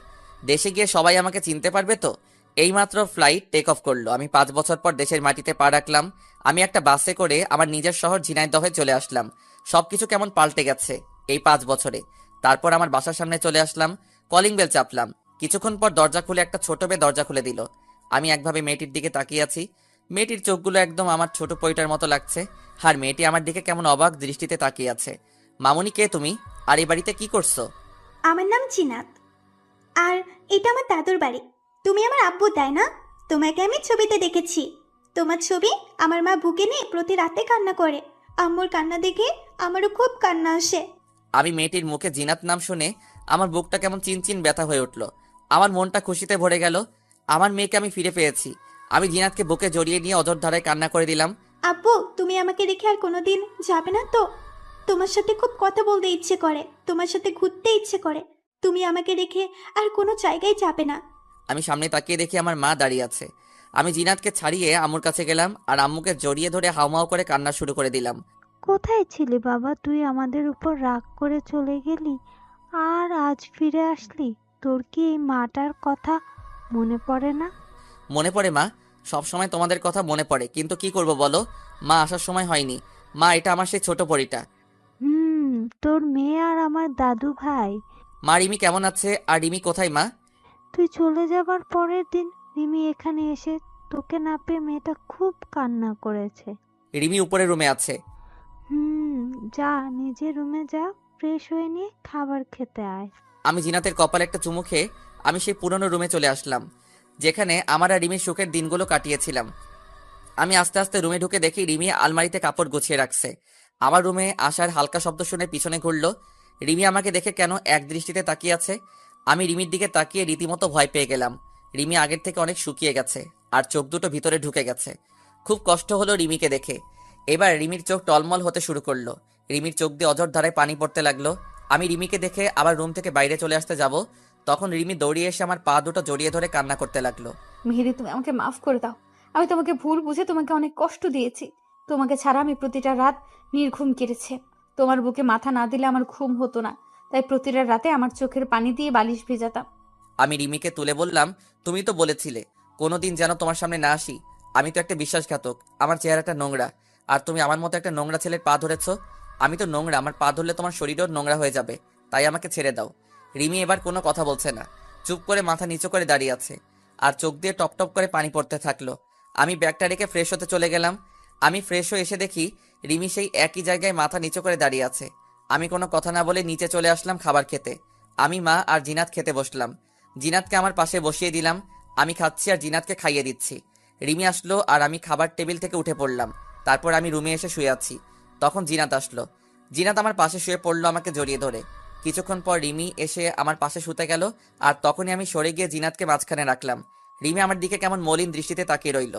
দেশে গিয়ে সবাই আমাকে চিনতে পারবে তো? এইমাত্র ফ্লাইট টেক অফ করলো, আমি 5 বছর পর দেশের মাটিতে পা রাখলাম। আমি একটা বাসে করে আমার নিজের শহর ঝিনাইদহে চলে আসলাম। সবকিছু কেমন পাল্টে গেছে এই 5 বছরে। তারপর আমার বাসার সামনে চলে আসলাম, কলিং বেল চাপলাম। কিছুক্ষণ পর দরজা খুলে একটা ছোট মেয়ে দরজা খুলে দিল। আমি একভাবে মেয়েটির দিকে তাকিয়ে আছি। মেয়েটির চোখগুলো একদম আমার ছোট পরিটার মতো লাগছে। আর মেয়েটি আমার দিকে কেমন অবাক দৃষ্টিতে তাকিয়ে আছে। মামুনি, কে তুমি? আর এই বাড়িতে কি করছো? আমার নাম জিনাত, আর এটা আমার দাদুর বাড়ি। তুমি আমার আব্বু, তাই না? তোমাকে আমি ছবিতে দেখেছি। তোমার ছবি আমার মা বুকে নিয়ে প্রতি রাতে কান্না করে। আম্মুর কান্না দেখে আমারও খুব কান্না আসে। আমি মেয়েটির মুখে জিনাত নাম শুনে আমার বুকটা কেমন চিনচিন ব্যথা হয়ে উঠল। আমার মনটা খুশিতে ভরে গেল। আমার মেয়েকে আমি ফিরে পেয়েছি। আমি জিনাতকে বুকে জড়িয়ে নিয়ে অঝোর ধারায় কান্না করে দিলাম। আব্বু, তুমি আমাকে রেখে আর কোনোদিন যাবে না তো? তোমার সাথে খুব কথা বলতে ইচ্ছে করে, তোমার সাথে ঘুরতে ইচ্ছে করে। তুমি আমাকে রেখে আর কোনো জায়গায় যাবে না। আমি সামনে তাকিয়ে দেখি আমার মা দাঁড়িয়ে আছে। আমি জিনাতকে ছাড়িয়ে আম্মুর কাছে গেলাম আর আম্মুকে জড়িয়ে ধরে হাউমাউ করে কান্না শুরু করে দিলাম। কোথায় ছিলি বাবা? তুই আমাদের উপর রাগ করে চলে গেলি আর আজ ফিরে আসলি। তোর কি এই মাটার কথা মনে পড়ে না? মনে পড়ে মা, সব সময় তোমাদের কথা মনে পড়ে, কিন্তু কি করব বলো, মা আসার সময় হয়নি। মা, এটা আমার সেই ছোট পরিটা। হুম, তোর মেয়ে আর আমার দাদু ভাই। মা, রিমি কেমন আছে? আর রিমি কোথায় মা? তুই চলে যাবার পরের দিন রিমি এখানে এসে তোকে না পেয়ে মেয়েটা খুব কান্না করেছে। রিমি উপরের রুমে আছে। হুম, যা নিজের রুমে যা, ফ্রেশ হয়ে নিয়ে খাবার খেতে আয়। আমি জিনাতের কপালে একটা চুমু খেয়ে আমি সেই পুরনো রুমে চলে আসলাম, যেখানে আমার আর রিমির সুখের দিনগুলো কাটিয়েছিলাম। আমি আস্তে আস্তে রুমে ঢুকে দেখি রিমি আলমারিতে কাপড় গুছিয়ে রাখছে। আমার রুমে আসার হালকা শব্দ শুনে পিছনে ঘুরলো। রিমি আমাকে দেখে কেন এক দৃষ্টিতে তাকিয়ে আছে। আমি রিমির দিকে তাকিয়ে রীতিমতো ভয় পেয়ে গেলাম। রিমি আগের থেকে অনেক শুকিয়ে গেছে আর চোখ দুটো ভিতরে ঢুকে গেছে। খুব কষ্ট হলো রিমিকে দেখে। এবার রিমির চোখ টলমল হতে শুরু করলো। রিমির চোখ দিয়ে অঝোর ধারায় পানি পড়তে লাগলো। আমি রিমিকে দেখে আবার রুম থেকে বাইরে চলে আসতে যাব, তখন রিমি দৌড়িয়ে এসে আমার পা দুটো জড়িয়ে ধরে কান্না করতে লাগলো। মেহেদি, তুমি আমাকে মাফ করে দাও। আমি তোমাকে ভুল বুঝে তোমাকে অনেক কষ্ট দিয়েছি। তোমাকে ছাড়া আমি প্রতিটা রাত নির্ঘুম কেটেছে। তোমার বুকে মাথা না দিলে আমার ঘুম হতো না, তাই প্রতিটা রাতে আমার চোখের পানি দিয়ে বালিশ ভেজাতাম। আমি রিমিকে তুলে বললাম, তুমি তো বলেছিলে কোনোদিন যেন তোমার সামনে না আসি। আমি তো একটা বিশ্বাসঘাতক, আমার চেহারাটা নোংরা, আর তুমি আমার মতো একটা নোংরা ছেলের পা ধরেছো। আমি তো নোংরা, আমার পা ধরলে তোমার শরীরও নোংরা হয়ে যাবে, তাই আমাকে ছেড়ে দাও। রিমি এবার কোনো কথা বলছে না, চুপ করে মাথা নিচু করে দাঁড়িয়ে আছে, আর চোখ দিয়ে টপ টপ করে পানি পড়তে থাকলো। আমি ব্যাগটা রেখে ফ্রেশ হতে চলে গেলাম। আমি ফ্রেশ হয়ে এসে দেখি রিমি সেই একই জায়গায় মাথা নিচু করে দাঁড়িয়ে আছে। আমি কোনো কথা না বলে নিচে চলে আসলাম খাবার খেতে। আমি, মা আর জিনাত খেতে বসলাম। জিনাতকে আমার পাশে বসিয়ে দিলাম। আমি খাচ্ছি আর জিনাতকে খাইয়ে দিচ্ছি। রিমি আসলো আর আমি খাবার টেবিল থেকে উঠে পড়লাম। তারপর আমি রুমে এসে শুয়ে আছি। তখন জিনাত আসলো। জিনাত আমার পাশে শুয়ে পড়লো আমাকে জড়িয়ে ধরে। কিছুক্ষণ পর রিমি এসে আমার পাশে শুতে গেল, আর তখনই আমি সরে গিয়ে জিনাতকে মাঝখানে রাখলাম। রিমি আমার দিকে কেমন মলিন দৃষ্টিতে তাকিয়ে রইল।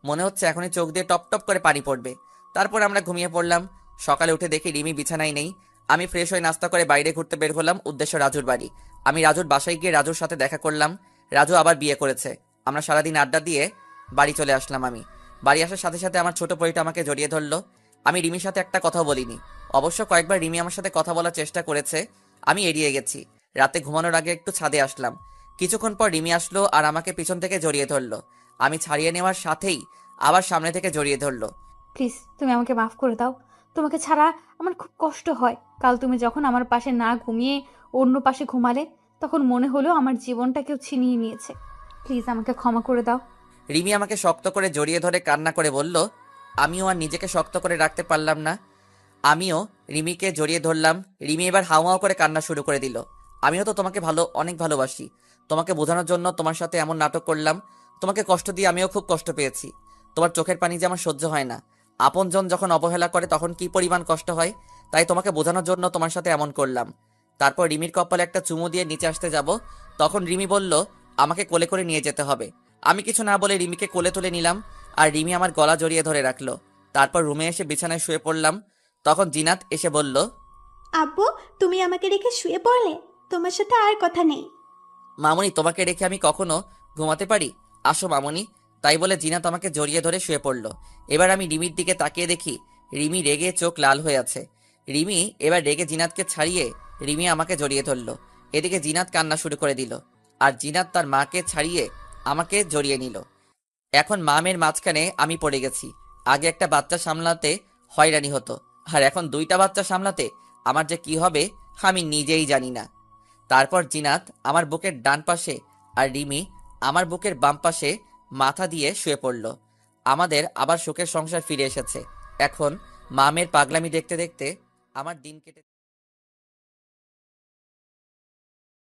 মনে হচ্ছে এখনই চোখ দিয়ে টপ টপ করে পানি পড়বে। তারপর আমরা ঘুমিয়ে পড়লাম। সকালে উঠে দেখি রিমি বিছানায় নেই। আমি ফ্রেশ হয়ে নাস্তা করে বাইরে ঘুরতে বের হলাম, উদ্দেশ্য রাজুর বাড়ি। আমি রাজুর বাসায় গিয়ে রাজুর সাথে দেখা করলাম। রাজু আবার বিয়ে করেছে। আমরা সারাদিন আড্ডা দিয়ে বাড়ি চলে আসলাম। আমি বাড়ি আসার সাথে সাথে আমার ছোট পরিটা আমাকে জড়িয়ে ধরলো। আমি রিমির সাথে একটা কথাও বলিনি। অবশ্য কয়েকবার রিমি আমার সাথে কথা বলার চেষ্টা করেছে, আমি এড়িয়ে গেছি। রাতে ঘুমানোর আগে একটু ছাদে আসলাম। কিছুক্ষণ পর রিমি আসলো আর আমাকে পিছন থেকে জড়িয়ে ধরলো। আমি ছাড়িয়ে নেওয়ার সাথেই আবার সামনে থেকে জড়িয়ে ধরলো। প্লিজ, তুমি আমাকে মাফ করে দাও। তোমাকে ছাড়া আমার খুব কষ্ট হয়। কাল তুমি যখন আমার পাশে না ঘুমিয়ে অন্য পাশে ঘুমালে, তখন মনে হলো আমার জীবনটা কেউ ছিনিয়ে নিয়েছে। প্লিজ আমাকে ক্ষমা করে দাও। রিমি আমাকে শক্ত করে জড়িয়ে ধরে কান্না করে বলল। আমিও আর নিজেকে শক্ত করে রাখতে পারলাম না। আমিও রিমিকে জড়িয়ে ধরলাম। রিমি এবার হাওয়াও করে কান্না শুরু করে দিল। আমিও তো তোমাকে অনেক ভালোবাসি। তোমাকে বোঝানোর জন্য তোমার সাথে এমন নাটক করলাম। তোমাকে কষ্ট দিয়ে আমিও খুব কষ্ট পেয়েছি। তোমার চোখের পানি যে আমার সহ্য হয় না। আপনজন যখন অবহেলা করে তখন কি পরিমাণ কষ্ট হয়, তাই তোমাকে বোঝানোর জন্য তোমার সাথে এমন করলাম। তারপর রিমির কপালে একটা চুমু দিয়ে নিচে আসতে যাব, তখন রিমি বলল আমাকে কোলে করে নিয়ে যেতে হবে। আমি কিছু না বলে রিমিকে কোলে তুলে নিলাম, আর রিমি আমার গলা জড়িয়ে ধরে রাখলো। তারপর রুমে এসে বিছানায় শুয়ে পড়লাম। তখন জিনাত এসে বলল, আব্বু, তুমি আমাকে রেখে শুয়ে পড়লে? তোমার সাথে আর কথা নেই। মামুনি, তোমাকে রেখে আমি কখনো ঘুমাতে পারি? আসো মামুনি। তাই বলে জিনাত আমাকে জড়িয়ে ধরে শুয়ে পড়ল। এবার আমি রিমির দিকে তাকিয়ে দেখি রিমি রেগে চোখ লাল হয়ে আছে। রিমি এবার রেগে জিনাতকে ছাড়িয়ে রিমি আমাকে জড়িয়ে ধরল। এদিকে জিনাত কান্না শুরু করে দিল। আর জিনাত তার মাকে ছাড়িয়ে আমাকে জড়িয়ে নিল। এখন মামের মাঝখানে আমি পড়ে গেছি। আগে একটা বাচ্চা সামলাতে হয়রানি হতো, আর এখন দুইটা বাচ্চা সামলাতে আমার যে কি হবে আমি নিজেই জানি না। তারপর জিনাত আমার বুকের ডান পাশে আর রিমি আমার বুকের বাম পাশে মাথা দিয়ে শুয়ে পড়ল। আমাদের আবার সুখের সংসার ফিরে এসেছে। এখন মামের পাগলামি দেখতে দেখতে আমার দিন কেটে